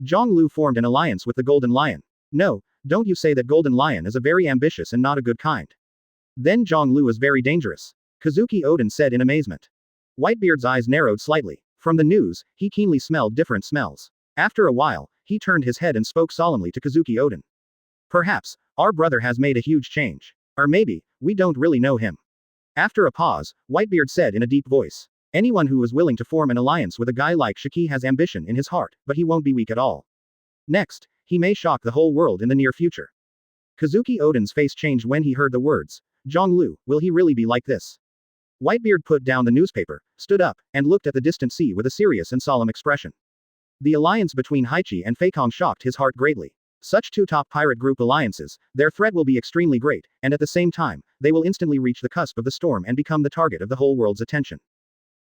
Jiāng Liú formed an alliance with the Golden Lion. No, don't you say that Golden Lion is a very ambitious and not a good kind. Then Jiāng Liú is very dangerous. Kazuki Oden said in amazement. Whitebeard's eyes narrowed slightly. From the news, he keenly smelled different smells. After a while, he turned his head and spoke solemnly to Kazuki Oden. Perhaps, our brother has made a huge change. Or maybe, we don't really know him. After a pause, Whitebeard said in a deep voice. Anyone who is willing to form an alliance with a guy like Shiki has ambition in his heart, but he won't be weak at all. Next, he may shock the whole world in the near future. Kazuki Oden's face changed when he heard the words. Jiāng Liú, will he really be like this? Whitebeard put down the newspaper, stood up, and looked at the distant sea with a serious and solemn expression. The alliance between Haichi and Feikong shocked his heart greatly. Such two top pirate group alliances, their threat will be extremely great, and at the same time, they will instantly reach the cusp of the storm and become the target of the whole world's attention.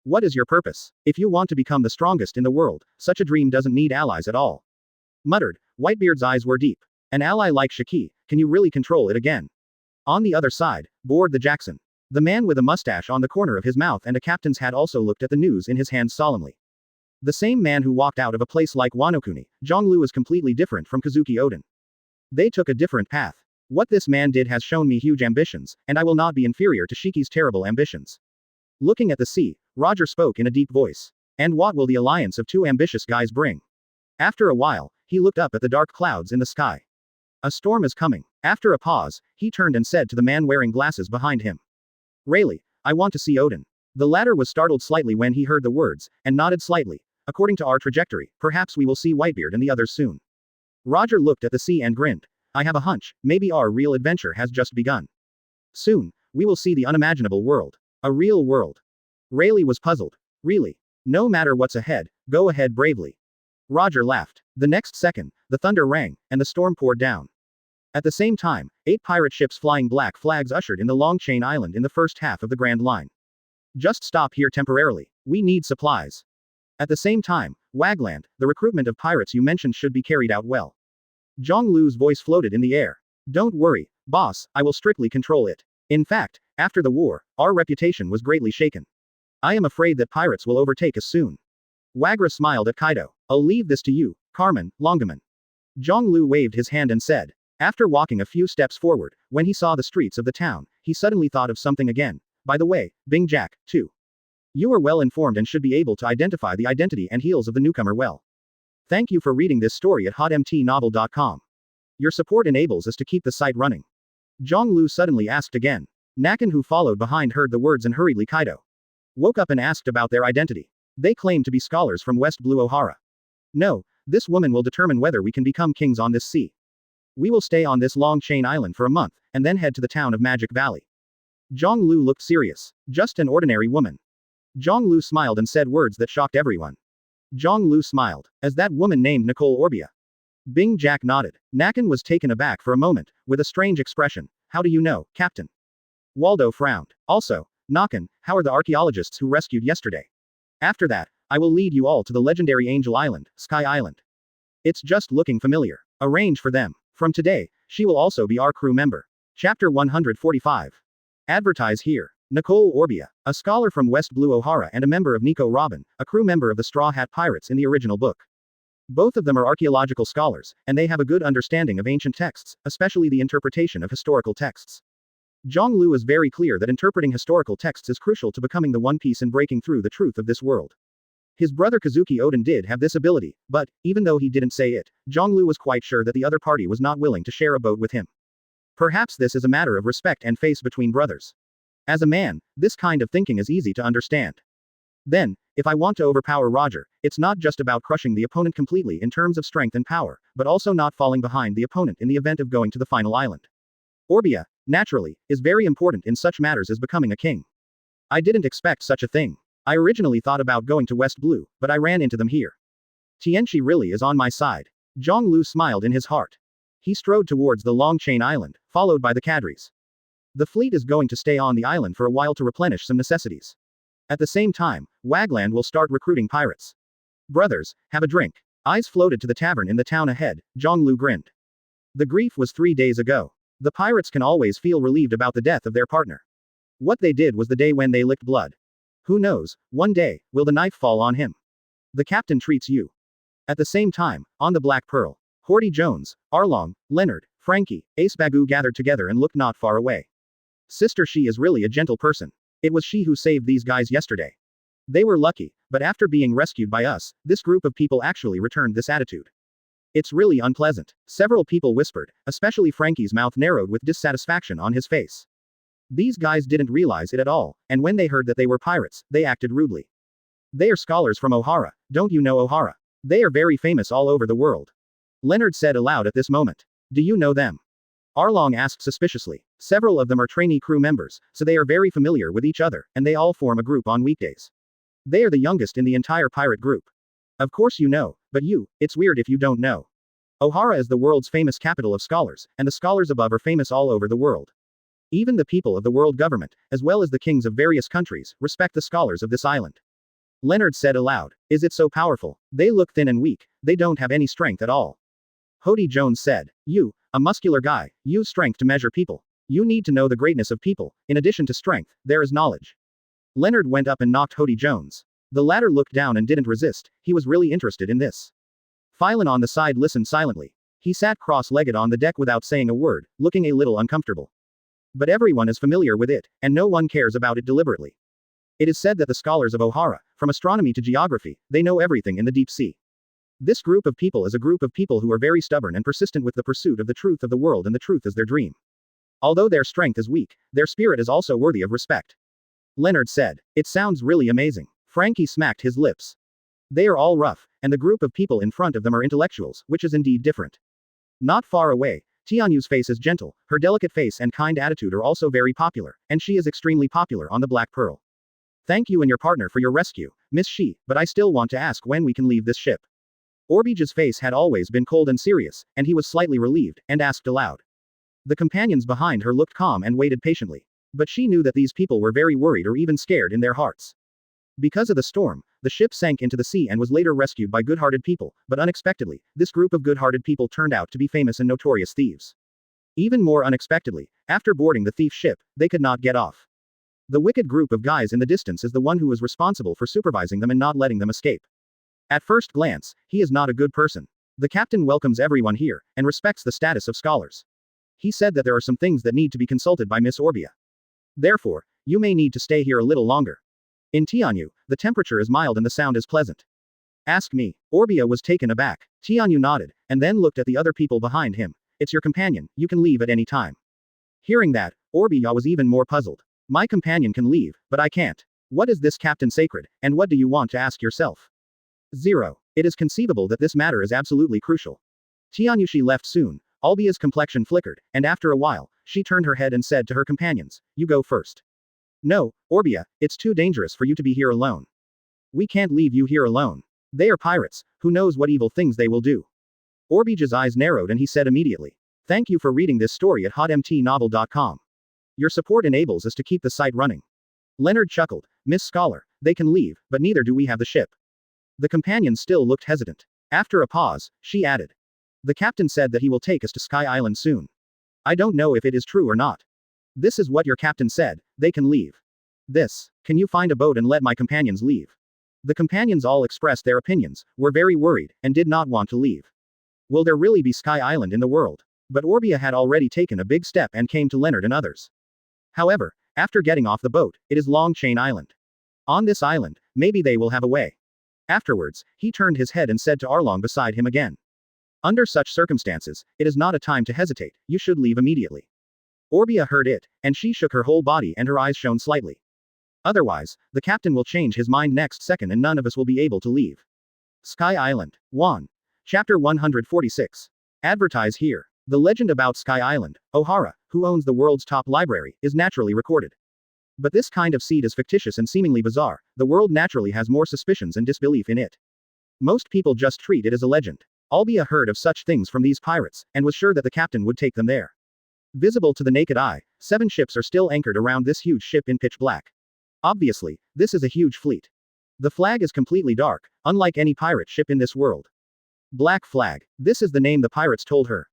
What is your purpose? If you want to become the strongest in the world, such a dream doesn't need allies at all. Muttered, Whitebeard's eyes were deep. An ally like Shiki, can you really control it again? On the other side, bored the Jackson. The man with a mustache on the corner of his mouth and a captain's hat also looked at the news in his hands solemnly. The same man who walked out of a place like Wanokuni, Jiāng Liú is completely different from Kazuki Oden. They took a different path. What this man did has shown me huge ambitions, and I will not be inferior to Shiki's terrible ambitions. Looking at the sea, Roger spoke in a deep voice. And what will the alliance of two ambitious guys bring? After a while, he looked up at the dark clouds in the sky. A storm is coming. After a pause, he turned and said to the man wearing glasses behind him. Really, I want to see Oden. The latter was startled slightly when he heard the words, and nodded slightly. According to our trajectory, perhaps we will see Whitebeard and the others soon. Roger looked at the sea and grinned. I have a hunch, maybe our real adventure has just begun. Soon, we will see the unimaginable world. A real world. Rayleigh was puzzled. Really? No matter what's ahead, go ahead bravely. Roger laughed. The next second, the thunder rang, and the storm poured down. At the same time, 8 pirate ships flying black flags ushered in the Long Chain Island in the first half of the Grand Line. Just stop here temporarily. We need supplies. At the same time, Wagland, the recruitment of pirates you mentioned should be carried out well. Jiāng Liú's voice floated in the air. Don't worry, boss, I will strictly control it. In fact, after the war, our reputation was greatly shaken. I am afraid that pirates will overtake us soon. Wagra smiled at Kaido. I'll leave this to you, Carmen, Longaman. Jiāng Liú waved his hand and said. After walking a few steps forward, when he saw the streets of the town, he suddenly thought of something again. By the way, Bing Jack, too. You are well informed and should be able to identify the identity and heels of the newcomer well. Thank you for reading this story at hotmtnovel.com. Your support enables us to keep the site running. Jiāng Liú suddenly asked again. Nakan, who followed behind, heard the words and hurriedly Kaido woke up and asked about their identity. They claim to be scholars from West Blue Ohara. No, this woman will determine whether we can become kings on this sea. We will stay on this Long Chain Island for a month, and then head to the town of Magic Valley. Jiāng Liú looked serious. Just an ordinary woman. Jiāng Liú smiled and said words that shocked everyone. Jiāng Liú smiled. As that woman named Nicole Orbia. Bing Jack nodded. Nakan was taken aback for a moment, with a strange expression. How do you know, Captain? Waldo frowned. Also, Nakan, how are the archaeologists who rescued yesterday? After that, I will lead you all to the legendary Angel Island, Sky Island. It's just looking familiar. Arrange for them. From today, she will also be our crew member. Chapter 145. Advertise here. Nicole Orbia, a scholar from West Blue Ohara and a member of Nico Robin, a crew member of the Straw Hat Pirates in the original book. Both of them are archaeological scholars, and they have a good understanding of ancient texts, especially the interpretation of historical texts. Jiāng Liú is very clear that interpreting historical texts is crucial to becoming the One Piece and breaking through the truth of this world. His brother Kazuki Oden did have this ability, but, even though he didn't say it, Jiāng Liú was quite sure that the other party was not willing to share a boat with him. Perhaps this is a matter of respect and faith between brothers. As a man, this kind of thinking is easy to understand. Then, if I want to overpower Roger, it's not just about crushing the opponent completely in terms of strength and power, but also not falling behind the opponent in the event of going to the final island. Orbia, naturally, is very important in such matters as becoming a king. I didn't expect such a thing. I originally thought about going to West Blue, but I ran into them here. Tianchi really is on my side. Jiāng Liú smiled in his heart. He strode towards the Long Chain Island, followed by the cadres. The fleet is going to stay on the island for a while to replenish some necessities. At the same time, Wagland will start recruiting pirates. Brothers, have a drink. Eyes floated to the tavern in the town ahead. Jiāng Liú grinned. The grief was 3 days ago. The pirates can always feel relieved about the death of their partner. What they did was the day when they licked blood. Who knows, one day, will the knife fall on him. The captain treats you. At the same time, on the Black Pearl, Horty Jones, Arlong, Leonard, Frankie, Ace Bagu gathered together and looked not far away. Sister, she is really a gentle person. It was she who saved these guys yesterday. They were lucky, but after being rescued by us, this group of people actually returned this attitude. It's really unpleasant. Several people whispered, especially Frankie's mouth narrowed with dissatisfaction on his face. These guys didn't realize it at all, and when they heard that they were pirates, they acted rudely. They are scholars from Ohara, don't you know Ohara? They are very famous all over the world. Leonard said aloud at this moment. Do you know them? Arlong asked suspiciously. Several of them are trainee crew members, so they are very familiar with each other, and they all form a group on weekdays. They are the youngest in the entire pirate group. Of course you know, but it's weird if you don't know. Ohara is the world's famous capital of scholars, and the scholars above are famous all over the world. Even the people of the world government, as well as the kings of various countries, respect the scholars of this island. Leonard said aloud. Is it so powerful? They look thin and weak, they don't have any strength at all. Horty Jones said. You, a muscular guy, use strength to measure people. You need to know the greatness of people. In addition to strength, there is knowledge. Leonard went up and knocked Horty Jones. The latter looked down and didn't resist, he was really interested in this. Phylan on the side listened silently. He sat cross-legged on the deck without saying a word, looking a little uncomfortable. But everyone is familiar with it, and no one cares about it deliberately. It is said that the scholars of Ohara, from astronomy to geography, they know everything in the deep sea. This group of people is a group of people who are very stubborn and persistent with the pursuit of the truth of the world, and the truth is their dream. Although their strength is weak, their spirit is also worthy of respect. Leonard said. It sounds really amazing. Frankie smacked his lips. They are all rough, and the group of people in front of them are intellectuals, which is indeed different. Not far away, Tianyu's face is gentle, her delicate face and kind attitude are also very popular, and she is extremely popular on the Black Pearl. Thank you and your partner for your rescue, Miss Shi, but I still want to ask when we can leave this ship. Orbige's face had always been cold and serious, and he was slightly relieved, and asked aloud. The companions behind her looked calm and waited patiently. But she knew that these people were very worried or even scared in their hearts. Because of the storm, the ship sank into the sea and was later rescued by good-hearted people, but unexpectedly, this group of good-hearted people turned out to be famous and notorious thieves. Even more unexpectedly, after boarding the thief ship, they could not get off. The wicked group of guys in the distance is the one who is responsible for supervising them and not letting them escape. At first glance, he is not a good person. The captain welcomes everyone here, and respects the status of scholars. He said that there are some things that need to be consulted by Miss Orbia. Therefore, you may need to stay here a little longer. In Tianyu, the temperature is mild and the sound is pleasant. Ask me. Orbia was taken aback. Tianyu nodded, and then looked at the other people behind him. It's your companion, you can leave at any time. Hearing that, Orbia was even more puzzled. My companion can leave, but I can't. What is this Captain Sacred, and what do you want to ask yourself? 0. It is conceivable that this matter is absolutely crucial. Tianyushi left soon. Albia's complexion flickered, and after a while, she turned her head and said to her companions, you go first. No, Orbia, it's too dangerous for you to be here alone. We can't leave you here alone. They are pirates, who knows what evil things they will do. Orbige's eyes narrowed and he said immediately. Thank you for reading this story at hotmtnovel.com. Your support enables us to keep the site running. Leonard chuckled. Miss Scholar, they can leave, but neither do we have the ship. The companion still looked hesitant. After a pause, she added. The captain said that he will take us to Sky Island soon. I don't know if it is true or not. This is what your captain said, they can leave. Can you find a boat and let my companions leave? The companions all expressed their opinions, were very worried, and did not want to leave. Will there really be Sky Island in the world? But Orbia had already taken a big step and came to Leonard and others. However, after getting off the boat, it is Long Chain Island. On this island, maybe they will have a way. Afterwards, he turned his head and said to Arlong beside him again. Under such circumstances, it is not a time to hesitate, you should leave immediately. Orbia heard it, and she shook her whole body and her eyes shone slightly. Otherwise, the captain will change his mind next second and none of us will be able to leave. Sky Island. 1. Chapter 146. Advertise here. The legend about Sky Island, Ohara, who owns the world's top library, is naturally recorded. But this kind of seed is fictitious and seemingly bizarre, the world naturally has more suspicions and disbelief in it. Most people just treat it as a legend. Albia heard of such things from these pirates, and was sure that the captain would take them there. Visible to the naked eye, 7 ships are still anchored around this huge ship in pitch black. Obviously, this is a huge fleet. The flag is completely dark, unlike any pirate ship in this world. Black Flag. This is the name the pirates told her.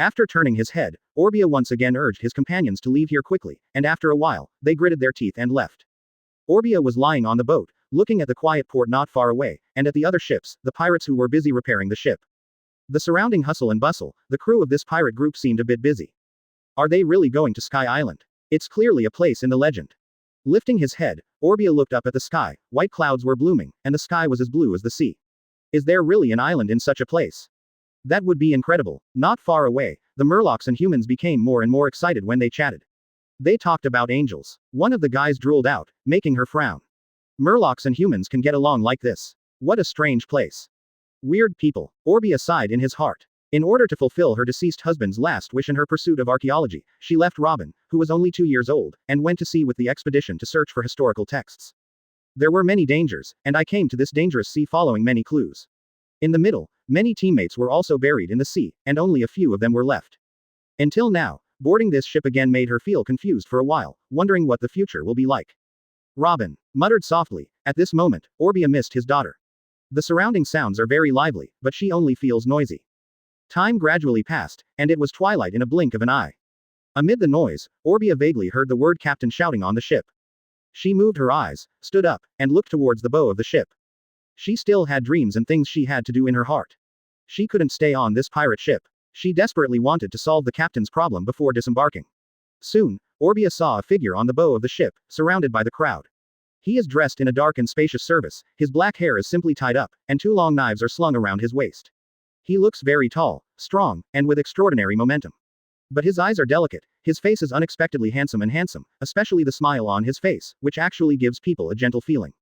After turning his head, Orbia once again urged his companions to leave here quickly, and after a while, they gritted their teeth and left. Orbia was lying on the boat, looking at the quiet port not far away, and at the other ships, the pirates who were busy repairing the ship. The surrounding hustle and bustle, the crew of this pirate group seemed a bit busy. Are they really going to Sky Island? It's clearly a place in the legend. Lifting his head, Orbia looked up at the sky. White clouds were blooming, and the sky was as blue as the sea. Is there really an island in such a place? That would be incredible. Not far away, the Murlocs and humans became more and more excited when they chatted. They talked about angels. One of the guys drooled out, making her frown. Murlocs and humans can get along like this. What a strange place. Weird people. Orbia sighed in his heart. In order to fulfill her deceased husband's last wish in her pursuit of archaeology, she left Robin, who was only 2 years old, and went to sea with the expedition to search for historical texts. There were many dangers, and I came to this dangerous sea following many clues. In the middle, many teammates were also buried in the sea, and only a few of them were left. Until now, boarding this ship again made her feel confused for a while, wondering what the future will be like. Robin muttered softly. At this moment, Orbia missed his daughter. The surrounding sounds are very lively, but she only feels noisy. Time gradually passed, and it was twilight in a blink of an eye. Amid the noise, Orbia vaguely heard the word captain shouting on the ship. She moved her eyes, stood up, and looked towards the bow of the ship. She still had dreams and things she had to do in her heart. She couldn't stay on this pirate ship. She desperately wanted to solve the captain's problem before disembarking. Soon, Orbia saw a figure on the bow of the ship, surrounded by the crowd. He is dressed in a dark and spacious service, his black hair is simply tied up, and 2 long knives are slung around his waist. He looks very tall, strong, and with extraordinary momentum. But his eyes are delicate, his face is unexpectedly handsome, especially the smile on his face, which actually gives people a gentle feeling.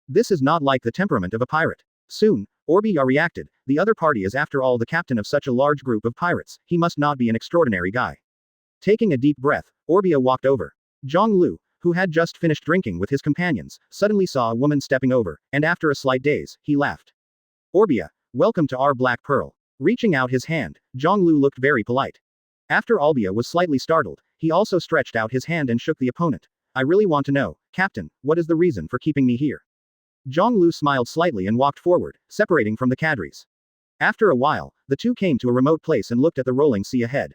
This is not like the temperament of a pirate. Soon, Orbia reacted, the other party is after all the captain of such a large group of pirates, he must not be an extraordinary guy. Taking a deep breath, Orbia walked over. Jiāng Liú, who had just finished drinking with his companions, suddenly saw a woman stepping over, and after a slight daze, he laughed. Orbia, welcome to our Black Pearl. Reaching out his hand, Jiāng Liú looked very polite. After Orbia was slightly startled, he also stretched out his hand and shook the opponent. I really want to know, Captain, what is the reason for keeping me here? Jiāng Liú smiled slightly and walked forward, separating from the cadres. After a while, the two came to a remote place and looked at the rolling sea ahead.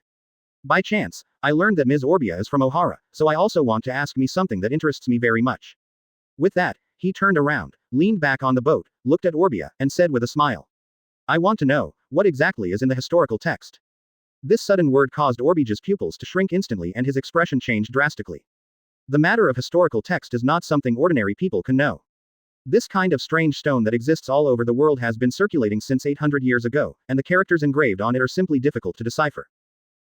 By chance, I learned that Ms. Orbia is from Ohara, so I also want to ask me something that interests me very much. With that, he turned around, leaned back on the boat, looked at Orbia, and said with a smile. I want to know, what exactly is in the historical text? This sudden word caused Orbia's pupils to shrink instantly and his expression changed drastically. The matter of historical text is not something ordinary people can know. This kind of strange stone that exists all over the world has been circulating since 800 years ago, and the characters engraved on it are simply difficult to decipher.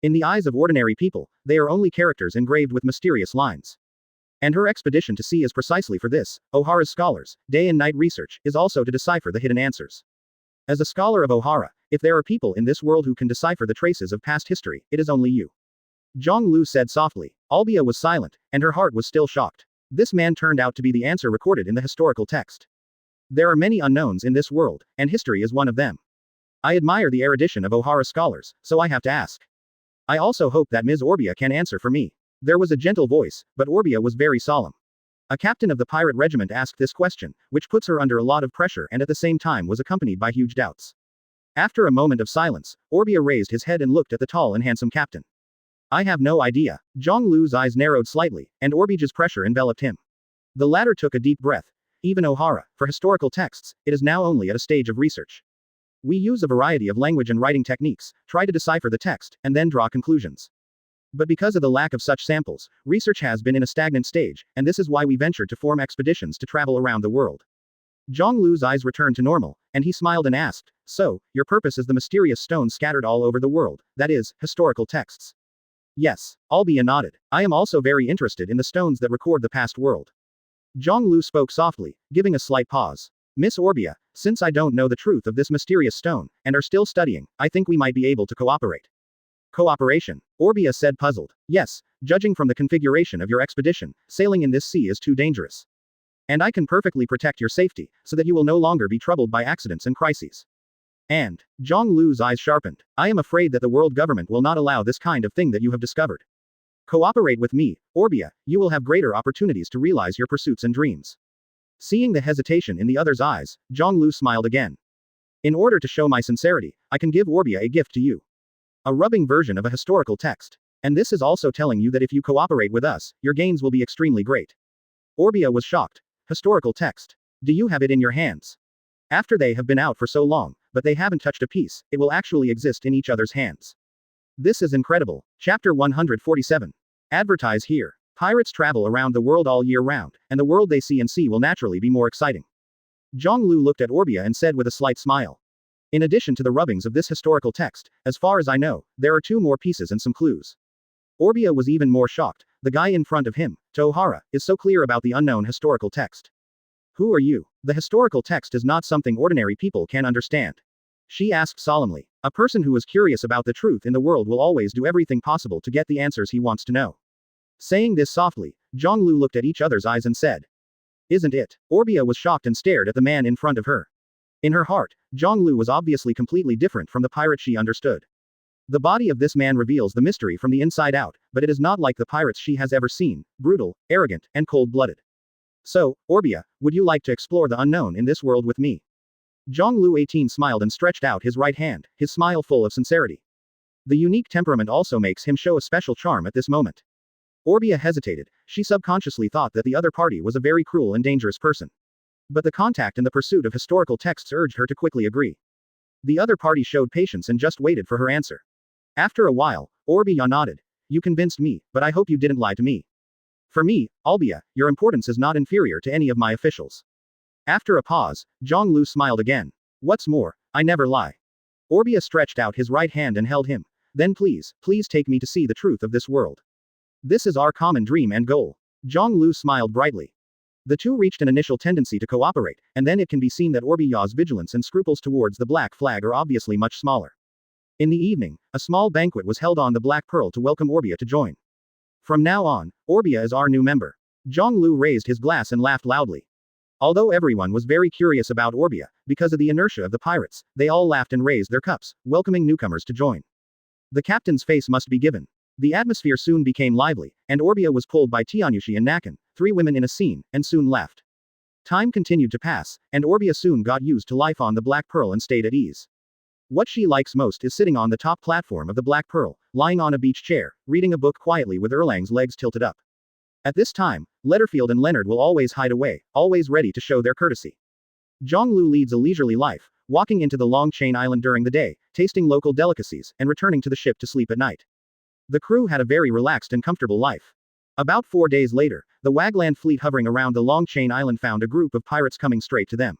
In the eyes of ordinary people, they are only characters engraved with mysterious lines. And her expedition to sea is precisely for this. Ohara's scholars, day and night research, is also to decipher the hidden answers. As a scholar of Ohara, if there are people in this world who can decipher the traces of past history, it is only you. Jiāng Liú said softly. Albia was silent, and her heart was still shocked. This man turned out to be the answer recorded in the historical text. There are many unknowns in this world, and history is one of them. I admire the erudition of Ohara scholars, so I have to ask. I also hope that Ms. Orbia can answer for me. There was a gentle voice, but Orbia was very solemn. A captain of the pirate regiment asked this question, which puts her under a lot of pressure and at the same time was accompanied by huge doubts. After a moment of silence, Orbia raised his head and looked at the tall and handsome captain. I have no idea. Jiāng Liú's eyes narrowed slightly, and Orbia's pressure enveloped him. The latter took a deep breath. Even Ohara, for historical texts, it is now only at a stage of research. We use a variety of language and writing techniques, try to decipher the text, and then draw conclusions. But because of the lack of such samples, research has been in a stagnant stage, and this is why we ventured to form expeditions to travel around the world. Jiāng Liú's eyes returned to normal, and he smiled and asked, so, your purpose is the mysterious stones scattered all over the world, that is, historical texts. Yes, Albia nodded. I am also very interested in the stones that record the past world. Jiāng Liú spoke softly, giving a slight pause. Miss Orbia, since I don't know the truth of this mysterious stone, and are still studying, I think we might be able to cooperate. Cooperation? Orbia said puzzled. Yes, judging from the configuration of your expedition, sailing in this sea is too dangerous. And I can perfectly protect your safety, so that you will no longer be troubled by accidents and crises. And Jiāng Liú's eyes sharpened. I am afraid that the world government will not allow this kind of thing that you have discovered. Cooperate with me, Orbia, you will have greater opportunities to realize your pursuits and dreams. Seeing the hesitation in the other's eyes, Jiāng Liú smiled again. In order to show my sincerity, I can give Orbia a gift to you. A rubbing version of a historical text. And this is also telling you that if you cooperate with us, your gains will be extremely great. Orbia was shocked. Historical text. Do you have it in your hands? After they have been out for so long, but they haven't touched a piece, it will actually exist in each other's hands. This is incredible. Chapter 147. Advertise here. Pirates travel around the world all year round, and the world they see and see will naturally be more exciting. Jiāng Liú looked at Orbia and said with a slight smile. In addition to the rubbings of this historical text, as far as I know, there are 2 more pieces and some clues. Orbia was even more shocked. The guy in front of him, Tohara, is so clear about the unknown historical text. Who are you? The historical text is not something ordinary people can understand. She asked solemnly. A person who is curious about the truth in the world will always do everything possible to get the answers he wants to know. Saying this softly, Jiāng Liú looked at each other's eyes and said. Isn't it? Orbia was shocked and stared at the man in front of her. In her heart, Jiāng Liú was obviously completely different from the pirate she understood. The body of this man reveals the mystery from the inside out, but it is not like the pirates she has ever seen, brutal, arrogant, and cold-blooded. So, Orbia, would you like to explore the unknown in this world with me? Jiāng Liú 18 smiled and stretched out his right hand, his smile full of sincerity. The unique temperament also makes him show a special charm at this moment. Orbia hesitated. She subconsciously thought that the other party was a very cruel and dangerous person. But the contact and the pursuit of historical texts urged her to quickly agree. The other party showed patience and just waited for her answer. After a while, Orbia nodded. You convinced me, but I hope you didn't lie to me. For me, Albia, your importance is not inferior to any of my officials. After a pause, Jiāng Liú smiled again. What's more, I never lie. Orbia stretched out his right hand and held him. Then please take me to see the truth of this world. This is our common dream and goal. Jiāng Liú smiled brightly. The two reached an initial tendency to cooperate, and then it can be seen that Orbia's vigilance and scruples towards the Black Flag are obviously much smaller. In the evening, a small banquet was held on the Black Pearl to welcome Orbia to join. From now on, Orbia is our new member. Jiāng Liú raised his glass and laughed loudly. Although everyone was very curious about Orbia, because of the inertia of the pirates, they all laughed and raised their cups, welcoming newcomers to join. The captain's face must be given. The atmosphere soon became lively, and Orbia was pulled by Tianyushi and Nakan, 3 women in a scene, and soon left. Time continued to pass, and Orbia soon got used to life on the Black Pearl and stayed at ease. What she likes most is sitting on the top platform of the Black Pearl, lying on a beach chair, reading a book quietly with Erlang's legs tilted up. At this time, Letterfield and Leonard will always hide away, always ready to show their courtesy. Jiāng Liú leads a leisurely life, walking into the Long Chain Island during the day, tasting local delicacies, and returning to the ship to sleep at night. The crew had a very relaxed and comfortable life. About 4 days later, the Wagland fleet hovering around the Long Chain Island found a group of pirates coming straight to them.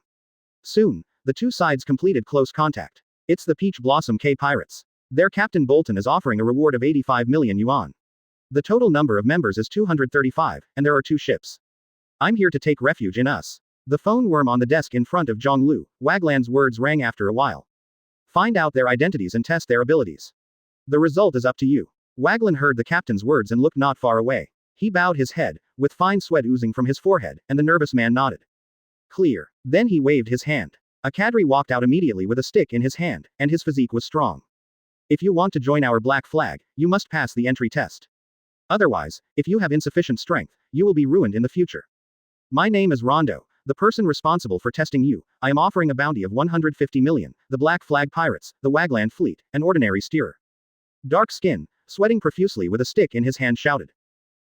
Soon, the two sides completed close contact. It's the Peach Blossom K Pirates. Their captain Bolton is offering a reward of 85 million yuan. The total number of members is 235, and there are 2 ships. I'm here to take refuge in us. The phone worm on the desk in front of Jiāng Liú, Wagland's words rang after a while. Find out their identities and test their abilities. The result is up to you. Wagland heard the captain's words and looked not far away. He bowed his head, with fine sweat oozing from his forehead, and the nervous man nodded. Clear. Then he waved his hand. A cadre walked out immediately with a stick in his hand, and his physique was strong. If you want to join our Black Flag, you must pass the entry test. Otherwise, if you have insufficient strength, you will be ruined in the future. My name is Rondo, the person responsible for testing you. I am offering a bounty of 150 million, the Black Flag Pirates, the Wagland Fleet, an ordinary steerer. Dark skin, sweating profusely with a stick in his hand shouted.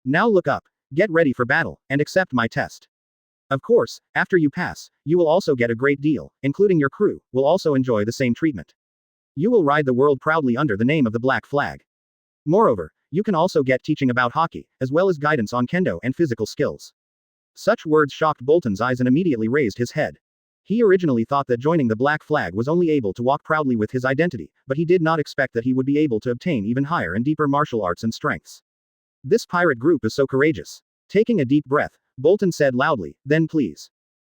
Now look up, get ready for battle, and accept my test. Of course, after you pass, you will also get a great deal, including your crew, will also enjoy the same treatment. You will ride the world proudly under the name of the Black Flag. Moreover, you can also get teaching about hockey, as well as guidance on kendo and physical skills. Such words shocked Bolton's eyes and immediately raised his head. He originally thought that joining the Black Flag was only able to walk proudly with his identity, but he did not expect that he would be able to obtain even higher and deeper martial arts and strengths. This pirate group is so courageous. Taking a deep breath, Bolton said loudly, then please.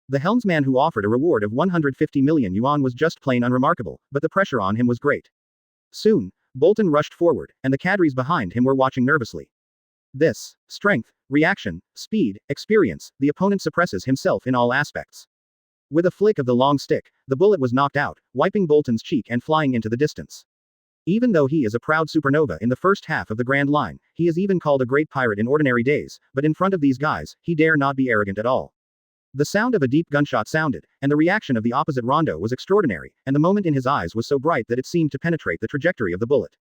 The helmsman who offered a reward of 150 million yuan was just plain unremarkable, but the pressure on him was great. Soon, Bolton rushed forward, and the cadres behind him were watching nervously. This, strength, reaction, speed, experience, the opponent suppresses himself in all aspects. With a flick of the long stick, the bullet was knocked out, wiping Bolton's cheek and flying into the distance. Even though he is a proud supernova in the first half of the Grand Line, he is even called a great pirate in ordinary days, but in front of these guys, he dare not be arrogant at all. The sound of a deep gunshot sounded, and the reaction of the opposite Rondo was extraordinary, and the moment in his eyes was so bright that it seemed to penetrate the trajectory of the bullet.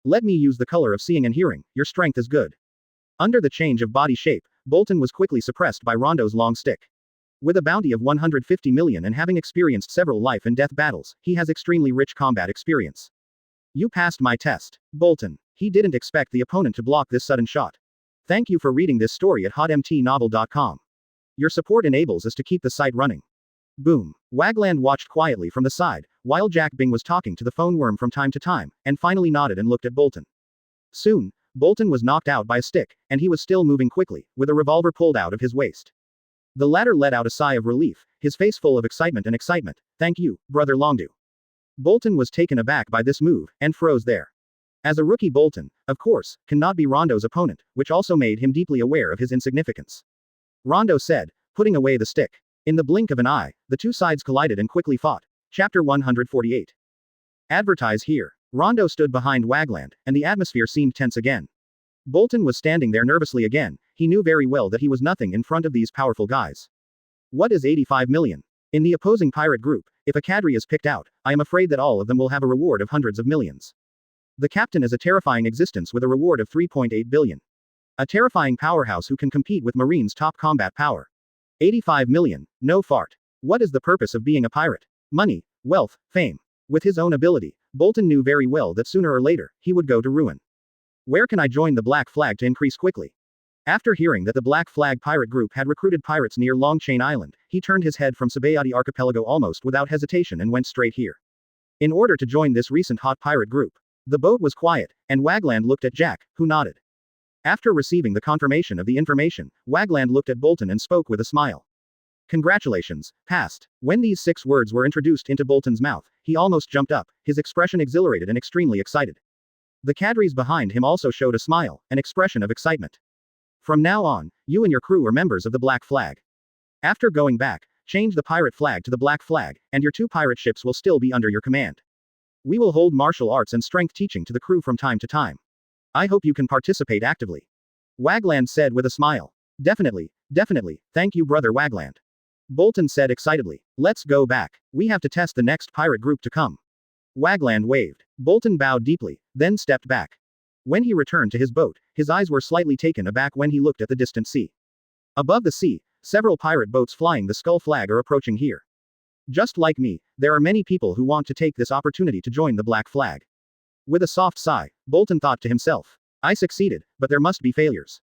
Let me use the color of seeing and hearing, your strength is good. Under the change of body shape, Bolton was quickly suppressed by Rondo's long stick. With a bounty of 150 million and having experienced several life and death battles, he has extremely rich combat experience. You passed my test. Bolton. He didn't expect the opponent to block this sudden shot. Thank you for reading this story at hotmtnovel.com. Your support enables us to keep the site running. Boom. Wagland watched quietly from the side, while Jack Bing was talking to the phone worm from time to time, and finally nodded and looked at Bolton. Soon, Bolton was knocked out by a stick, and he was still moving quickly, with a revolver pulled out of his waist. The latter let out a sigh of relief, his face full of excitement. Thank you, Brother Longdew. Bolton was taken aback by this move, and froze there. As a rookie, Bolton, of course, cannot be Rondo's opponent, which also made him deeply aware of his insignificance. Rondo said, putting away the stick. In the blink of an eye, the two sides collided and quickly fought. Chapter 148. Advertise here. Rondo stood behind Wagland, and the atmosphere seemed tense again. Bolton was standing there nervously again. He knew very well that he was nothing in front of these powerful guys. What is 85 million? In the opposing pirate group, if a cadre is picked out, I am afraid that all of them will have a reward of hundreds of millions. The captain is a terrifying existence with a reward of 3.8 billion. A terrifying powerhouse who can compete with Marine's top combat power. 85 million, no fart. What is the purpose of being a pirate? Money, wealth, fame. With his own ability, Bolton knew very well that sooner or later, he would go to ruin. Where can I join the Black Flag to increase quickly? After hearing that the Black Flag pirate group had recruited pirates near Long Chain Island, he turned his head from Sabayati Archipelago almost without hesitation and went straight here. In order to join this recent hot pirate group. The boat was quiet, and Wagland looked at Jack, who nodded. After receiving the confirmation of the information, Wagland looked at Bolton and spoke with a smile. Congratulations, passed. When these 6 words were introduced into Bolton's mouth, he almost jumped up, his expression exhilarated and extremely excited. The cadres behind him also showed a smile, an expression of excitement. From now on, you and your crew are members of the Black Flag. After going back, change the pirate flag to the Black Flag, and your 2 pirate ships will still be under your command. We will hold martial arts and strength teaching to the crew from time to time. I hope you can participate actively. Wagland said with a smile. Definitely, thank you Brother Wagland. Bolton said excitedly. Let's go back. We have to test the next pirate group to come. Wagland waved. Bolton bowed deeply, then stepped back. When he returned to his boat, his eyes were slightly taken aback when he looked at the distant sea. Above the sea, several pirate boats flying the skull flag are approaching here. Just like me, there are many people who want to take this opportunity to join the Black Flag. With a soft sigh, Bolton thought to himself. I succeeded, but there must be failures.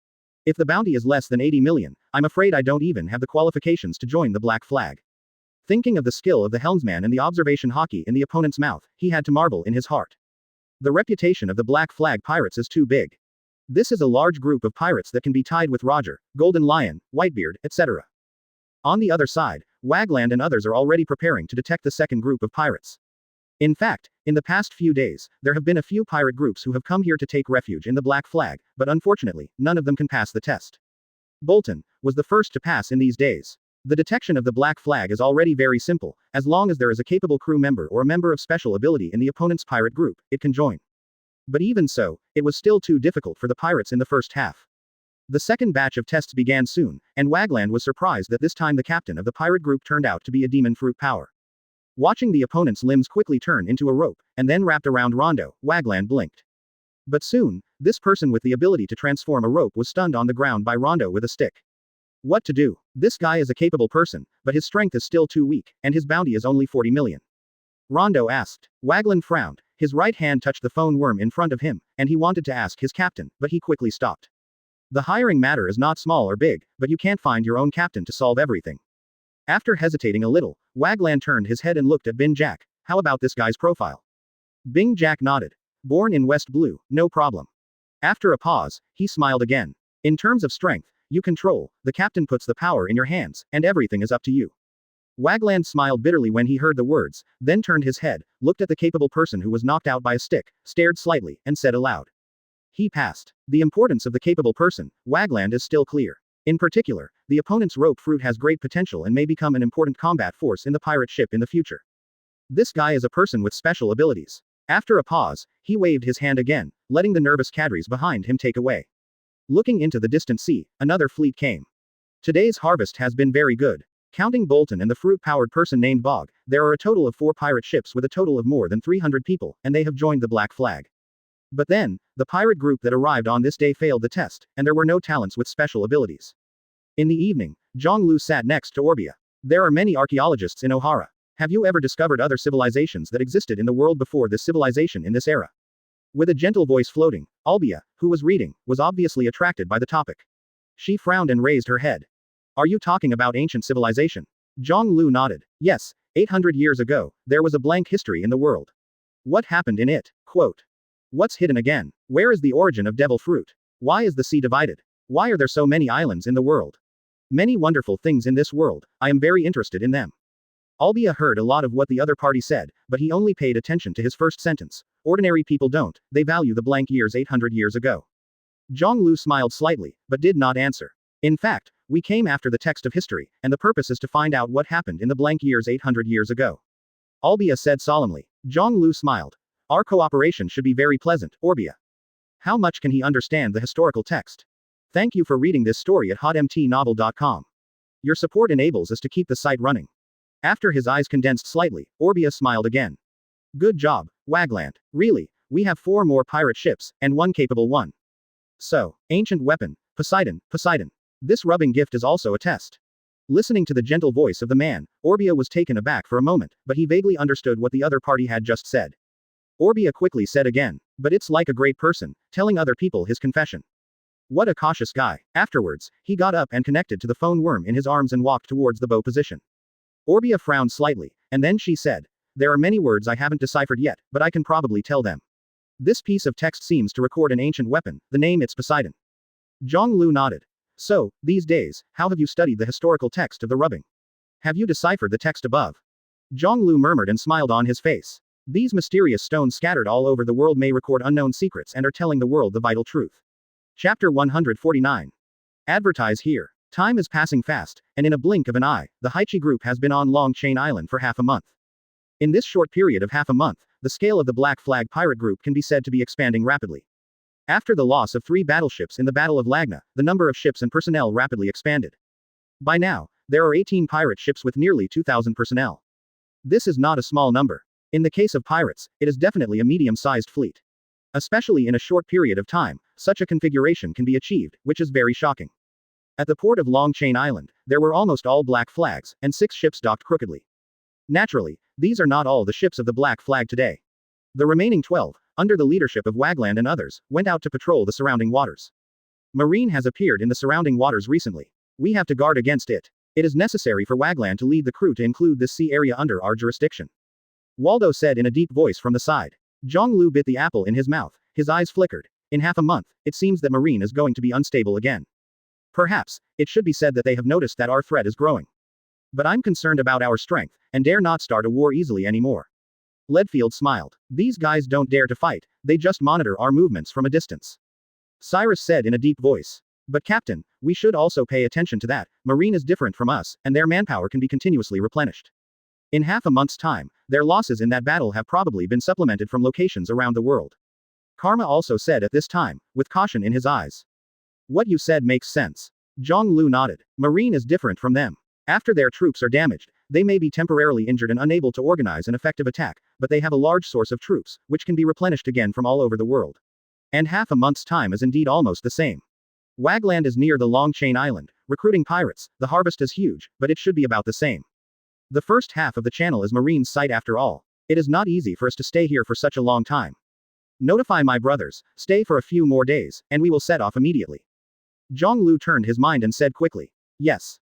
If the bounty is less than 80 million, I'm afraid I don't even have the qualifications to join the Black Flag. Thinking of the skill of the helmsman and the observation hockey in the opponent's mouth, he had to marvel in his heart. The reputation of the Black Flag pirates is too big. This is a large group of pirates that can be tied with Roger, Golden Lion, Whitebeard, etc. On the other side, Wagland and others are already preparing to detect the second group of pirates. In fact, in the past few days, there have been a few pirate groups who have come here to take refuge in the Black Flag, but unfortunately, none of them can pass the test. Bolton was the first to pass in these days. The detection of the Black Flag is already very simple. As long as there is a capable crew member or a member of special ability in the opponent's pirate group, it can join. But even so, it was still too difficult for the pirates in the first half. The second batch of tests began soon, and Wagland was surprised that this time the captain of the pirate group turned out to be a demon fruit power. Watching the opponent's limbs quickly turn into a rope, and then wrapped around Rondo, Wagland blinked. But soon, this person with the ability to transform a rope was stunned on the ground by Rondo with a stick. What to do? This guy is a capable person, but his strength is still too weak, and his bounty is only 40 million. Rondo asked. Wagland frowned. His right hand touched the phone worm in front of him, and he wanted to ask his captain, but he quickly stopped. The hiring matter is not small or big, but you can't find your own captain to solve everything. After hesitating a little, Wagland turned his head and looked at Bin Jack. How about this guy's profile? Bing Jack nodded. Born in West Blue, no problem. After a pause, he smiled again. In terms of strength, you control, the captain puts the power in your hands, and everything is up to you. Wagland smiled bitterly when he heard the words, then turned his head, looked at the capable person who was knocked out by a stick, stared slightly, and said aloud. He passed. The importance of the capable person, Wagland is still clear. In particular, the opponent's rope fruit has great potential and may become an important combat force in the pirate ship in the future. This guy is a person with special abilities. After a pause, he waved his hand again, letting the nervous cadres behind him take away. Looking into the distant sea, another fleet came. Today's harvest has been very good. Counting Bolton and the fruit-powered person named Bog, there are a total of 4 pirate ships with a total of more than 300 people, and they have joined the Black Flag. But then, the pirate group that arrived on this day failed the test, and there were no talents with special abilities. In the evening, Jiāng Liú sat next to Orbia. There are many archaeologists in Ohara. Have you ever discovered other civilizations that existed in the world before this civilization in this era? With a gentle voice floating, Albia, who was reading, was obviously attracted by the topic. She frowned and raised her head. Are you talking about ancient civilization? Jiāng Liú nodded. Yes, 800 years ago, there was a blank history in the world. What happened in it? Quote. What's hidden again? Where is the origin of devil fruit? Why is the sea divided? Why are there so many islands in the world? Many wonderful things in this world, I am very interested in them. Albia heard a lot of what the other party said, but he only paid attention to his first sentence. Ordinary people don't, they value the blank years 800 years ago. Jiāng Liú smiled slightly, but did not answer. In fact, we came after the text of history, and the purpose is to find out what happened in the blank years 800 years ago. Albia said solemnly. Jiāng Liú smiled. Our cooperation should be very pleasant, Orbia. How much can he understand the historical text? Thank you for reading this story at hotmtnovel.com. Your support enables us to keep the site running. After his eyes condensed slightly, Orbia smiled again. Good job, Wagland. Really, we have 4 more pirate ships, and 1 capable one. So, ancient weapon, Poseidon. This rubbing gift is also a test. Listening to the gentle voice of the man, Orbia was taken aback for a moment, but he vaguely understood what the other party had just said. Orbia quickly said again, but it's like a great person, telling other people his confession. What a cautious guy. Afterwards, he got up and connected to the phone worm in his arms and walked towards the bow position. Orbia frowned slightly, and then she said, there are many words I haven't deciphered yet, but I can probably tell them. This piece of text seems to record an ancient weapon, the name it's Poseidon. Jiāng Liú nodded. So, these days, how have you studied the historical text of the rubbing? Have you deciphered the text above? Jiāng Liú murmured and smiled on his face. These mysterious stones scattered all over the world may record unknown secrets and are telling the world the vital truth. Chapter 149. Advertise here. Time is passing fast, and in a blink of an eye, the Haichi group has been on Long Chain Island for half a month. In this short period of half a month, the scale of the Black Flag pirate group can be said to be expanding rapidly. After the loss of 3 battleships in the Battle of Lagona, the number of ships and personnel rapidly expanded. By now, there are 18 pirate ships with nearly 2,000 personnel. This is not a small number. In the case of pirates, it is definitely a medium-sized fleet. Especially in a short period of time, such a configuration can be achieved, which is very shocking. At the port of Long Chain Island, there were almost all black flags, and 6 ships docked crookedly. Naturally, these are not all the ships of the Black Flag today. The remaining 12, under the leadership of Wagland and others, went out to patrol the surrounding waters. Marine has appeared in the surrounding waters recently. We have to guard against it. It is necessary for Wagland to lead the crew to include this sea area under our jurisdiction. Waldo said in a deep voice from the side. Jiāng Liú bit the apple in his mouth, his eyes flickered. In half a month, it seems that Marine is going to be unstable again. Perhaps, it should be said that they have noticed that our threat is growing. But I'm concerned about our strength, and dare not start a war easily anymore. Leadfield smiled. These guys don't dare to fight, they just monitor our movements from a distance. Cyrus said in a deep voice. But Captain, we should also pay attention to that. Marine is different from us, and their manpower can be continuously replenished. In half a month's time, their losses in that battle have probably been supplemented from locations around the world. Karma also said at this time, with caution in his eyes. What you said makes sense. Jiāng Liú nodded. Marine is different from them. After their troops are damaged, they may be temporarily injured and unable to organize an effective attack, but they have a large source of troops, which can be replenished again from all over the world. And half a month's time is indeed almost the same. Wagland is near the Long Chain Island, recruiting pirates. The harvest is huge, but it should be about the same. The first half of the channel is Marine's site after all. It is not easy for us to stay here for such a long time. Notify my brothers, stay for a few more days, and we will set off immediately. Jiāng Liú turned his mind and said quickly. Yes.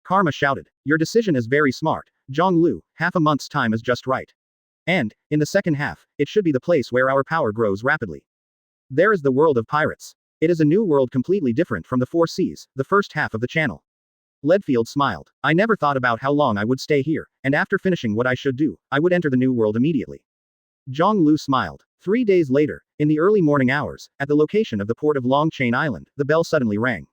Karma shouted. Your decision is very smart, Jiāng Liú, half a month's time is just right. And, in the second half, it should be the place where our power grows rapidly. There is the world of pirates. It is a new world completely different from the 4 seas, the first half of the channel. Leadfield smiled. I never thought about how long I would stay here, and after finishing what I should do, I would enter the new world immediately. Jiāng Liú smiled. 3 days later, in the early morning hours, at the location of the port of Long Chain Island, the bell suddenly rang.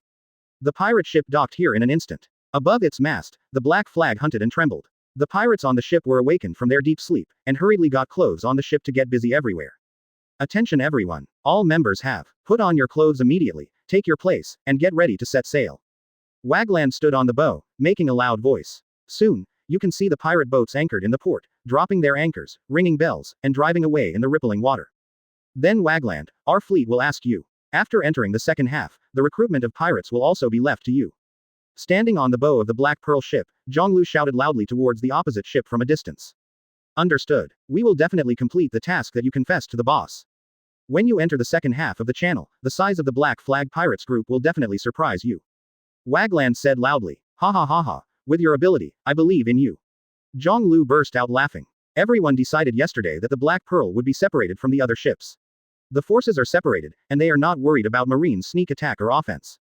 The pirate ship docked here in an instant. Above its mast, the black flag hunted and trembled. The pirates on the ship were awakened from their deep sleep, and hurriedly got clothes on the ship to get busy everywhere. Attention everyone. All members have. Put on your clothes immediately, take your place, and get ready to set sail. Wagland stood on the bow, making a loud voice. Soon, you can see the pirate boats anchored in the port, dropping their anchors, ringing bells, and driving away in the rippling water. Then Wagland, our fleet will ask you. After entering the second half, the recruitment of pirates will also be left to you. Standing on the bow of the Black Pearl ship, Jiāng Liú shouted loudly towards the opposite ship from a distance. Understood. We will definitely complete the task that you confessed to the boss. When you enter the second half of the channel, the size of the Black Flag Pirates group will definitely surprise you. Wagland said loudly. Ha ha ha ha. With your ability, I believe in you. Jiāng Liú burst out laughing. Everyone decided yesterday that the Black Pearl would be separated from the other ships. The forces are separated, and they are not worried about Marine's sneak attack or offense.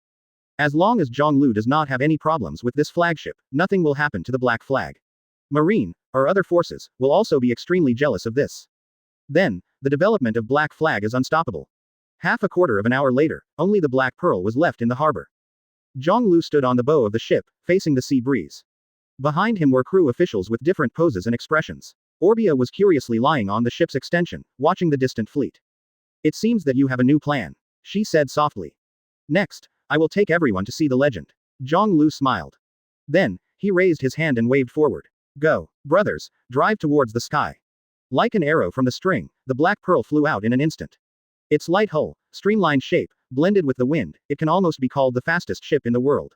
As long as Jiāng Liú does not have any problems with this flagship, nothing will happen to the Black Flag. Marine, or other forces, will also be extremely jealous of this. Then, the development of Black Flag is unstoppable. Half a quarter of an hour later, only the Black Pearl was left in the harbor. Jiāng Liú stood on the bow of the ship, facing the sea breeze. Behind him were crew officials with different poses and expressions. Orbia was curiously lying on the ship's extension, watching the distant fleet. It seems that you have a new plan, she said softly. Next, I will take everyone to see the legend. Jiāng Liú smiled. Then, he raised his hand and waved forward. Go, brothers, drive towards the sky. Like an arrow from the string, the Black Pearl flew out in an instant. Its light hull, streamlined shape, blended with the wind, it can almost be called the fastest ship in the world.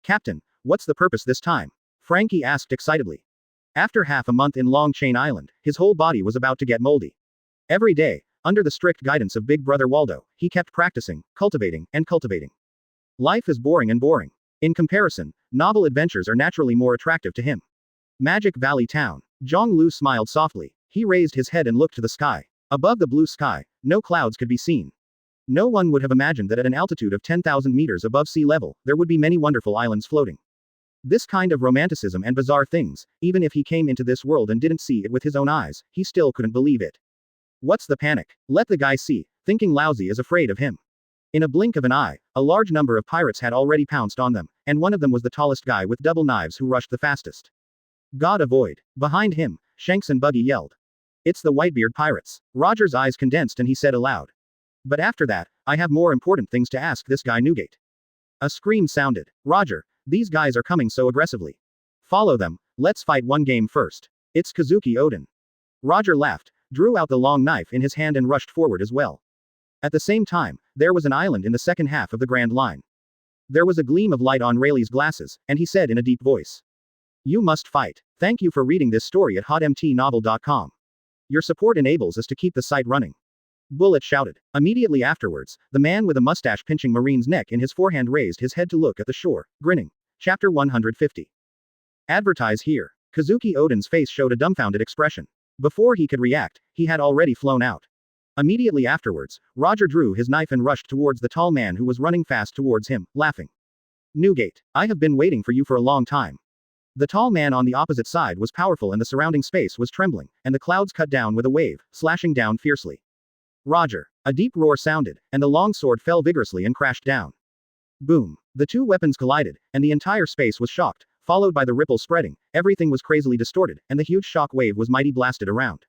Captain, what's the purpose this time? Frankie asked excitedly. After half a month in Long Chain Island, his whole body was about to get moldy. Every day, under the strict guidance of Big Brother Waldo, he kept practicing, cultivating, and cultivating. Life is boring and boring. In comparison, novel adventures are naturally more attractive to him. Magic Valley Town. Jiāng Liú smiled softly. He raised his head and looked to the sky. Above the blue sky, no clouds could be seen. No one would have imagined that at an altitude of 10,000 meters above sea level, there would be many wonderful islands floating. This kind of romanticism and bizarre things, even if he came into this world and didn't see it with his own eyes, he still couldn't believe it. What's the panic? Let the guy see. Thinking Lousy is afraid of him. In a blink of an eye, a large number of pirates had already pounced on them, and one of them was the tallest guy with double knives who rushed the fastest. God avoid. Behind him, Shanks and Buggy yelled. It's the Whitebeard pirates. Roger's eyes condensed and he said aloud. But after that, I have more important things to ask this guy Newgate. A scream sounded. Roger, these guys are coming so aggressively. Follow them, let's fight one game first. It's Kazuki Oden. Roger laughed, drew out the long knife in his hand and rushed forward as well. At the same time, there was an island in the second half of the Grand Line. There was a gleam of light on Rayleigh's glasses, and he said in a deep voice. You must fight. Thank you for reading this story at hotmtnovel.com. Your support enables us to keep the site running. Bullet shouted. Immediately afterwards, the man with a mustache pinching Marine's neck in his forehand raised his head to look at the shore, grinning. Chapter 150. Advertise here. Kazuki Oden's face showed a dumbfounded expression. Before he could react, he had already flown out. Immediately afterwards, Roger drew his knife and rushed towards the tall man who was running fast towards him, laughing. Newgate, I have been waiting for you for a long time. The tall man on the opposite side was powerful and the surrounding space was trembling, and the clouds cut down with a wave, slashing down fiercely. Roger. A deep roar sounded, and the long sword fell vigorously and crashed down. Boom. The two weapons collided, and the entire space was shocked, followed by the ripple spreading, everything was crazily distorted, and the huge shock wave was mighty blasted around.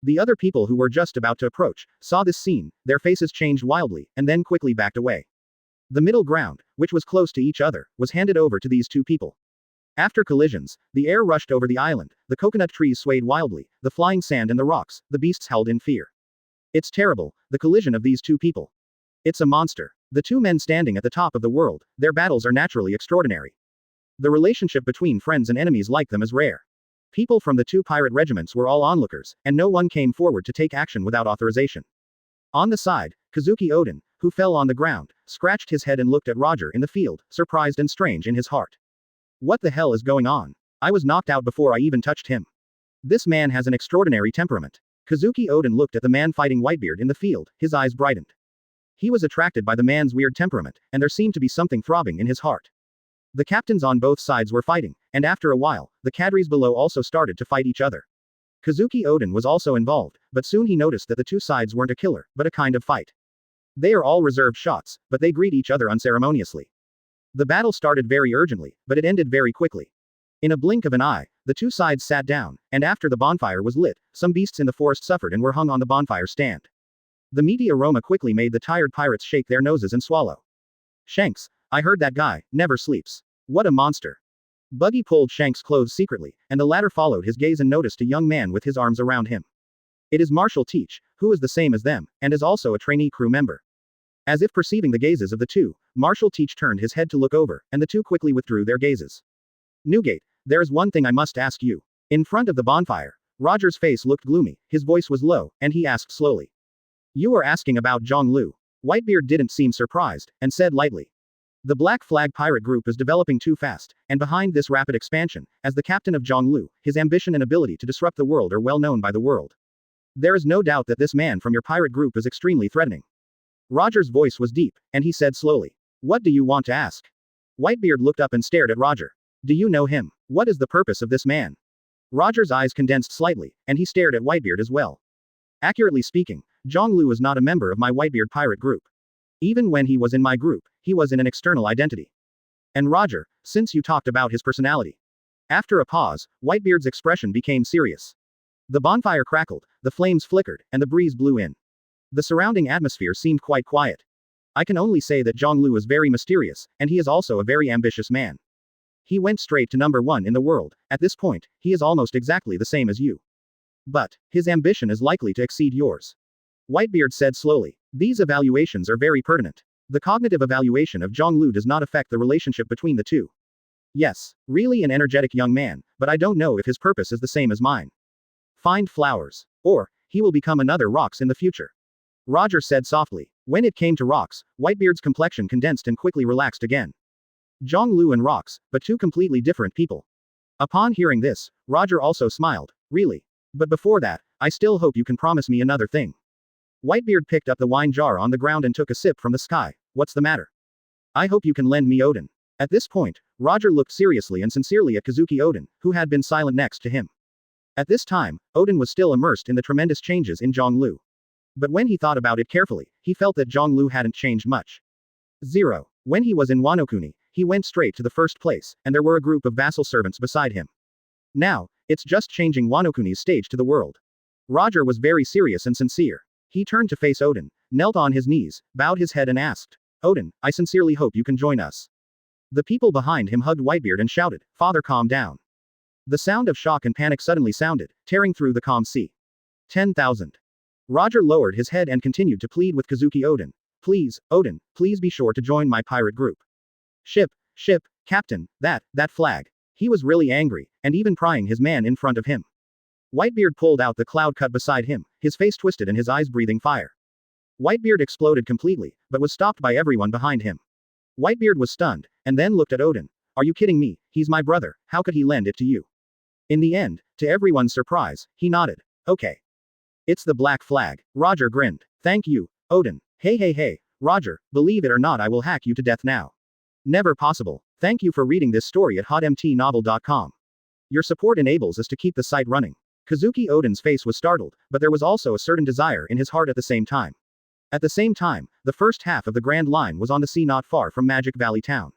The other people who were just about to approach, saw this scene, their faces changed wildly, and then quickly backed away. The middle ground, which was close to each other, was handed over to these two people. After collisions, the air rushed over the island, the coconut trees swayed wildly, the flying sand and the rocks, the beasts howled in fear. It's terrible, the collision of these two people. It's a monster. The two men standing at the top of the world, their battles are naturally extraordinary. The relationship between friends and enemies like them is rare. People from the two pirate regiments were all onlookers, and no one came forward to take action without authorization. On the side, Kazuki Oden, who fell on the ground, scratched his head and looked at Roger in the field, surprised and strange in his heart. What the hell is going on? I was knocked out before I even touched him. This man has an extraordinary temperament. Kazuki Oden looked at the man fighting Whitebeard in the field, his eyes brightened. He was attracted by the man's weird temperament, and there seemed to be something throbbing in his heart. The captains on both sides were fighting, and after a while, the cadres below also started to fight each other. Kazuki Oden was also involved, but soon he noticed that the two sides weren't a killer, but a kind of fight. They are all reserved shots, but they greet each other unceremoniously. The battle started very urgently, but it ended very quickly. In a blink of an eye, the two sides sat down, and after the bonfire was lit, some beasts in the forest suffered and were hung on the bonfire stand. The meaty aroma quickly made the tired pirates shake their noses and swallow. Shanks, I heard that guy never sleeps. What a monster. Buggy pulled Shanks' clothes secretly, and the latter followed his gaze and noticed a young man with his arms around him. It is Marshal Teach, who is the same as them, and is also a trainee crew member. As if perceiving the gazes of the two, Marshal Teach turned his head to look over, and the two quickly withdrew their gazes. Newgate, there is one thing I must ask you. In front of the bonfire, Roger's face looked gloomy, his voice was low, and he asked slowly. You are asking about Jiāng Liú. Whitebeard didn't seem surprised, and said lightly. The Black Flag pirate group is developing too fast, and behind this rapid expansion, as the captain of Jiāng Liú, his ambition and ability to disrupt the world are well known by the world. There is no doubt that this man from your pirate group is extremely threatening. Roger's voice was deep, and he said slowly. What do you want to ask? Whitebeard looked up and stared at Roger. Do you know him? What is the purpose of this man? Roger's eyes condensed slightly, and he stared at Whitebeard as well. Accurately speaking, Jiāng Liú is not a member of my Whitebeard pirate group. Even when he was in my group, he was in an external identity. And Roger, since you talked about his personality. After a pause, Whitebeard's expression became serious. The bonfire crackled, the flames flickered, and the breeze blew in. The surrounding atmosphere seemed quite quiet. I can only say that Jiāng Liú is very mysterious, and he is also a very ambitious man. He went straight to number 1 in the world. At this point, he is almost exactly the same as you. But his ambition is likely to exceed yours. Whitebeard said slowly. These evaluations are very pertinent. The cognitive evaluation of Jiāng Liú does not affect the relationship between the two. Yes, really an energetic young man, but I don't know if his purpose is the same as mine. Find flowers. Or, he will become another Rocks in the future. Roger said softly. When it came to Rocks, Whitebeard's complexion condensed and quickly relaxed again. Jiāng Liú and Rocks, but two completely different people. Upon hearing this, Roger also smiled. Really? But before that, I still hope you can promise me another thing. Whitebeard picked up the wine jar on the ground and took a sip from the sky. What's the matter? I hope you can lend me Odin. At this point, Roger looked seriously and sincerely at Kazuki Odin, who had been silent next to him. At this time, Odin was still immersed in the tremendous changes in Jiāng Liú. But when he thought about it carefully, he felt that Jiāng Liú hadn't changed much. 0. When he was in Wanokuni, he went straight to the first place, and there were a group of vassal servants beside him. Now, it's just changing Wanokuni's stage to the world. Roger was very serious and sincere. He turned to face Odin, knelt on his knees, bowed his head and asked, Odin, I sincerely hope you can join us. The people behind him hugged Whitebeard and shouted, Father, calm down. The sound of shock and panic suddenly sounded, tearing through the calm sea. 10,000. Roger lowered his head and continued to plead with Kazuki Odin. Please, Odin, please be sure to join my pirate group. Ship, Captain, that flag. He was really angry, and even prying his man in front of him. Whitebeard pulled out the cloud cut beside him, his face twisted and his eyes breathing fire. Whitebeard exploded completely, but was stopped by everyone behind him. Whitebeard was stunned, and then looked at Odin. Are you kidding me? He's my brother, how could he lend it to you? In the end, to everyone's surprise, he nodded. Okay. It's the black flag. Roger grinned. Thank you, Odin. Hey, Roger, believe it or not I will hack you to death now. Never possible. Thank you for reading this story at hotmtnovel.com. Your support enables us to keep the site running. Kazuki Odin's face was startled, but there was also a certain desire in his heart at the same time. At the same time, the first half of the Grand Line was on the sea not far from Magic Valley Town.